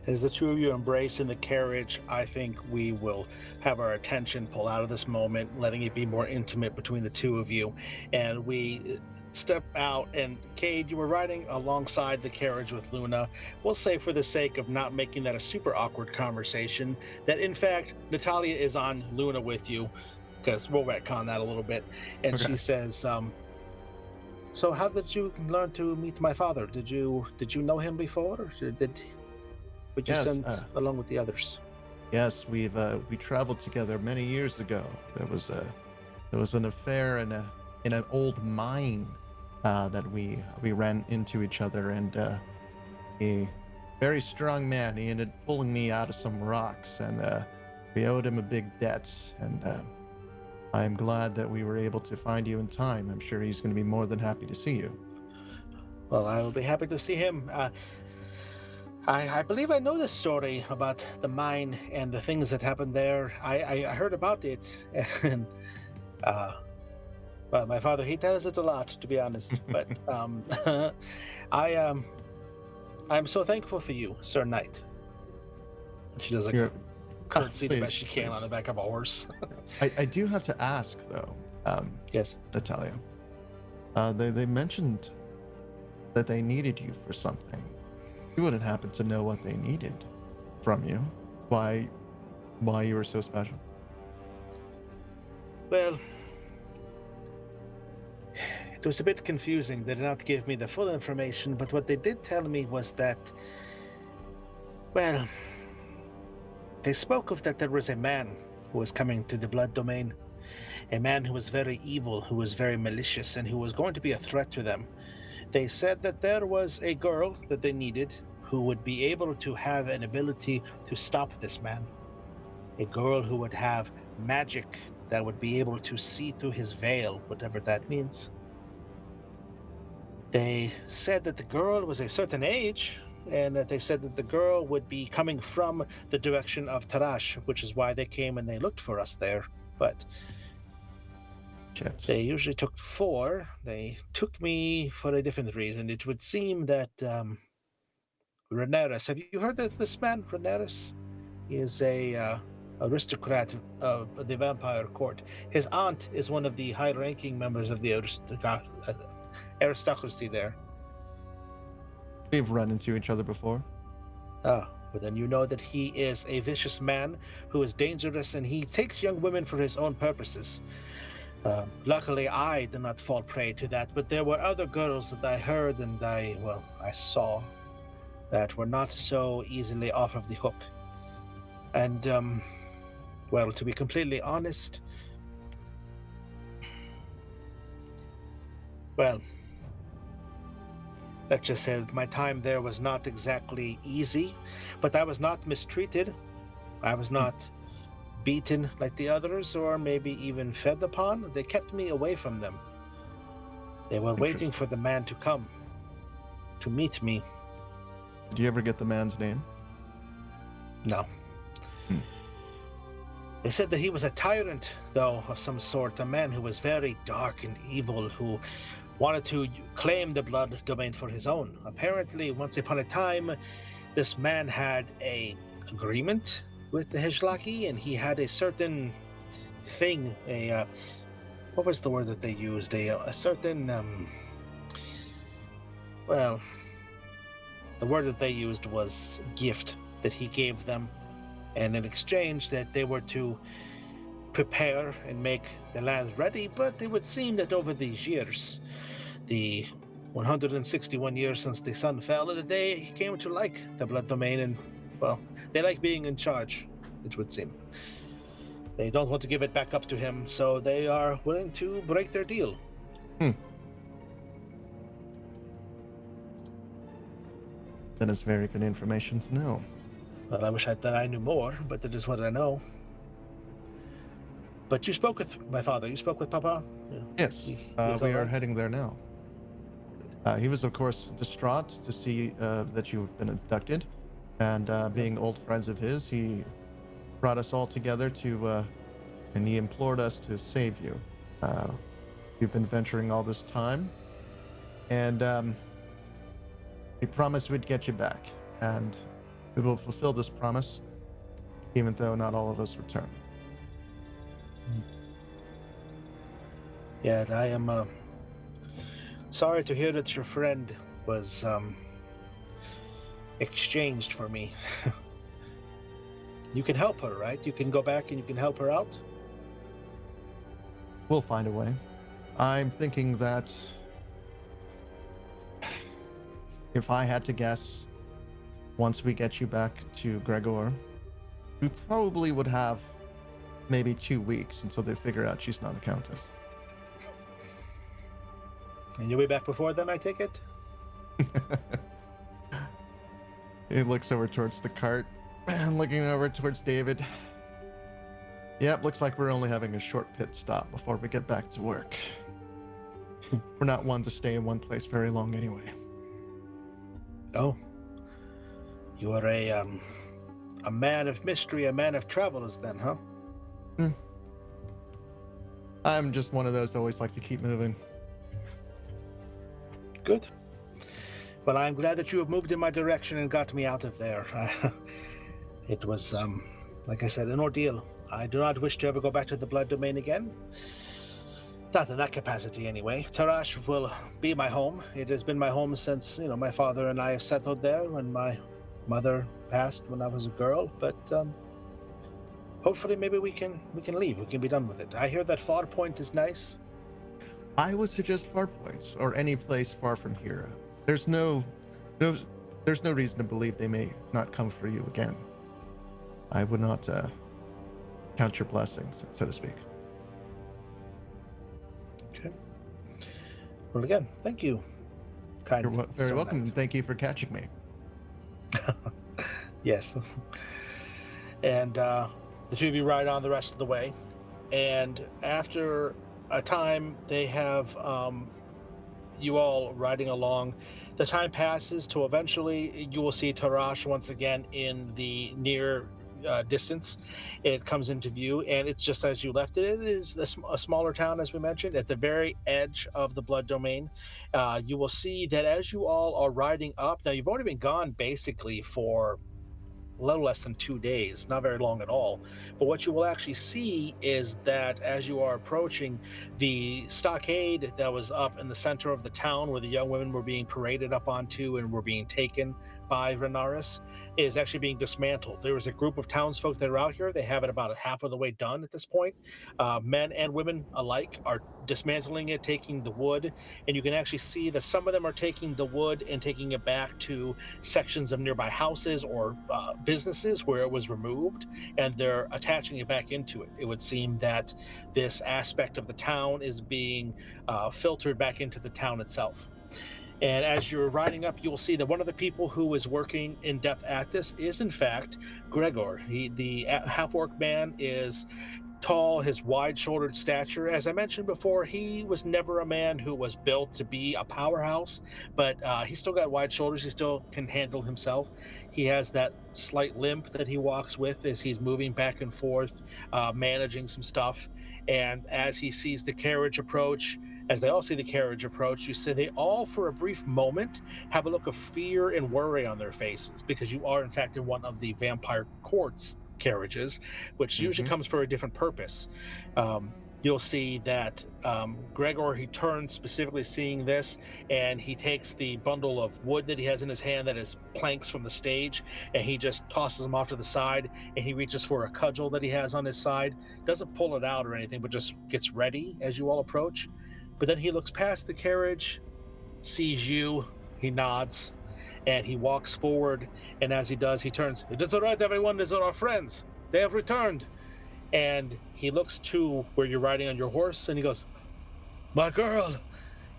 [SPEAKER 1] As the two of you embrace in the carriage, I think we will have our attention pull out of this moment, letting it be more intimate between the two of you. And we step out, and Cade, you were riding alongside the carriage with Luna. We'll say, for the sake of not making that a super awkward conversation, that in fact Natalya is on Luna with you, because we'll retcon that a little bit. And okay. She says, so how did you learn to meet my father? Did you know him before, or would you send along with the others?
[SPEAKER 2] Yes, we traveled together many years ago. There was an affair in an old mine that we ran into each other, and a very strong man. He ended up pulling me out of some rocks, and we owed him a big debt. And I am glad that we were able to find you in time. I'm sure he's going to be more than happy to see you.
[SPEAKER 1] Well, I will be happy to see him. I believe I know this story about the mine and the things that happened there. I heard about it, and well, my father, he tells it a lot, to be honest. But I'm so thankful for you, Sir Knight. She does a curtsy the best she can on the back of a horse.
[SPEAKER 2] I do have to ask, though,
[SPEAKER 1] Yes.
[SPEAKER 2] Natalya. They mentioned that they needed you for something. You wouldn't happen to know what they needed from you. Why you were so special?
[SPEAKER 1] Well, it was a bit confusing. They did not give me the full information, but what they did tell me was that, well, they spoke of that there was a man who was coming to the blood domain. A man who was very evil, who was very malicious, and who was going to be a threat to them. They said that there was a girl that they needed who would be able to have an ability to stop this man. A girl who would have magic that would be able to see through his veil, whatever that means. They said that the girl was a certain age, and that they said that the girl would be coming from the direction of Tarash, which is why they came and they looked for us there. But they usually took 4. They took me for a different reason. It would seem that Rhaenyra, have you heard of this man, Rhaenyra? He is a aristocrat of the vampire court. His aunt is one of the high-ranking members of the aristocracy there.
[SPEAKER 2] We've run into each other before.
[SPEAKER 1] Ah, but then you know that he is a vicious man who is dangerous, and he takes young women for his own purposes. Luckily, I did not fall prey to that, but there were other girls that I heard and I saw that were not so easily off of the hook. And, well, to be completely honest, well, let's just say that my time there was not exactly easy, but I was not mistreated. I was not beaten like the others, or maybe even fed upon. They kept me away from them. They were waiting for the man to come, to meet me.
[SPEAKER 2] Did you ever get the man's name?
[SPEAKER 1] No. They said that he was a tyrant, though, of some sort, a man who was very dark and evil, who wanted to claim the blood domain for his own. Apparently, once upon a time, this man had an agreement with the Hjilaki, and he had a certain thing, what was the word that they used? A certain, well, the word that they used was gift that he gave them, and in exchange that they were to prepare and make the land ready. But it would seem that over these years, the 161 years since the sun fell, that they came to like the blood domain, and, well, they like being in charge, it would seem. They don't want to give it back up to him, so they are willing to break their deal.
[SPEAKER 2] That is very good information to know.
[SPEAKER 1] Well, I wish that I knew more, but that is what I know. But you spoke with my father. You spoke with Papa?
[SPEAKER 2] Yes, we are heading there now. He was, of course, distraught to see that you've been abducted. And being old friends of his, he brought us all together and he implored us to save you. You've been venturing all this time, and we promised we'd get you back, and we will fulfill this promise, even though not all of us return.
[SPEAKER 1] Yeah, I am sorry to hear that your friend was exchanged for me. You can help her, right? You can go back and you can help her out?
[SPEAKER 2] We'll find a way. I'm thinking that if I had to guess, once we get you back to Gregor, we probably would have maybe 2 weeks until they figure out she's not a countess.
[SPEAKER 1] And you'll be back before then, I take it?
[SPEAKER 2] He looks over towards the cart and looking over towards David. Yep, looks like we're only having a short pit stop before we get back to work. We're not one to stay in one place very long anyway.
[SPEAKER 1] Oh. You are a man of mystery, a man of travels then, huh?
[SPEAKER 2] I'm just one of those that always like to keep moving.
[SPEAKER 1] Good. Well, I'm glad that you have moved in my direction and got me out of there. It was, like I said, an ordeal. I do not wish to ever go back to the blood domain again. Not in that capacity, anyway. Tarash will be my home. It has been my home since, my father and I settled there when my mother passed when I was a girl. But hopefully, maybe we can leave. We can be done with it. I hear that Far Point is nice.
[SPEAKER 2] I would suggest Far Points or any place far from here. There's no reason to believe they may not come for you again. I would not count your blessings, so to speak.
[SPEAKER 1] Okay. Well, again, thank you.
[SPEAKER 2] You're very welcome, and thank you for catching me.
[SPEAKER 1] Yes. And the two of you ride on the rest of the way. And after a time, they have you all riding along. The time passes till eventually you will see Tarash once again in the near distance. It comes into view, and it's just as you left it. It is a smaller town, as we mentioned, at the very edge of the Blood Domain. You will see that as you all are riding up, now you've already been gone basically for a little less than 2 days, not very long at all. But what you will actually see is that as you are approaching, the stockade that was up in the center of the town where the young women were being paraded up onto and were being taken by Renaris is actually being dismantled. There was a group of townsfolk that are out here. They have it about half of the way done at this point. Men and women alike are dismantling it, taking the wood, and you can actually see that some of them are taking the wood and taking it back to sections of nearby houses or businesses where it was removed, and they're attaching it back into it. It would seem that this aspect of the town is being filtered back into the town itself. And as you're riding up, you'll see that one of the people who is working in depth at this is, in fact, Gregor. The half-orc man is tall, his wide-shouldered stature. As I mentioned before, he was never a man who was built to be a powerhouse, but he's still got wide shoulders. He still can handle himself. He has that slight limp that he walks with as he's moving back and forth, managing some stuff. And as he sees the carriage approach, as they all see the carriage approach, you see they all, for a brief moment, have a look of fear and worry on their faces, because you are, in fact, in one of the vampire court's carriages, which usually comes for a different purpose. You'll see that Gregor, he turns specifically seeing this, and he takes the bundle of wood that he has in his hand that is planks from the stage, and he just tosses them off to the side, and he reaches for a cudgel that he has on his side. Doesn't pull it out or anything, but just gets ready as you all approach. But then he looks past the carriage, sees you, he nods, and he walks forward, and as he does, he turns. "It is all right, everyone. These are our friends. They have returned." And he looks to where you're riding on your horse, and he goes, "My girl."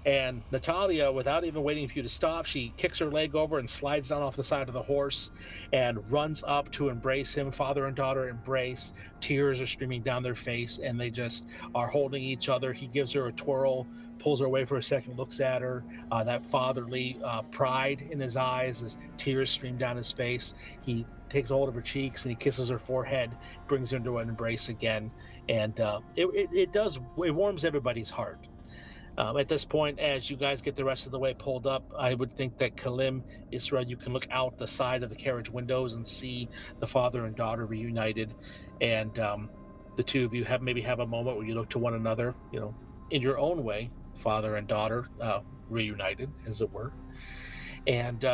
[SPEAKER 1] And Natalya, without even waiting for you to stop, she kicks her leg over and slides down off the side of the horse and runs up to embrace him. Father and daughter embrace. Tears are streaming down their face, and they just are holding each other. He gives her a twirl, pulls her away for a second, looks at her, that fatherly pride in his eyes as tears stream down his face. He takes hold of her cheeks and he kisses her forehead, brings her into an embrace again. And it warms everybody's heart. At this point, as you guys get the rest of the way pulled up, I would think that Kalim, Isra, you can look out the side of the carriage windows and see the father and daughter reunited. And the two of you have a moment where you look to one another, in your own way, father and daughter reunited, as it were. And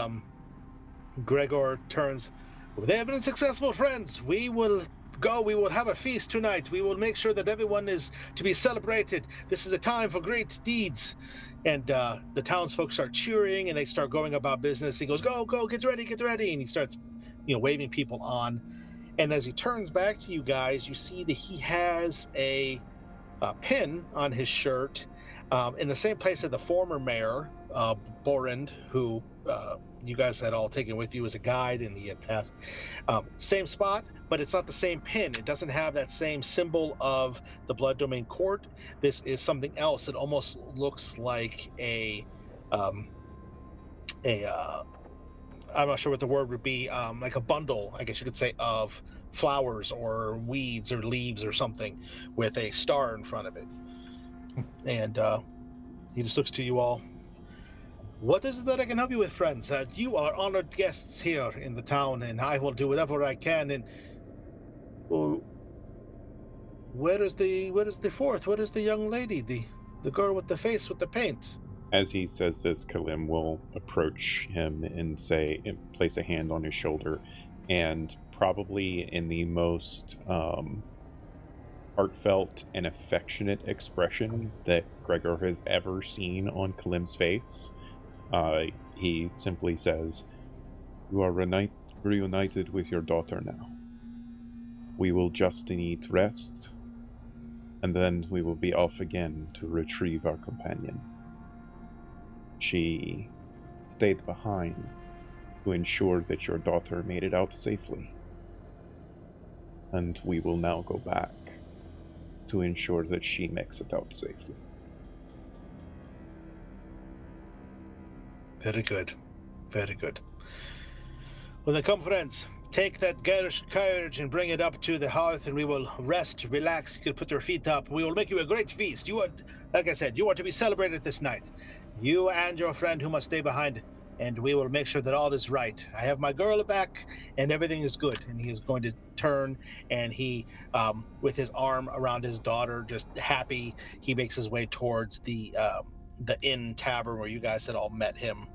[SPEAKER 1] Gregor turns. "They have been successful, friends. We will go. We will have a feast tonight. We will make sure that everyone is to be celebrated. This is a time for great deeds." And the townsfolk start cheering, and they start going about business. He goes, "Go, go, get ready. And he starts, waving people on. And as he turns back to you guys, you see that he has a pin on his shirt in the same place that the former mayor, Borand, who you guys had all taken with you as a guide, and he had passed. Same spot, but it's not the same pin. It doesn't have that same symbol of the Blood Domain Court. This is something else. It almost looks like I'm not sure what the word would be, like a bundle, I guess you could say, of flowers or weeds or leaves or something with a star in front of it. And he just looks to you all. "What is it that I can help you with, friends? You are honored guests here in the town, and I will do whatever I can. And where is the fourth? Where is the young lady? The girl with the face with the paint.
[SPEAKER 5] As he says this, Kalim will approach him and place a hand on his shoulder, and probably in the most heartfelt and affectionate expression that Gregor has ever seen on Kalim's face, he simply says, "You are reunited with your daughter now. We will just need rest, and then we will be off again to retrieve our companion. She stayed behind to ensure that your daughter made it out safely. And we will now go back to ensure that she makes it out safely."
[SPEAKER 1] Very good. Very good. Well then, come friends. Take that garish courage and bring it up to the hearth, and we will rest, relax. You can put your feet up. We will make you a great feast. You are, like I said, you are to be celebrated this night. You and your friend who must stay behind, and we will make sure that all is right. I have my girl back, and everything is good. And he is going to turn, and he, with his arm around his daughter, just happy, he makes his way towards the inn tavern where you guys had all met him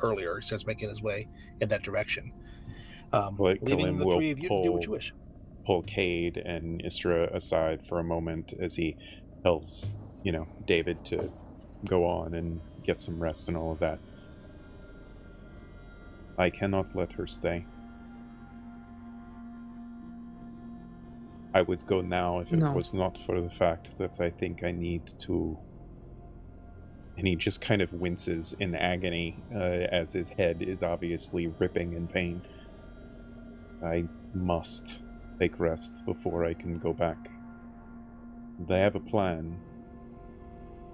[SPEAKER 1] earlier. He starts making his way in that direction. Leaving the three of you to do what you wish.
[SPEAKER 5] Pull Cade and Isra aside for a moment as he tells, David to go on and get some rest and all of that. I cannot let her stay. I would go now if it was not for the fact that I think I need to... And he just kind of winces in agony as his head is obviously ripping in pain. I must take rest before I can go back. I have a plan.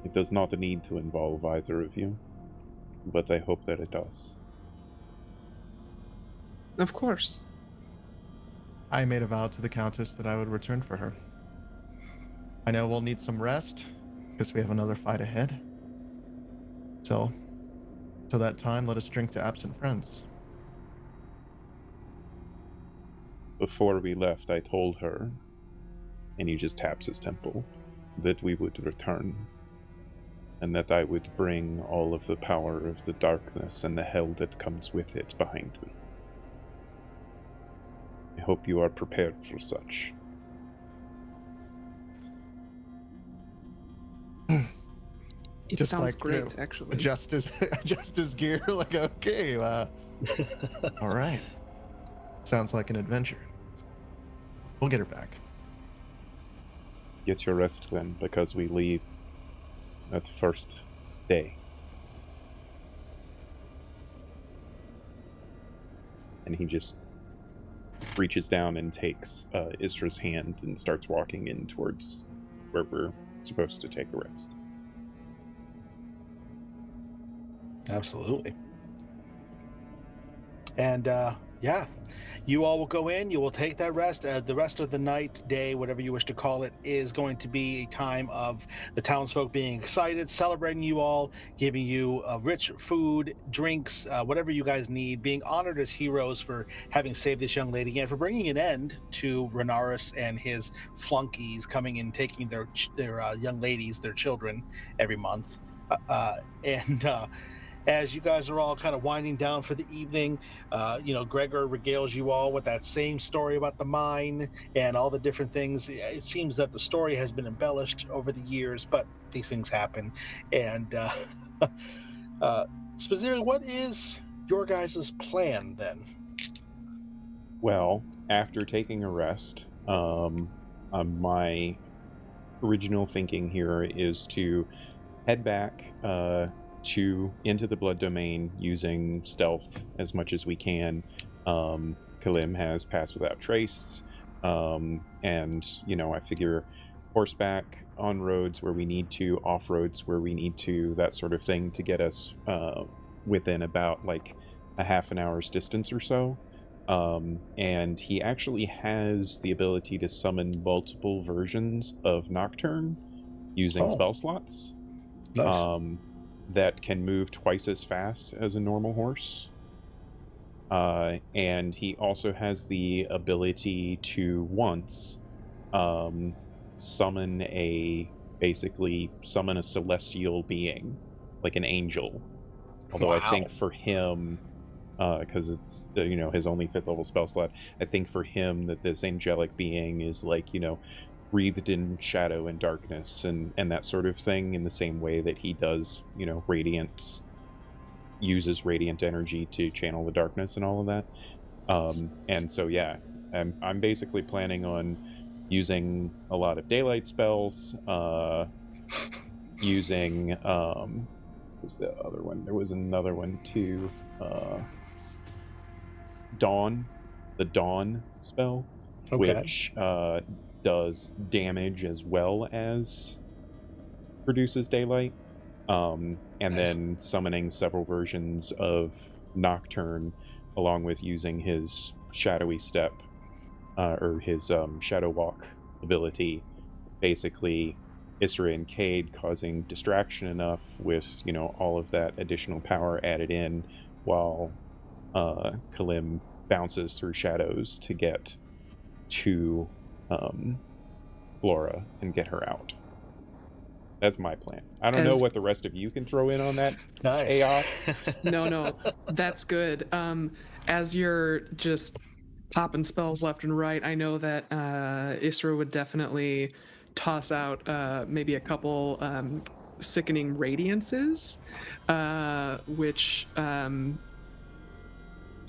[SPEAKER 5] It does not need to involve either of you, but I hope that it does.
[SPEAKER 3] Of course.
[SPEAKER 2] I made a vow to the Countess that I would return for her. I know we'll need some rest, because we have another fight ahead. So, till that time, let us drink to absent friends.
[SPEAKER 5] Before we left, I told her, and he just taps his temple, that we would return, and that I would bring all of the power of the darkness and the hell that comes with it behind me. I hope you are prepared for such.
[SPEAKER 3] It
[SPEAKER 2] just
[SPEAKER 3] sounds
[SPEAKER 2] like,
[SPEAKER 3] great, actually.
[SPEAKER 2] Adjust his gear, like, okay, all right. Sounds like an adventure. We'll get her back.
[SPEAKER 5] Get your rest then, because we leave that first day. And he just reaches down and takes Isra's hand and starts walking in towards where we're supposed to take a rest.
[SPEAKER 1] Absolutely. And you all will go in, you will take that rest. The rest of the night, day, whatever you wish to call it, is going to be a time of the townsfolk being excited, celebrating you all, giving you rich food, drinks, whatever you guys need, being honored as heroes for having saved this young lady and for bringing an end to Renaris and his flunkies coming in, taking their young ladies, their children, every month. As you guys are all kind of winding down for the evening, Gregor regales you all with that same story about the mine and all the different things. It seems that the story has been embellished over the years, but these things happen. And specifically, what is your guys' plan then?
[SPEAKER 5] Well, after taking a rest, my original thinking here is to head back into the blood domain using stealth as much as we can. Kalim has passed without trace, and I figure horseback on roads where we need to, off roads where we need to, that sort of thing, to get us within about like a half an hour's distance or so. And he actually has the ability to summon multiple versions of Nocturne using spell slots.
[SPEAKER 1] Nice.
[SPEAKER 5] That can move twice as fast as a normal horse. And he also has the ability to once summon a basically summon a celestial being, like an angel. Although I think for him, because it's his only 5th level spell slot, I think for him that this angelic being is like breathed in shadow and darkness and that sort of thing, in the same way that he does radiance, uses radiant energy to channel the darkness and all of that. And so yeah, I'm basically planning on using a lot of daylight spells, using what's the other one? There was another one too. Dawn, the Dawn spell, which does damage as well as produces daylight. And then summoning several versions of Nocturne, along with using his Shadowy Step, or his Shadow Walk ability, basically Isra and Cade causing distraction enough with all of that additional power added in, while Kalim bounces through shadows to get to Flora and get her out. That's my plan. I don't know what the rest of you can throw in on that chaos.
[SPEAKER 3] No, that's good. As you're just popping spells left and right, I know that Isra would definitely toss out maybe a couple sickening radiances, which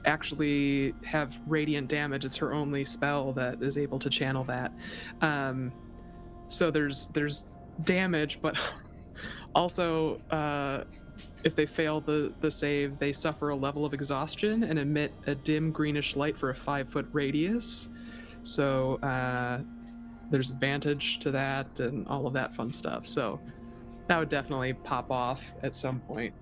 [SPEAKER 3] actually have radiant damage. It's her only spell that is able to channel that. So there's damage, but also if they fail the save, they suffer a level of exhaustion and emit a dim greenish light for a 5-foot radius. So there's advantage to that and all of that fun stuff. So that would definitely pop off at some point.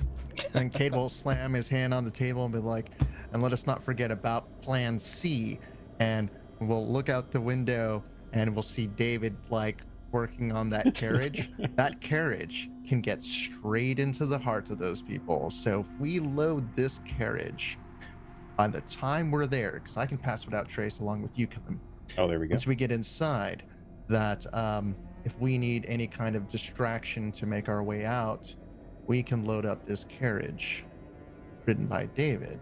[SPEAKER 2] And Cade will slam his hand on the table and be like, and let us not forget about plan C. And we'll look out the window and we'll see David like working on that carriage. That carriage can get straight into the heart of those people. So if we load this carriage, by the time we're there, because I can pass without trace along with you, Kalim.
[SPEAKER 5] Oh, there we go.
[SPEAKER 2] Once we get inside, that if we need any kind of distraction to make our way out, we can load up this carriage ridden by David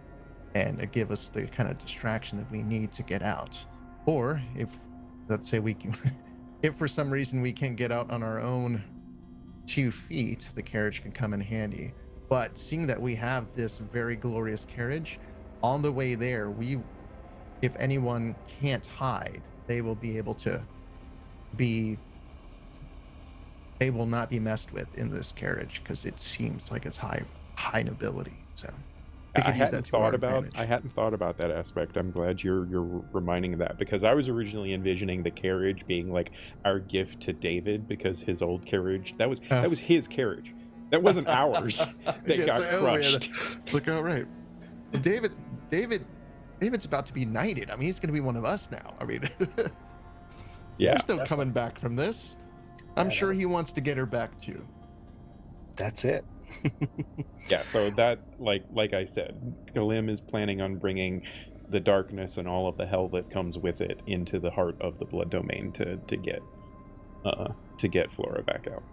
[SPEAKER 2] and give us the kind of distraction that we need to get out. Or if, let's say we can, if for some reason we can't get out on our own 2 feet, the carriage can come in handy. But seeing that we have this very glorious carriage, on the way there, if anyone can't hide, they will be able to they will not be messed with in this carriage because it seems like it's high nobility. So
[SPEAKER 5] I hadn't thought about that aspect. I'm glad you're reminding of that, because I was originally envisioning the carriage being like our gift to David, because his old carriage that was his carriage. That wasn't ours. That got crushed.
[SPEAKER 2] It's like, oh right. Well, David's about to be knighted. I mean, he's going to be one of us now. I mean,
[SPEAKER 5] yeah.
[SPEAKER 2] There's no coming back from this. I'm sure he wants to get her back too.
[SPEAKER 1] That's it.
[SPEAKER 5] Yeah, so that, like I said, Kalim is planning on bringing the darkness and all of the hell that comes with it into the heart of the blood domain to get Flora back out.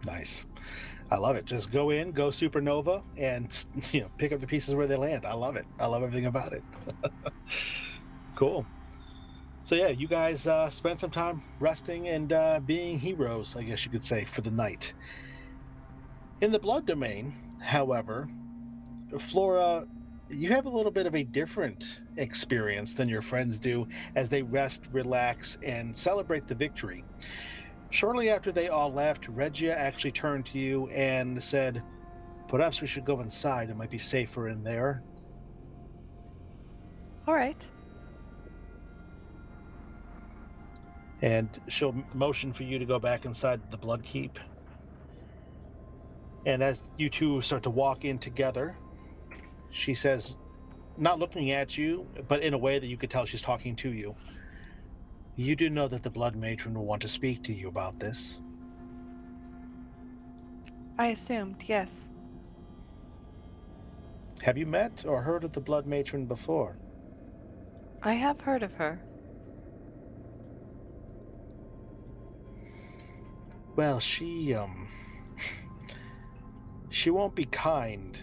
[SPEAKER 1] Nice. I love it. Just go in, go supernova, and pick up the pieces where they land. I love it. I love everything about it. Cool. So yeah, you guys spent some time resting and being heroes, I guess you could say, for the night. In the blood domain, however, Flora, you have a little bit of a different experience than your friends do as they rest, relax, and celebrate the victory. Shortly after they all left, Regia actually turned to you and said, "Perhaps we should go inside. It might be safer in there."
[SPEAKER 4] All right.
[SPEAKER 1] And she'll motion for you to go back inside the Blood Keep. And as you two start to walk in together, she says, not looking at you, but in a way that you could tell she's talking to you, "You do know that the Blood Matron will want to speak to you about this."
[SPEAKER 4] I assumed, yes.
[SPEAKER 1] "Have you met or heard of the Blood Matron before?"
[SPEAKER 4] I have heard of her.
[SPEAKER 1] Well, she won't be kind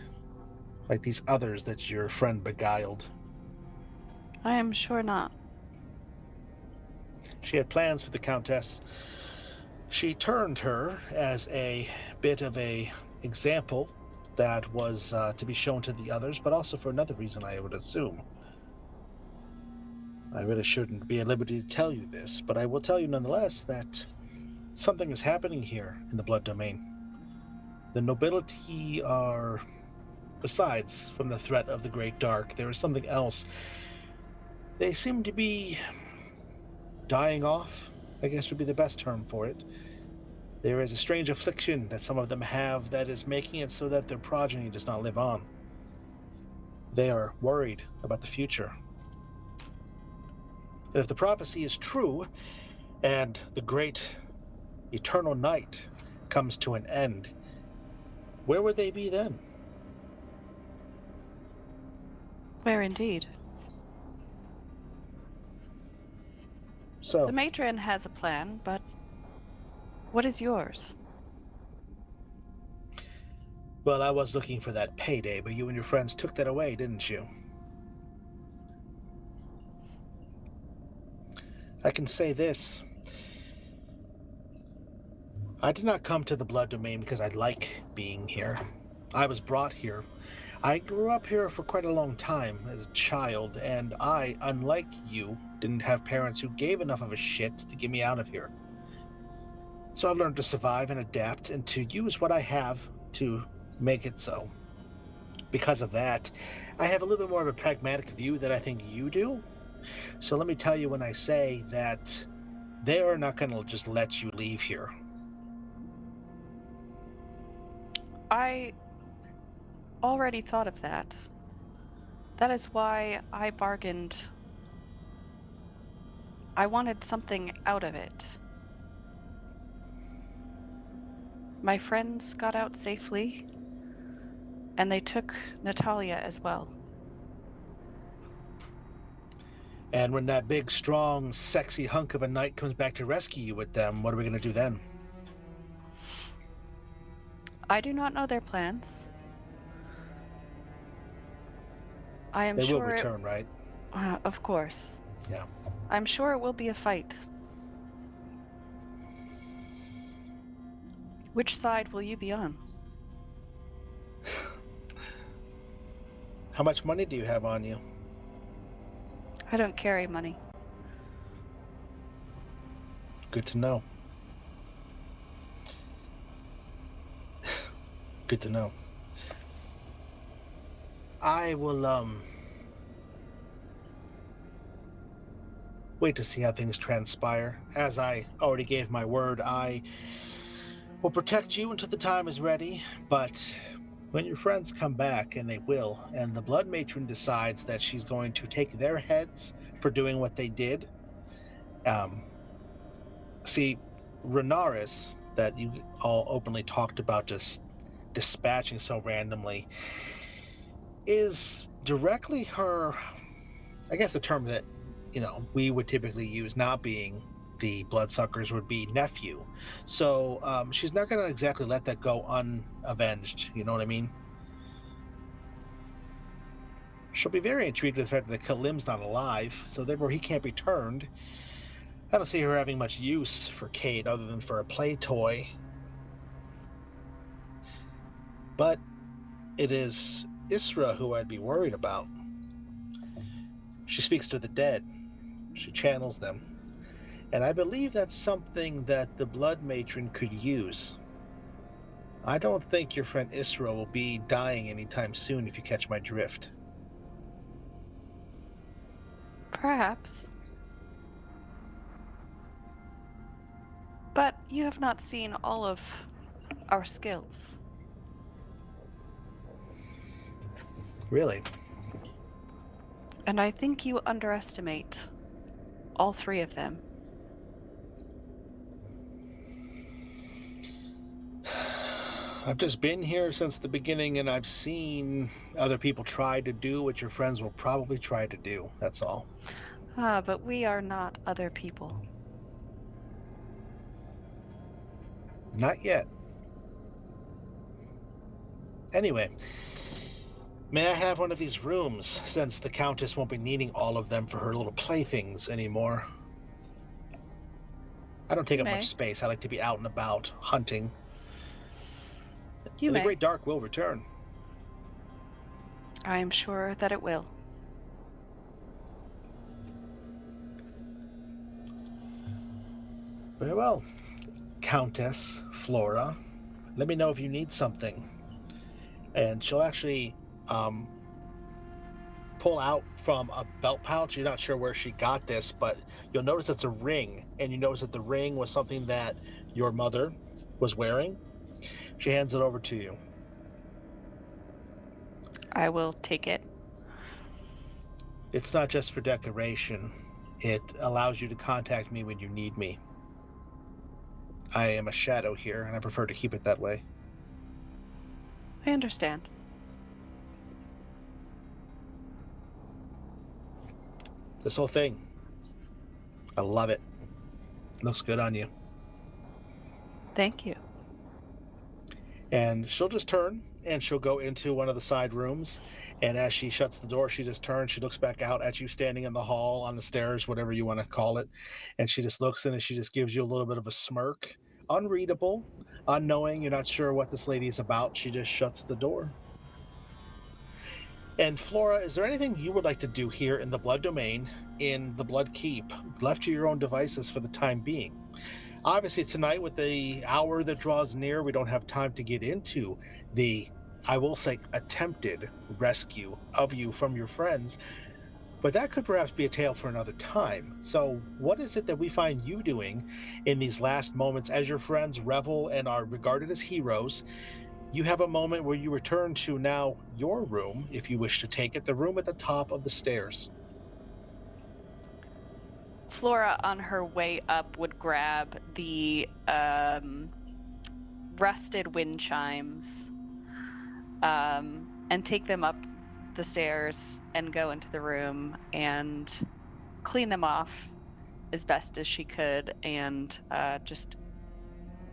[SPEAKER 1] like these others that your friend beguiled.
[SPEAKER 4] I am sure not.
[SPEAKER 1] She had plans for the Countess. She turned her as a bit of a example that was to be shown to the others, but also for another reason, I would assume. I really shouldn't be at liberty to tell you this, but I will tell you nonetheless that something is happening here in the Blood Domain. The nobility are, besides from the threat of the Great Dark, there is something else. They seem to be dying off, I guess would be the best term for it. There is a strange affliction that some of them have that is making it so that their progeny does not live on. They are worried about the future. And if the prophecy is true, and the great eternal night comes to an end, where would they be then?
[SPEAKER 4] Where indeed.
[SPEAKER 1] So,
[SPEAKER 4] The matron has a plan, but what is yours?
[SPEAKER 1] well, I was looking for that payday, but you and your friends took that away, didn't you? I can say this. I did not come to the Blood Domain because I like being here. I was brought here. I grew up here for quite a long time as a child, and I, unlike you, didn't have parents who gave enough of a shit to get me out of here. So I've learned to survive and adapt and to use what I have to make it so. Because of that, I have a little bit more of a pragmatic view than I think you do. So let me tell you when I say that they are not going to just let you leave here.
[SPEAKER 4] I already thought of that. That is why I bargained. I wanted something out of it. My friends got out safely, and they took Natalya as well.
[SPEAKER 1] And when that big, strong, sexy hunk of a knight comes back to rescue you with them, what are we going to do then?
[SPEAKER 4] I do not know their plans. I am
[SPEAKER 1] They
[SPEAKER 4] sure
[SPEAKER 1] will return, right?
[SPEAKER 4] Of course.
[SPEAKER 1] Yeah.
[SPEAKER 4] I'm sure it will be a fight. Which side will you be on?
[SPEAKER 1] How much money do you have on you?
[SPEAKER 4] I don't carry money.
[SPEAKER 1] Good to know. Good to know. I will, wait to see how things transpire. As I already gave my word, I will protect you until the time is ready, but when your friends come back, and they will, and the Blood Matron decides that she's going to take their heads for doing what they did, see, Renaris, that you all openly talked about just dispatching so randomly, is directly her, I guess the term that, we would typically use, not being the bloodsuckers, would be nephew. So she's not going to exactly let that go unavenged, you know what I mean? She'll be very intrigued with the fact that Kalim's not alive, so therefore he can't be turned. I don't see her having much use for Cade other than for a play toy. But it is Isra who I'd be worried about. She speaks to the dead. She channels them. And I believe that's something that the Blood Matron could use. I don't think your friend Isra will be dying anytime soon, if you catch my drift.
[SPEAKER 4] Perhaps. But you have not seen all of our skills.
[SPEAKER 1] Really?
[SPEAKER 4] And I think you underestimate all three of them.
[SPEAKER 1] I've just been here since the beginning, and I've seen other people try to do what your friends will probably try to do. That's all.
[SPEAKER 4] But we are not other people.
[SPEAKER 1] Not yet. Anyway, may I have one of these rooms, since the Countess won't be needing all of them for her little playthings anymore? I don't take up much space. I like to be out and about, hunting.
[SPEAKER 4] You
[SPEAKER 1] and
[SPEAKER 4] may.
[SPEAKER 1] The Great Dark will return.
[SPEAKER 4] I am sure that it will.
[SPEAKER 1] Very well. Countess Flora, let me know if you need something. And she'll actually pull out from a belt pouch. You're not sure where she got this, but you'll notice it's a ring, and you notice that the ring was something that your mother was wearing. She hands it over to you.
[SPEAKER 4] I will take it.
[SPEAKER 1] It's not just for decoration. It allows you to contact me when you need me. I am a shadow here, and I prefer to keep it that way.
[SPEAKER 4] I understand.
[SPEAKER 1] This whole thing, I love it. Looks good on you.
[SPEAKER 4] Thank you.
[SPEAKER 1] And she'll just turn, and she'll go into one of the side rooms. And as she shuts the door, she just turns. She looks back out at you standing in the hall, on the stairs, whatever you want to call it. And she just looks in, and she just gives you a little bit of a smirk. Unreadable, unknowing, you're not sure what this lady is about. She just shuts the door. And Flora, is there anything you would like to do here in the Blood Domain, in the Blood Keep, left to your own devices for the time being? Obviously, tonight, with the hour that draws near, we don't have time to get into the, I will say, attempted rescue of you from your friends, but that could perhaps be a tale for another time. So what is it that we find you doing in these last moments as your friends revel and are regarded as heroes? You have a moment where you return to now your room, if you wish to take it, the room at the top of the stairs.
[SPEAKER 4] Flora, on her way up, would grab the rusted wind chimes and take them up the stairs and go into the room and clean them off as best as she could, and just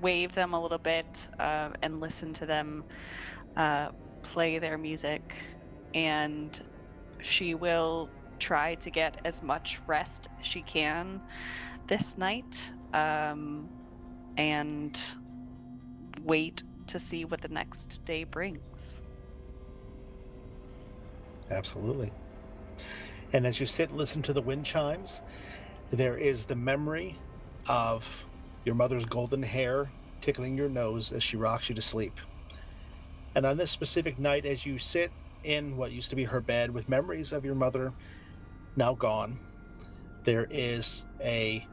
[SPEAKER 4] wave them a little bit and listen to them play their music. And she will try to get as much rest as she can this night, and wait to see what the next day brings.
[SPEAKER 1] Absolutely. And as you sit and listen to the wind chimes, there is the memory of your mother's golden hair tickling your nose as she rocks you to sleep. And on this specific night, as you sit in what used to be her bed with memories of your mother now gone, there is a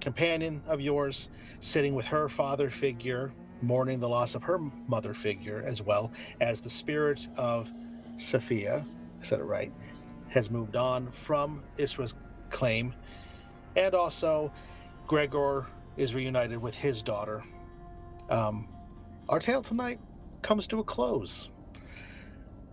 [SPEAKER 1] companion of yours sitting with her father figure, mourning the loss of her mother figure, as well as the spirit of Sophia, I said it right, has moved on from Isra's claim, and also Gregor is reunited with his daughter. Our tale tonight comes to a close.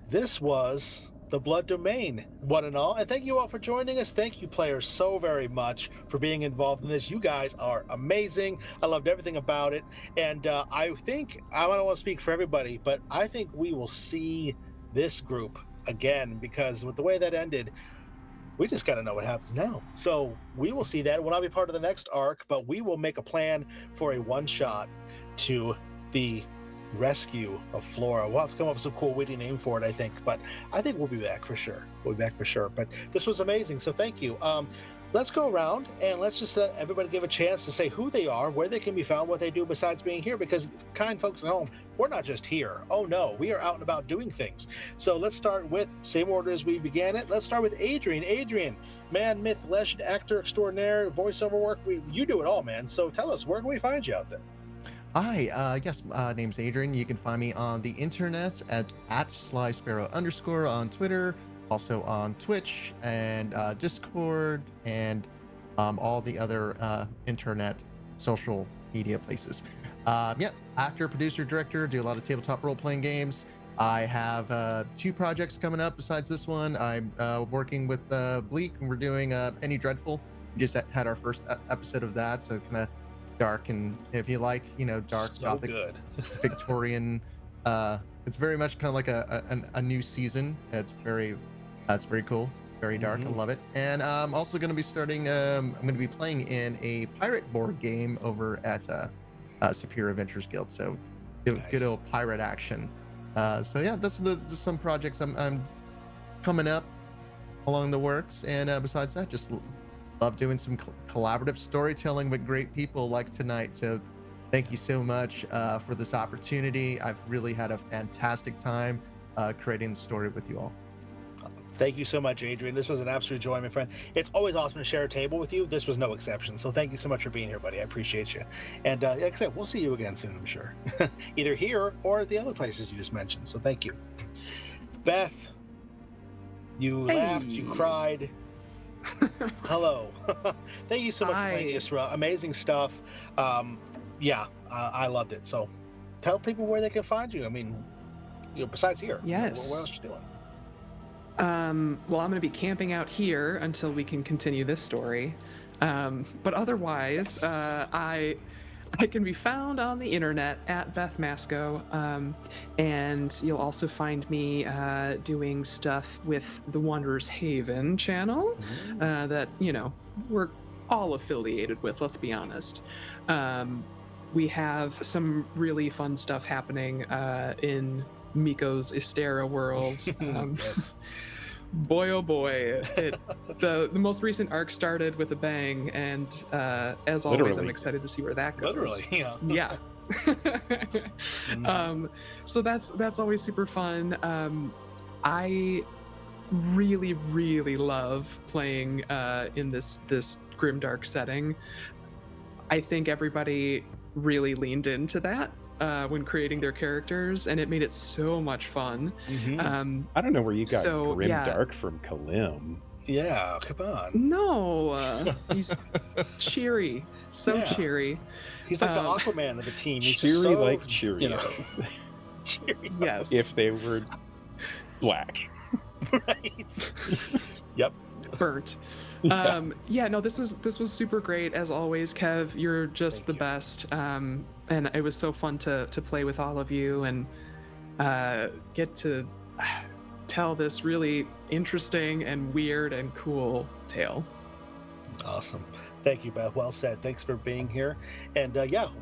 [SPEAKER 1] This was the Blood Domain, one and all, and thank you all for joining us. Thank you, players, so very much for being involved in this. You guys are amazing. I loved everything about it, and I think, I don't want to speak for everybody, but I think we will see this group again, because with the way that ended, we just got to know what happens now. So we will see that. We'll not be part of the next arc, but we will make a plan for a one-shot to the rescue of Flora. We'll have to come up with some cool witty name for it, I think, but I think we'll be back for sure. We'll be back for sure. But this was amazing, so thank you. Let's go around and let's just let everybody give a chance to say who they are, where they can be found, what they do besides being here, because kind folks at home, we're not just here. Oh no, we are out and about doing things. So let's start with, same order as we began it, let's start with Adrian. Adrian, man, myth, legend, actor extraordinaire, voiceover work, you do it all, man. So tell us, where can we find you out there?
[SPEAKER 2] Hi, yes, name's Adrian. You can find me on the internet at @SlySparrow_ on Twitter, also on Twitch and Discord and all the other internet social media places. Yeah, actor, producer, director, do a lot of tabletop role-playing games. I have 2 projects coming up besides this one. I'm working with Bleak, and we're doing Penny Dreadful. We just had our first episode of that, so kind of dark, and if you like, dark
[SPEAKER 1] So
[SPEAKER 2] gothic
[SPEAKER 1] good.
[SPEAKER 2] Victorian, it's very much kind of like a new season. It's very cool, very dark. I love it. And I'm also going to be starting. I'm going to be playing in a pirate board game over at Superior Adventures Guild. So good old pirate action. So yeah, that's some projects I'm coming up along the works. And besides that, just love doing some collaborative storytelling with great people like tonight. So thank you so much for this opportunity. I've really had a fantastic time creating the story with you all.
[SPEAKER 1] Thank you so much, Adrian. This was an absolute joy, my friend. It's always awesome to share a table with you. This was no exception. So thank you so much for being here, buddy. I appreciate you. And like I said, we'll see you again soon, I'm sure. Either here or the other places you just mentioned. So thank you. Beth, you laughed, you cried. Hello. Thank you so much for playing Isra. Amazing stuff. I loved it. So tell people where they can find you. I mean, besides here.
[SPEAKER 3] Yes.
[SPEAKER 1] What else are you doing?
[SPEAKER 3] Well, I'm going to be camping out here until we can continue this story. But otherwise, I can be found on the internet at Beth Masco, and you'll also find me doing stuff with the Wanderer's Haven channel that, we're all affiliated with, let's be honest. We have some really fun stuff happening in Miko's Istera world.
[SPEAKER 1] Yes.
[SPEAKER 3] Boy, oh boy, the most recent arc started with a bang, and as always,
[SPEAKER 5] Literally.
[SPEAKER 3] I'm excited to see where that goes.
[SPEAKER 1] Literally,
[SPEAKER 3] yeah. So that's always super fun. I really, really love playing in this grimdark setting. I think everybody really leaned into that when creating their characters, and it made it so much fun.
[SPEAKER 5] I don't know where you got grimdark from Kalim.
[SPEAKER 1] Yeah, come on.
[SPEAKER 3] No, he's cheery, cheery.
[SPEAKER 1] He's like the Aquaman of the team. He's
[SPEAKER 5] cheery,
[SPEAKER 1] just so,
[SPEAKER 5] like Cheerios.
[SPEAKER 1] Cheerios.
[SPEAKER 3] Yes.
[SPEAKER 5] If they were black.
[SPEAKER 1] Right. Yep.
[SPEAKER 3] Burnt. No, this was super great as always, Kev. You're just the best. And it was so fun to play with all of you and get to tell this really interesting and weird and cool tale.
[SPEAKER 1] Awesome. Thank you, Beth. Well said. Thanks for being here. And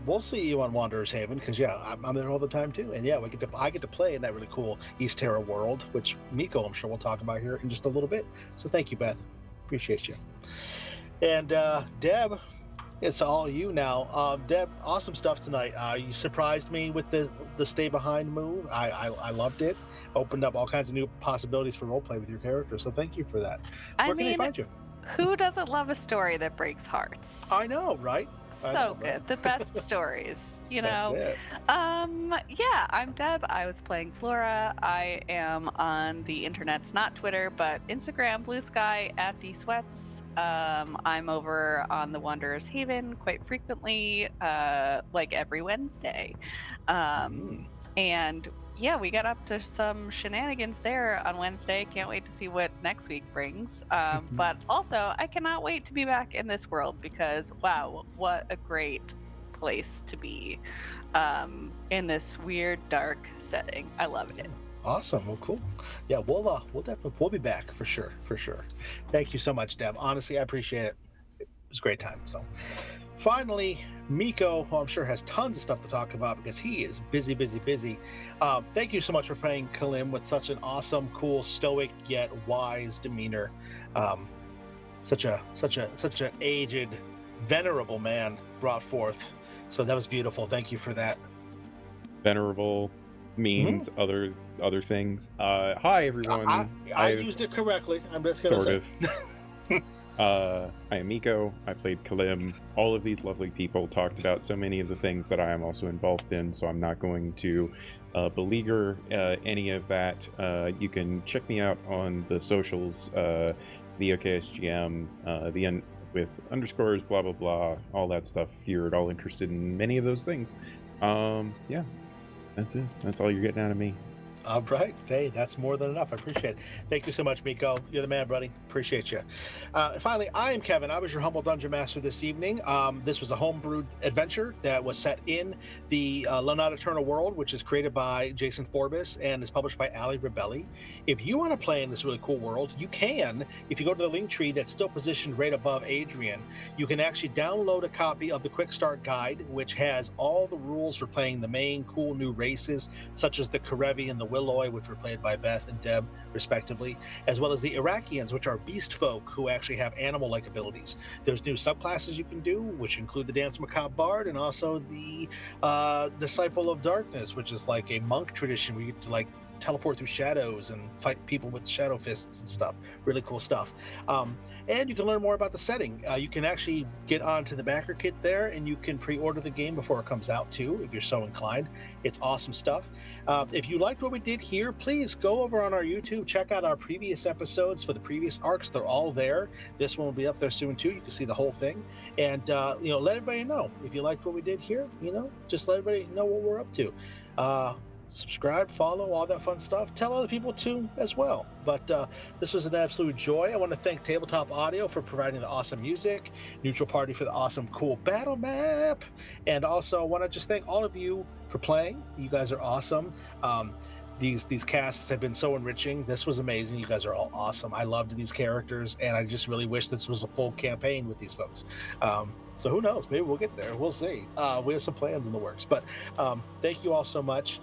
[SPEAKER 1] we'll see you on Wanderer's Haven because I'm there all the time too. And I get to play in that really cool East Terra world, which Miko, I'm sure we'll talk about here in just a little bit. So thank you, Beth. Appreciate you. And Deb, it's all you now. Deb, awesome stuff tonight. You surprised me with the stay behind move. I loved it. Opened up all kinds of new possibilities for roleplay with your character. So thank you for that. Where can they find you?
[SPEAKER 4] Who doesn't love a story that breaks hearts?
[SPEAKER 1] I know, right?
[SPEAKER 4] So good. The best stories,
[SPEAKER 1] That's it.
[SPEAKER 4] I'm Deb. I was playing Flora. I am on the internet's not Twitter, but Instagram, Blue Sky at @dsweats. I'm over on the Wanderer's Haven quite frequently, like every Wednesday. And we got up to some shenanigans there on Wednesday. Can't wait to see what next week brings. But also, I cannot wait to be back in this world because, wow, what a great place to be in this weird, dark setting. I love it.
[SPEAKER 1] Awesome. Well, cool. Yeah, we'll be back for sure. Thank you so much, Deb. Honestly, I appreciate it. It was a great time. So, finally, Miko, who I'm sure has tons of stuff to talk about because he is busy. Thank you so much for playing Kalim with such an awesome, cool, stoic yet wise demeanor. Such an aged, venerable man brought forth. So that was beautiful. Thank you for that.
[SPEAKER 5] Venerable means other things. Hi everyone.
[SPEAKER 1] I used it correctly. I'm just gonna
[SPEAKER 5] sort of. I am Miko. I played Kalim. All of these lovely people talked about so many of the things that I am also involved in, so I'm not going to beleaguer any of that. You can check me out on the socials, the OKSGM, with underscores, blah, blah, blah, all that stuff, if you're at all interested in many of those things. That's it. That's all you're getting out of me.
[SPEAKER 1] All right. Hey, that's more than enough. I appreciate it. Thank you so much, Miko. You're the man, buddy. Appreciate you. And finally, I am Kevin. I was your humble dungeon master this evening. This was a homebrewed adventure that was set in the Notte Eterna world, which is created by Jason Forbes and is published by Ali Rebelli. If you want to play in this really cool world, you can. If you go to the link tree that's still positioned right above Adrian, you can actually download a copy of the Quick Start Guide, which has all the rules for playing the main cool new races, such as the Karevi and the Willoy, which were played by Beth and Deb, respectively, as well as the Iraqians, which are beast folk who actually have animal-like abilities. There's new subclasses you can do, which include the Dance Macabre Bard and also the Disciple of Darkness, which is like a monk tradition where you get to like teleport through shadows and fight people with shadow fists and stuff. Really cool stuff. And you can learn more about the setting. You can actually get onto the backer kit there, and you can pre-order the game before it comes out too, if you're so inclined. It's awesome stuff. If you liked what we did here, please go over on our YouTube, check out our previous episodes for the previous arcs. They're all there. This one will be up there soon too. You can see the whole thing. And let everybody know if you liked what we did here. Just let everybody know what we're up to. Subscribe, follow, all that fun stuff. Tell other people too as well. But this was an absolute joy. I want to thank Tabletop Audio for providing the awesome music, Neutral Party for the awesome cool battle map, and also I want to just thank all of you for playing. You guys are awesome. These casts have been so enriching. This was amazing. You guys are all awesome. I loved these characters, and I just really wish this was a full campaign with these folks. So who knows? Maybe we'll get there. We'll see. We have some plans in the works. But thank you all so much.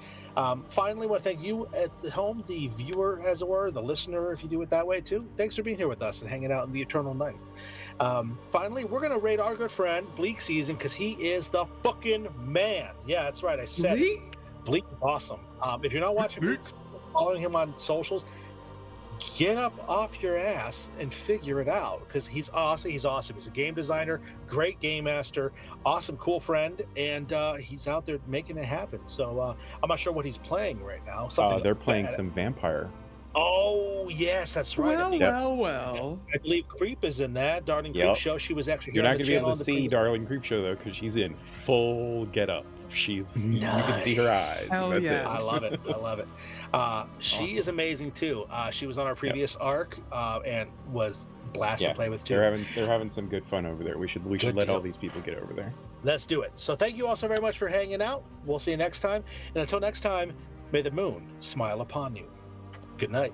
[SPEAKER 1] Finally, I want to thank you at home, the viewer, as it were, the listener, if you do it that way too. Thanks for being here with us and hanging out in the eternal night. Finally, we're going to raid our good friend Bleak Season because he is the fucking man. Yeah, that's right. I said it. Bleak is awesome. If you're not watching Bleak, following him on socials, get up off your ass and figure it out because he's awesome. He's a game designer, great game master, awesome, cool friend, and he's out there making it happen. So I'm not sure what he's playing right now.
[SPEAKER 5] They're playing some vampire.
[SPEAKER 1] Oh yes, that's right.
[SPEAKER 3] Well.
[SPEAKER 1] I believe Creep is in that Darling Creep show. She was actually.
[SPEAKER 5] You're not going to be able to see Darling Creep show though because she's in full get up. She's nice. You can see her eyes.
[SPEAKER 3] Hell
[SPEAKER 5] that's
[SPEAKER 3] yeah.
[SPEAKER 5] it.
[SPEAKER 1] I love it. I love it. She is amazing too. She was on our previous arc and was blast to play with too.
[SPEAKER 5] They're having some good fun over there. We should let all these people get over there.
[SPEAKER 1] Let's do it. So thank you all so very much for hanging out. We'll see you next time. And until next time, may the moon smile upon you. Good night.